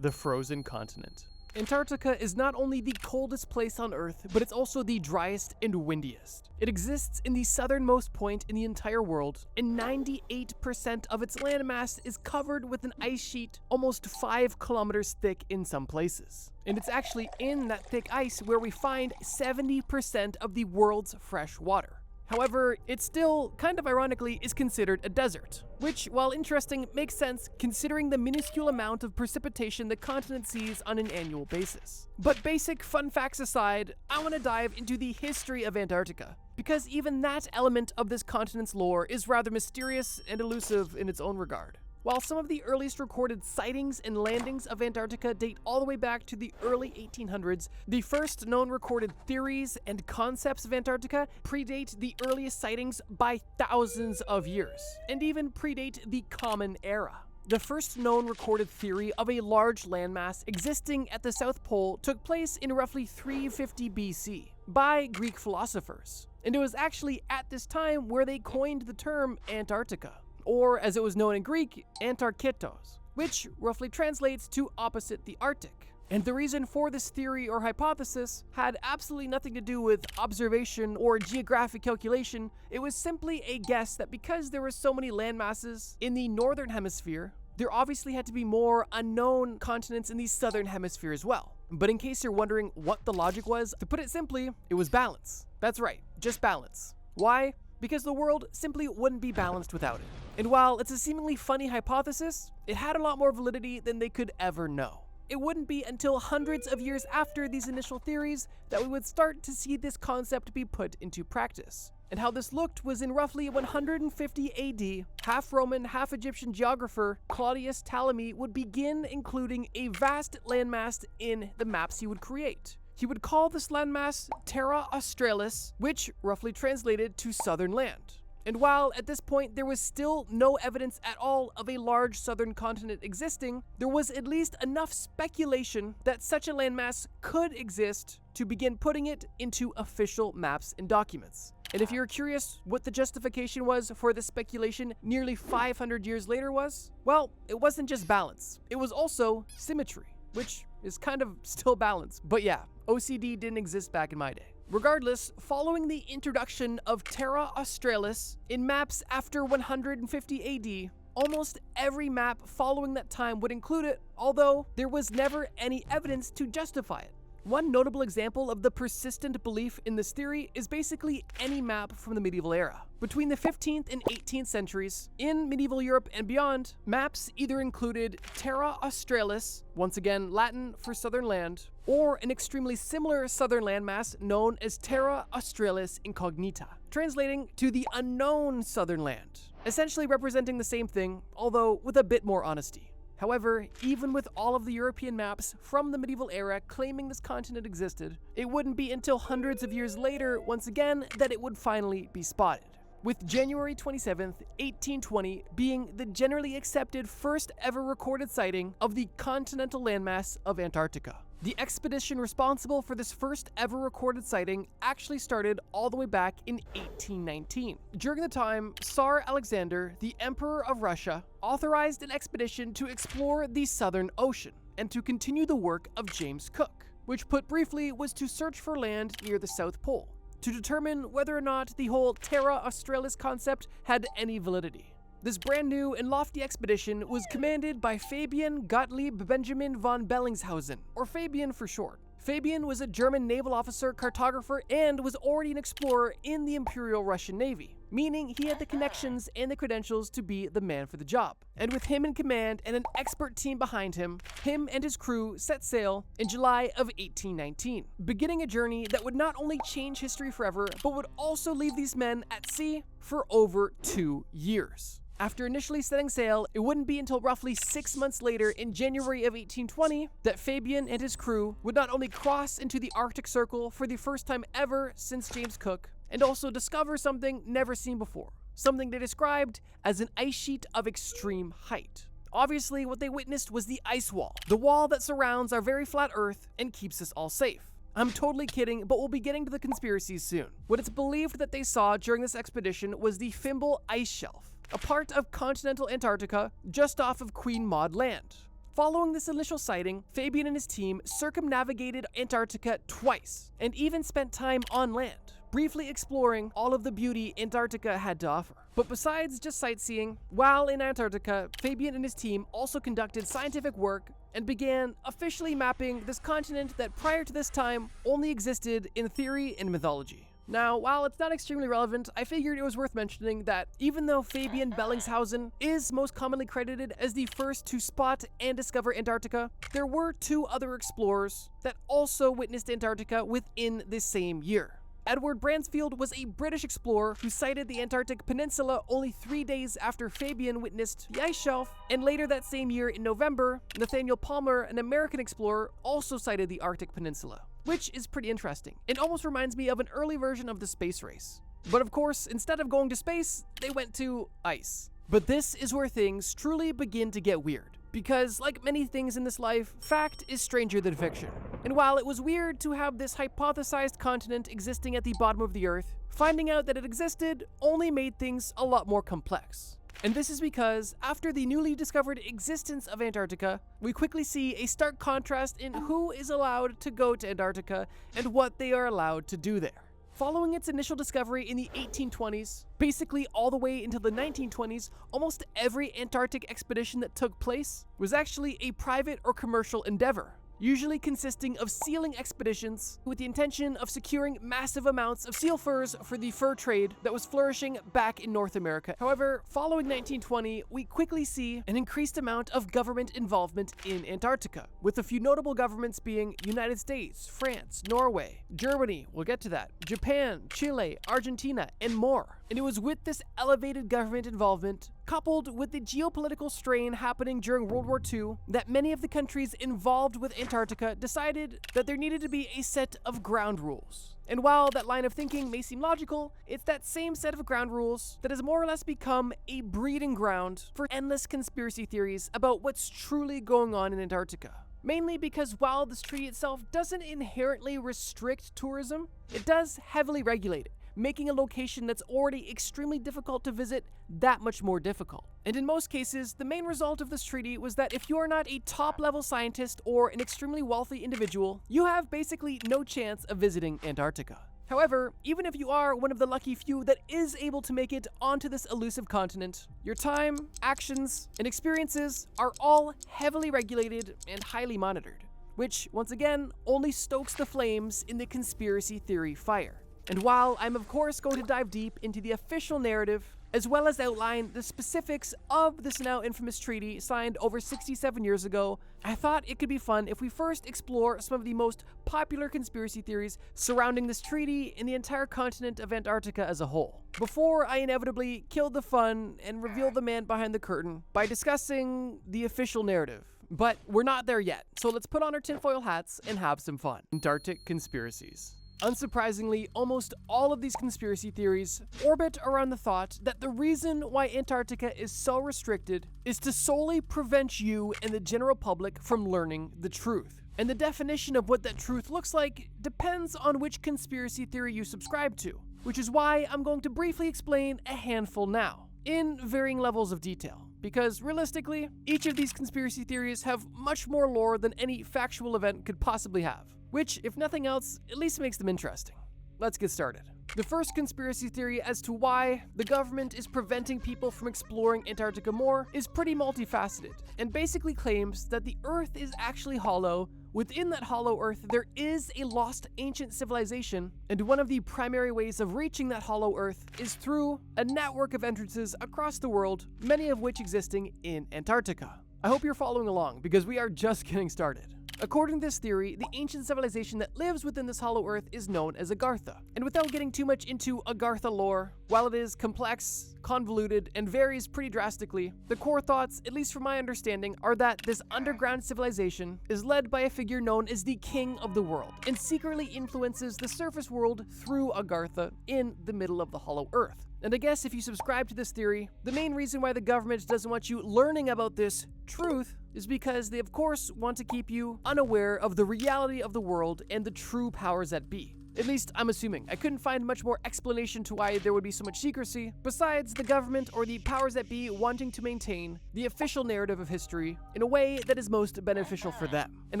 The frozen continent. Antarctica is not only the coldest place on Earth, but it's also the driest and windiest. It exists in the southernmost point in the entire world, and 98% of its landmass is covered with an ice sheet almost 5 kilometers thick in some places. And it's actually in that thick ice where we find 70% of the world's fresh water. However, it still, kind of ironically, is considered a desert, which, while interesting, makes sense considering the minuscule amount of precipitation the continent sees on an annual basis. But basic fun facts aside, I want to dive into the history of Antarctica, because even that element of this continent's lore is rather mysterious and elusive in its own regard. While some of the earliest recorded sightings and landings of Antarctica date all the way back to the early 1800s, the first known recorded theories and concepts of Antarctica predate the earliest sightings by thousands of years, and even predate the Common Era. The first known recorded theory of a large landmass existing at the South Pole took place in roughly 350 BC by Greek philosophers, and it was actually at this time where they coined the term Antarctica, or as it was known in Greek, Antarkitos, which roughly translates to opposite the Arctic. And the reason for this theory or hypothesis had absolutely nothing to do with observation or geographic calculation. It was simply a guess that because there were so many landmasses in the northern hemisphere, there obviously had to be more unknown continents in the southern hemisphere as well. But in case you're wondering what the logic was, to put it simply, it was balance. That's right, just balance. Why? Because the world simply wouldn't be balanced without it. And while it's a seemingly funny hypothesis, it had a lot more validity than they could ever know. It wouldn't be until hundreds of years after these initial theories that we would start to see this concept be put into practice. And how this looked was in roughly 150 AD, half Roman, half Egyptian geographer Claudius Ptolemy would begin including a vast landmass in the maps he would create. He would call this landmass Terra Australis, which roughly translated to southern land. And while at this point there was still no evidence at all of a large southern continent existing, there was at least enough speculation that such a landmass could exist to begin putting it into official maps and documents. And if you're curious what the justification was for this speculation nearly 500 years later was, well, it wasn't just balance, it was also symmetry, which is kind of still balance. But yeah, OCD didn't exist back in my day. Regardless, following the introduction of Terra Australis in maps after 150 AD, almost every map following that time would include it, although there was never any evidence to justify it. One notable example of the persistent belief in this theory is basically any map from the medieval era. Between the 15th and 18th centuries, in medieval Europe and beyond, maps either included Terra Australis, once again Latin for southern land, or an extremely similar southern landmass known as Terra Australis Incognita, translating to the unknown southern land, essentially representing the same thing, although with a bit more honesty. However, even with all of the European maps from the medieval era claiming this continent existed, it wouldn't be until hundreds of years later, once again, that it would finally be spotted. With January 27th, 1820 being the generally accepted first ever recorded sighting of the continental landmass of Antarctica. The expedition responsible for this first ever recorded sighting actually started all the way back in 1819. During the time, Tsar Alexander, the Emperor of Russia, authorized an expedition to explore the Southern Ocean and to continue the work of James Cook, which put briefly was to search for land near the South Pole, to determine whether or not the whole Terra Australis concept had any validity. This brand new and lofty expedition was commanded by Fabian Gottlieb Benjamin von Bellingshausen, or Fabian for short. Fabian was a German naval officer, cartographer, and was already an explorer in the Imperial Russian Navy, meaning he had the connections and the credentials to be the man for the job. And with him in command and an expert team behind him and his crew set sail in July of 1819, beginning a journey that would not only change history forever, but would also leave these men at sea for over 2 years. After initially setting sail, it wouldn't be until roughly 6 months later in January of 1820 that Fabian and his crew would not only cross into the Arctic Circle for the first time ever since James Cook, and also discover something never seen before, something they described as an ice sheet of extreme height. Obviously, what they witnessed was the ice wall, the wall that surrounds our very flat Earth and keeps us all safe. I'm totally kidding, but we'll be getting to the conspiracies soon. What it's believed that they saw during this expedition was the Fimbul Ice Shelf, a part of continental Antarctica just off of Queen Maud Land. Following this initial sighting, Fabian and his team circumnavigated Antarctica twice, and even spent time on land, briefly exploring all of the beauty Antarctica had to offer. But besides just sightseeing, while in Antarctica, Fabian and his team also conducted scientific work and began officially mapping this continent that prior to this time only existed in theory and mythology. Now, while it's not extremely relevant, I figured it was worth mentioning that even though Fabian Bellingshausen is most commonly credited as the first to spot and discover Antarctica, there were two other explorers that also witnessed Antarctica within the same year. Edward Bransfield was a British explorer who sighted the Antarctic Peninsula only 3 days after Fabian witnessed the ice shelf, and later that same year in November, Nathaniel Palmer, an American explorer, also sighted the Arctic Peninsula, which is pretty interesting. It almost reminds me of an early version of the space race. But of course, instead of going to space, they went to ice. But this is where things truly begin to get weird. Because, like many things in this life, fact is stranger than fiction. And while it was weird to have this hypothesized continent existing at the bottom of the Earth, finding out that it existed only made things a lot more complex. And this is because, after the newly discovered existence of Antarctica, we quickly see a stark contrast in who is allowed to go to Antarctica and what they are allowed to do there. Following its initial discovery in the 1820s, basically all the way into the 1920s, almost every Antarctic expedition that took place was actually a private or commercial endeavor, usually consisting of sealing expeditions with the intention of securing massive amounts of seal furs for the fur trade that was flourishing back in North America. However, following 1920, we quickly see an increased amount of government involvement in Antarctica, with a few notable governments being United States, France, Norway, Germany, we'll get to that, Japan, Chile, Argentina, and more. And it was with this elevated government involvement, coupled with the geopolitical strain happening during World War II, that many of the countries involved with Antarctica decided that there needed to be a set of ground rules. And while that line of thinking may seem logical, it's that same set of ground rules that has more or less become a breeding ground for endless conspiracy theories about what's truly going on in Antarctica. Mainly because while this treaty itself doesn't inherently restrict tourism, it does heavily regulate it, making a location that's already extremely difficult to visit that much more difficult. And in most cases, the main result of this treaty was that if you are not a top-level scientist or an extremely wealthy individual, you have basically no chance of visiting Antarctica. However, even if you are one of the lucky few that is able to make it onto this elusive continent, your time, actions, and experiences are all heavily regulated and highly monitored, which, once again, only stokes the flames in the conspiracy theory fire. And while I'm of course going to dive deep into the official narrative, as well as outline the specifics of this now infamous treaty signed over 67 years ago, I thought it could be fun if we first explore some of the most popular conspiracy theories surrounding this treaty and the entire continent of Antarctica as a whole, before I inevitably kill the fun and reveal the man behind the curtain by discussing the official narrative. But we're not there yet, so let's put on our tinfoil hats and have some fun. Antarctic conspiracies. Unsurprisingly, almost all of these conspiracy theories orbit around the thought that the reason why Antarctica is so restricted is to solely prevent you and the general public from learning the truth. And the definition of what that truth looks like depends on which conspiracy theory you subscribe to, which is why I'm going to briefly explain a handful now, in varying levels of detail. Because realistically, each of these conspiracy theories have much more lore than any factual event could possibly have, which, if nothing else, at least makes them interesting. Let's get started. The first conspiracy theory as to why the government is preventing people from exploring Antarctica more is pretty multifaceted, and basically claims that the Earth is actually hollow. Within that hollow Earth, there is a lost ancient civilization, and one of the primary ways of reaching that hollow Earth is through a network of entrances across the world, many of which existing in Antarctica. I hope you're following along, because we are just getting started. According to this theory, the ancient civilization that lives within this hollow Earth is known as Agartha. And without getting too much into Agartha lore, while it is complex, convoluted, and varies pretty drastically, the core thoughts, at least from my understanding, are that this underground civilization is led by a figure known as the King of the World, and secretly influences the surface world through Agartha in the middle of the hollow Earth. And I guess if you subscribe to this theory, the main reason why the government doesn't want you learning about this truth is because they of course want to keep you unaware of the reality of the world and the true powers that be. At least I'm assuming. I couldn't find much more explanation to why there would be so much secrecy, besides the government or the powers that be wanting to maintain the official narrative of history in a way that is most beneficial for them. And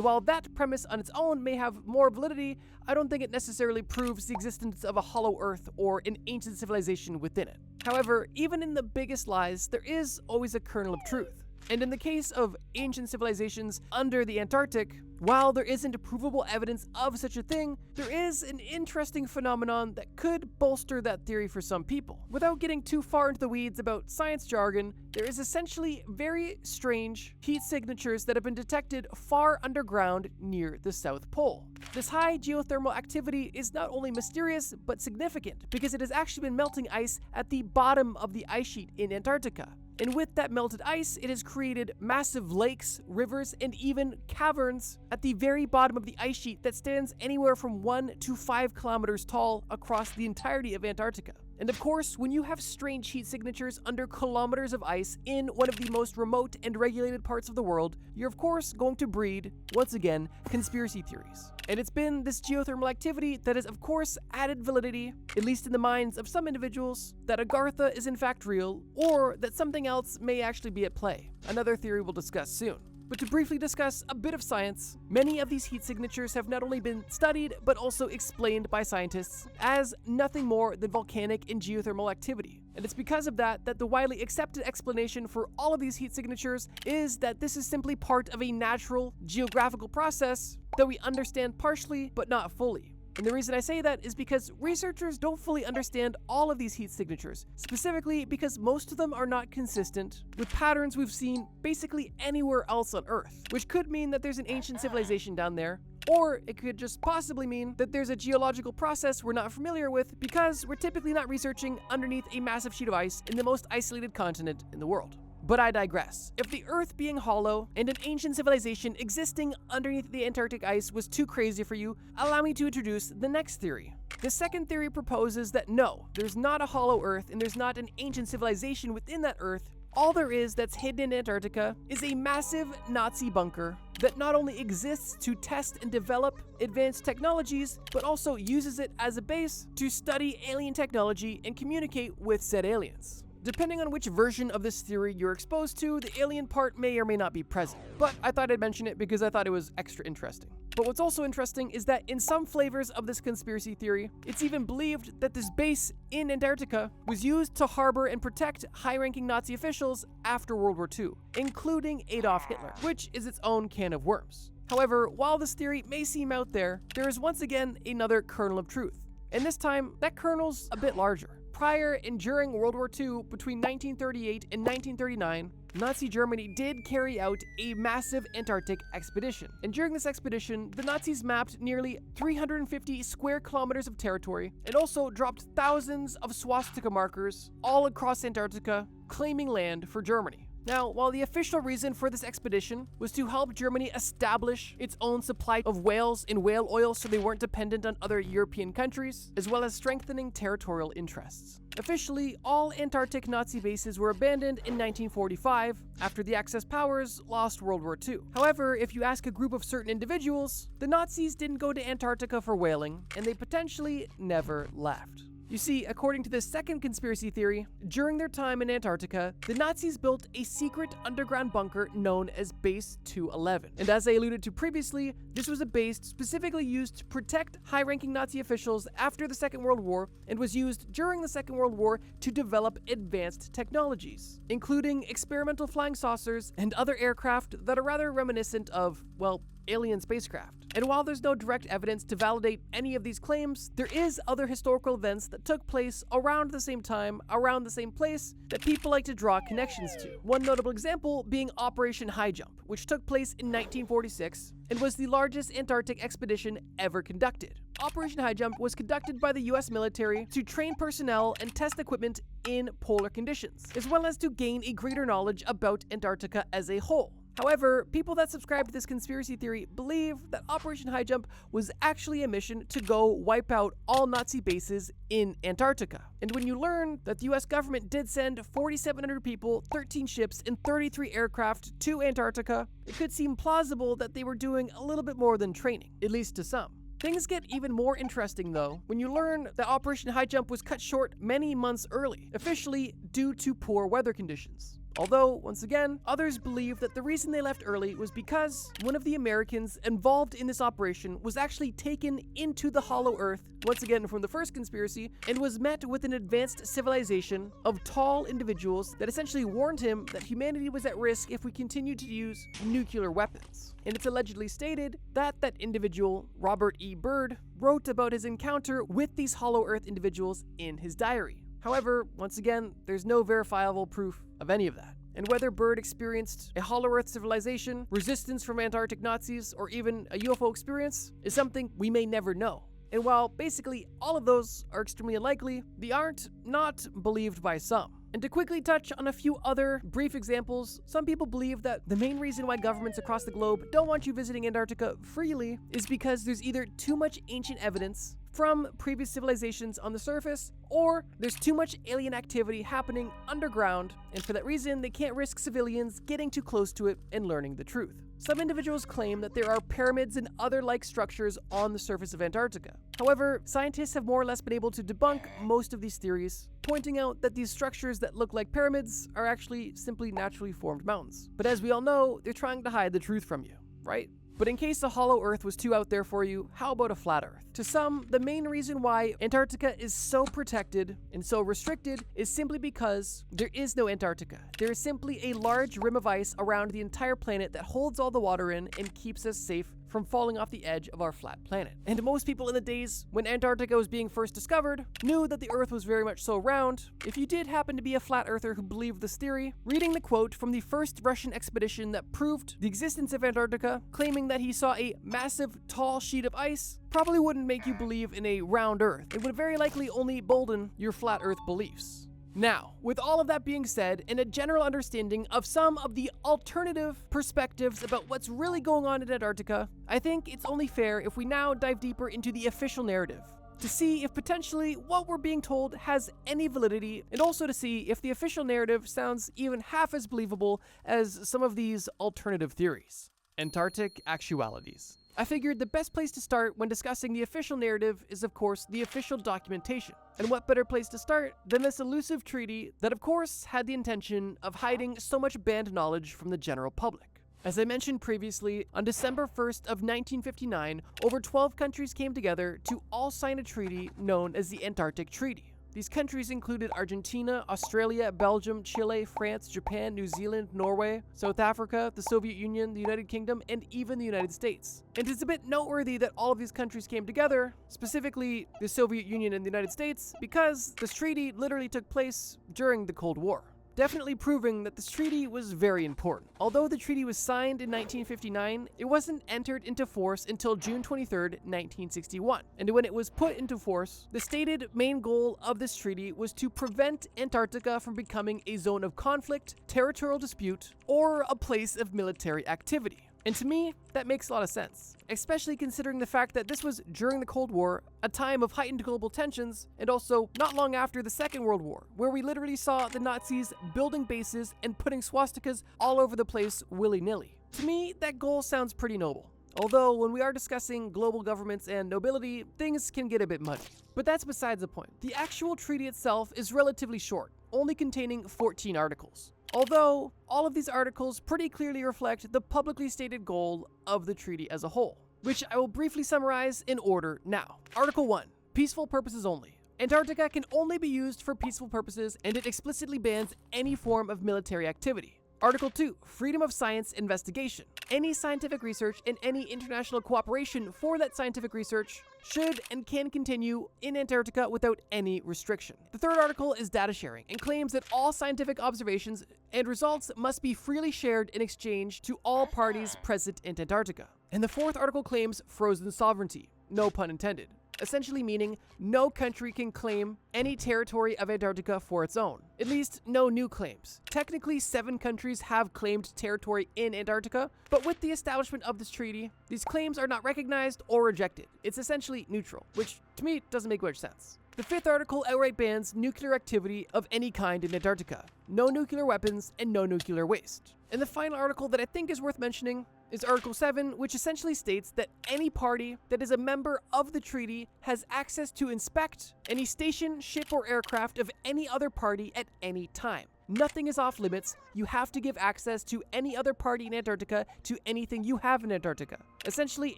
while that premise on its own may have more validity, I don't think it necessarily proves the existence of a hollow earth or an ancient civilization within it. However, even in the biggest lies, there is always a kernel of truth. And in the case of ancient civilizations under the Antarctic, while there isn't provable evidence of such a thing, there is an interesting phenomenon that could bolster that theory for some people. Without getting too far into the weeds about science jargon, there is essentially very strange heat signatures that have been detected far underground near the South Pole. This high geothermal activity is not only mysterious, but significant, because it has actually been melting ice at the bottom of the ice sheet in Antarctica. And with that melted ice, it has created massive lakes, rivers, and even caverns at the very bottom of the ice sheet that stands anywhere from 1 to 5 kilometers tall across the entirety of Antarctica. And of course, when you have strange heat signatures under kilometers of ice in one of the most remote and regulated parts of the world, you're of course going to breed, once again, conspiracy theories. And it's been this geothermal activity that has of course added validity, at least in the minds of some individuals, that Agartha is in fact real, or that something else may actually be at play. Another theory we'll discuss soon. But to briefly discuss a bit of science, many of these heat signatures have not only been studied, but also explained by scientists as nothing more than volcanic and geothermal activity. And it's because of that the widely accepted explanation for all of these heat signatures is that this is simply part of a natural geographical process that we understand partially, but not fully. And the reason I say that is because researchers don't fully understand all of these heat signatures, specifically because most of them are not consistent with patterns we've seen basically anywhere else on Earth, which could mean that there's an ancient civilization down there, or it could just possibly mean that there's a geological process we're not familiar with because we're typically not researching underneath a massive sheet of ice in the most isolated continent in the world. But I digress. If the Earth being hollow and an ancient civilization existing underneath the Antarctic ice was too crazy for you, allow me to introduce the next theory. The second theory proposes that no, there's not a hollow Earth and there's not an ancient civilization within that Earth. All there is that's hidden in Antarctica is a massive Nazi bunker that not only exists to test and develop advanced technologies, but also uses it as a base to study alien technology and communicate with said aliens. Depending on which version of this theory you're exposed to, the alien part may or may not be present. But I thought I'd mention it because I thought it was extra interesting. But what's also interesting is that in some flavors of this conspiracy theory, it's even believed that this base in Antarctica was used to harbor and protect high-ranking Nazi officials after World War II, including Adolf Hitler, which is its own can of worms. However, while this theory may seem out there, there is once again another kernel of truth. And this time, that kernel's a bit larger. Prior and during World War II, between 1938 and 1939, Nazi Germany did carry out a massive Antarctic expedition. And during this expedition, the Nazis mapped nearly 350 square kilometers of territory and also dropped thousands of swastika markers all across Antarctica, claiming land for Germany. Now, while the official reason for this expedition was to help Germany establish its own supply of whales and whale oil so they weren't dependent on other European countries, as well as strengthening territorial interests. Officially, all Antarctic Nazi bases were abandoned in 1945 after the Axis powers lost World War II. However, if you ask a group of certain individuals, the Nazis didn't go to Antarctica for whaling, and they potentially never left. You see, according to this second conspiracy theory, during their time in Antarctica, the Nazis built a secret underground bunker known as Base 211. And as I alluded to previously, this was a base specifically used to protect high-ranking Nazi officials after the Second World War and was used during the Second World War to develop advanced technologies, including experimental flying saucers and other aircraft that are rather reminiscent of, well, alien spacecraft. And while there's no direct evidence to validate any of these claims, there is other historical events that took place around the same time, around the same place, that people like to draw connections to. One notable example being Operation High Jump, which took place in 1946 and was the largest Antarctic expedition ever conducted. Operation High Jump was conducted by the US military to train personnel and test equipment in polar conditions, as well as to gain a greater knowledge about Antarctica as a whole. However, people that subscribe to this conspiracy theory believe that Operation High Jump was actually a mission to go wipe out all Nazi bases in Antarctica. And when you learn that the US government did send 4,700 people, 13 ships, and 33 aircraft to Antarctica, it could seem plausible that they were doing a little bit more than training, at least to some. Things get even more interesting though when you learn that Operation High Jump was cut short many months early, officially due to poor weather conditions. Although, once again, others believe that the reason they left early was because one of the Americans involved in this operation was actually taken into the Hollow Earth, once again from the first conspiracy, and was met with an advanced civilization of tall individuals that essentially warned him that humanity was at risk if we continued to use nuclear weapons. And it's allegedly stated that that individual, Robert E. Byrd, wrote about his encounter with these Hollow Earth individuals in his diary. However, once again, there's no verifiable proof of any of that. And whether Byrd experienced a Hollow Earth civilization, resistance from Antarctic Nazis, or even a UFO experience is something we may never know. And while basically all of those are extremely unlikely, they aren't not believed by some. And to quickly touch on a few other brief examples, some people believe that the main reason why governments across the globe don't want you visiting Antarctica freely is because there's either too much ancient evidence from previous civilizations on the surface, or there's too much alien activity happening underground, and for that reason, they can't risk civilians getting too close to it and learning the truth. Some individuals claim that there are pyramids and other like structures on the surface of Antarctica. However, scientists have more or less been able to debunk most of these theories, pointing out that these structures that look like pyramids are actually simply naturally formed mountains. But as we all know, they're trying to hide the truth from you, right? But in case the Hollow Earth was too out there for you, how about a flat Earth? To some, the main reason why Antarctica is so protected and so restricted is simply because there is no Antarctica. There is simply a large rim of ice around the entire planet that holds all the water in and keeps us safe from falling off the edge of our flat planet. And most people in the days when Antarctica was being first discovered knew that the Earth was very much so round. If you did happen to be a flat earther who believed this theory, reading the quote from the first Russian expedition that proved the existence of Antarctica, claiming that he saw a massive, tall sheet of ice, probably wouldn't make you believe in a round Earth. It would very likely only embolden your flat Earth beliefs. Now, with all of that being said, and a general understanding of some of the alternative perspectives about what's really going on in Antarctica, I think it's only fair if we now dive deeper into the official narrative, to see if potentially what we're being told has any validity, and also to see if the official narrative sounds even half as believable as some of these alternative theories. Antarctic actualities. I figured the best place to start when discussing the official narrative is, of course, the official documentation. And what better place to start than this elusive treaty that, of course, had the intention of hiding so much banned knowledge from the general public. As I mentioned previously, on December 1st of 1959, over 12 countries came together to all sign a treaty known as the Antarctic Treaty. These countries included Argentina, Australia, Belgium, Chile, France, Japan, New Zealand, Norway, South Africa, the Soviet Union, the United Kingdom, and even the United States. And it's a bit noteworthy that all of these countries came together, specifically the Soviet Union and the United States, because this treaty literally took place during the Cold War, definitely proving that this treaty was very important. Although the treaty was signed in 1959, it wasn't entered into force until June 23rd, 1961. And when it was put into force, the stated main goal of this treaty was to prevent Antarctica from becoming a zone of conflict, territorial dispute, or a place of military activity. And to me, that makes a lot of sense, especially considering the fact that this was during the Cold War, a time of heightened global tensions, and also not long after the Second World War, where we literally saw the Nazis building bases and putting swastikas all over the place willy-nilly. To me, that goal sounds pretty noble. Although, when we are discussing global governments and nobility, things can get a bit muddy. But that's besides the point. The actual treaty itself is relatively short, only containing 14 articles. Although, all of these articles pretty clearly reflect the publicly stated goal of the treaty as a whole, which I will briefly summarize in order now. Article 1. Peaceful purposes only. Antarctica can only be used for peaceful purposes, and it explicitly bans any form of military activity. Article 2. Freedom of science investigation. Any scientific research and any international cooperation for that scientific research should and can continue in Antarctica without any restriction. The third article is data sharing and claims that all scientific observations and results must be freely shared in exchange to all parties present in Antarctica. And the fourth article claims frozen sovereignty, no pun intended, essentially meaning no country can claim any territory of Antarctica for its own. At least, no new claims. Technically, 7 countries have claimed territory in Antarctica, but with the establishment of this treaty, these claims are not recognized or rejected. It's essentially neutral, which to me doesn't make much sense. The fifth article outright bans nuclear activity of any kind in Antarctica. No nuclear weapons and no nuclear waste. And the final article that I think is worth mentioning is Article 7, which essentially states that any party that is a member of the treaty has access to inspect any station, ship, or aircraft of any other party at any time. Nothing is off limits. You have to give access to any other party in Antarctica to anything you have in Antarctica, essentially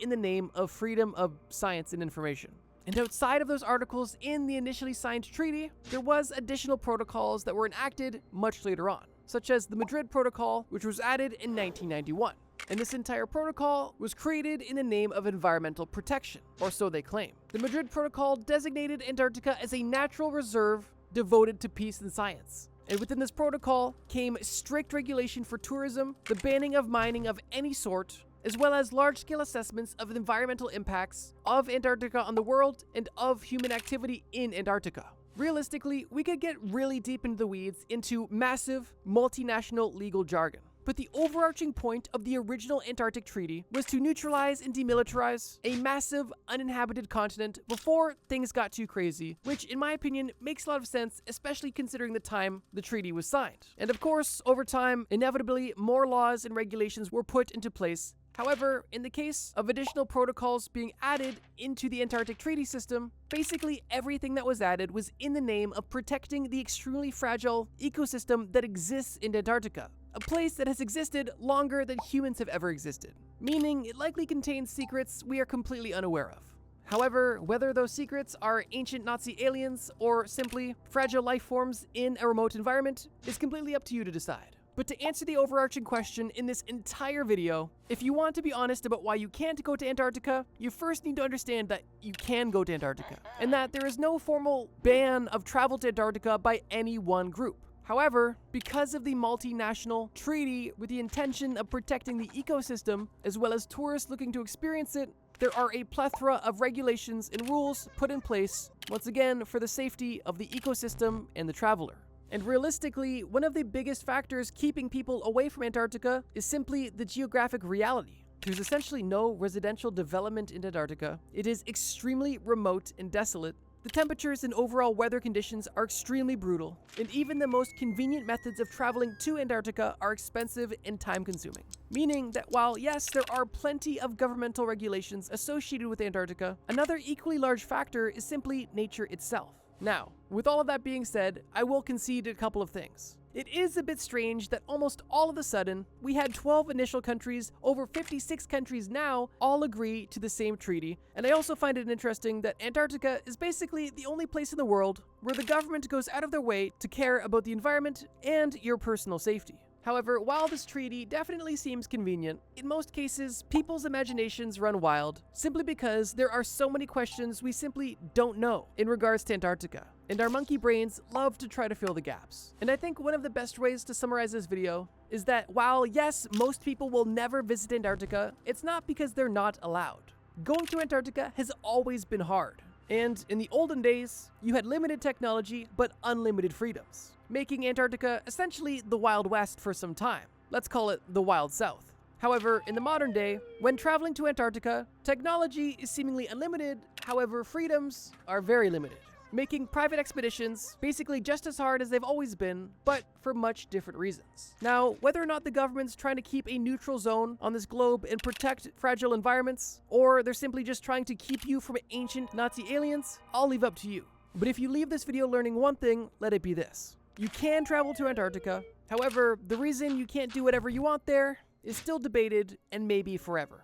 in the name of freedom of science and information. And outside of those articles in the initially signed treaty, there was additional protocols that were enacted much later on, such as the Madrid Protocol, which was added in 1991. And this entire protocol was created in the name of environmental protection, or so they claim. The Madrid Protocol designated Antarctica as a natural reserve devoted to peace and science. And within this protocol came strict regulation for tourism, the banning of mining of any sort, as well as large-scale assessments of the environmental impacts of Antarctica on the world and of human activity in Antarctica. Realistically, we could get really deep into the weeds into massive, multinational legal jargon. But the overarching point of the original Antarctic Treaty was to neutralize and demilitarize a massive, uninhabited continent before things got too crazy, which in my opinion makes a lot of sense, especially considering the time the treaty was signed. And of course, over time, inevitably, more laws and regulations were put into place. However, in the case of additional protocols being added into the Antarctic Treaty System, basically everything that was added was in the name of protecting the extremely fragile ecosystem that exists in Antarctica, a place that has existed longer than humans have ever existed, meaning it likely contains secrets we are completely unaware of. However, whether those secrets are ancient Nazi aliens or simply fragile life forms in a remote environment is completely up to you to decide. But to answer the overarching question in this entire video, if you want to be honest about why you can't go to Antarctica, you first need to understand that you can go to Antarctica, and that there is no formal ban of travel to Antarctica by any one group. However, because of the multinational treaty with the intention of protecting the ecosystem, as well as tourists looking to experience it, there are a plethora of regulations and rules put in place, once again, for the safety of the ecosystem and the traveler. And realistically, one of the biggest factors keeping people away from Antarctica is simply the geographic reality. There's essentially no residential development in Antarctica. It is extremely remote and desolate. The temperatures and overall weather conditions are extremely brutal, and even the most convenient methods of traveling to Antarctica are expensive and time-consuming. Meaning that while yes, there are plenty of governmental regulations associated with Antarctica, another equally large factor is simply nature itself. Now, with all of that being said, I will concede a couple of things. It is a bit strange that almost all of a sudden, we had 12 initial countries, over 56 countries now, all agree to the same treaty, and I also find it interesting that Antarctica is basically the only place in the world where the government goes out of their way to care about the environment and your personal safety. However, while this treaty definitely seems convenient, in most cases, people's imaginations run wild simply because there are so many questions we simply don't know in regards to Antarctica, and our monkey brains love to try to fill the gaps. And I think one of the best ways to summarize this video is that while yes, most people will never visit Antarctica, it's not because they're not allowed. Going to Antarctica has always been hard. And in the olden days, you had limited technology but unlimited freedoms, making Antarctica essentially the Wild West for some time. Let's call it the Wild South. However, in the modern day, when traveling to Antarctica, technology is seemingly unlimited, however, freedoms are very limited, making private expeditions basically just as hard as they've always been, but for much different reasons. Now, whether or not the government's trying to keep a neutral zone on this globe and protect fragile environments, or they're simply just trying to keep you from ancient Nazi aliens, I'll leave up to you. But if you leave this video learning one thing, let it be this. You can travel to Antarctica. However, the reason you can't do whatever you want there is still debated and maybe forever.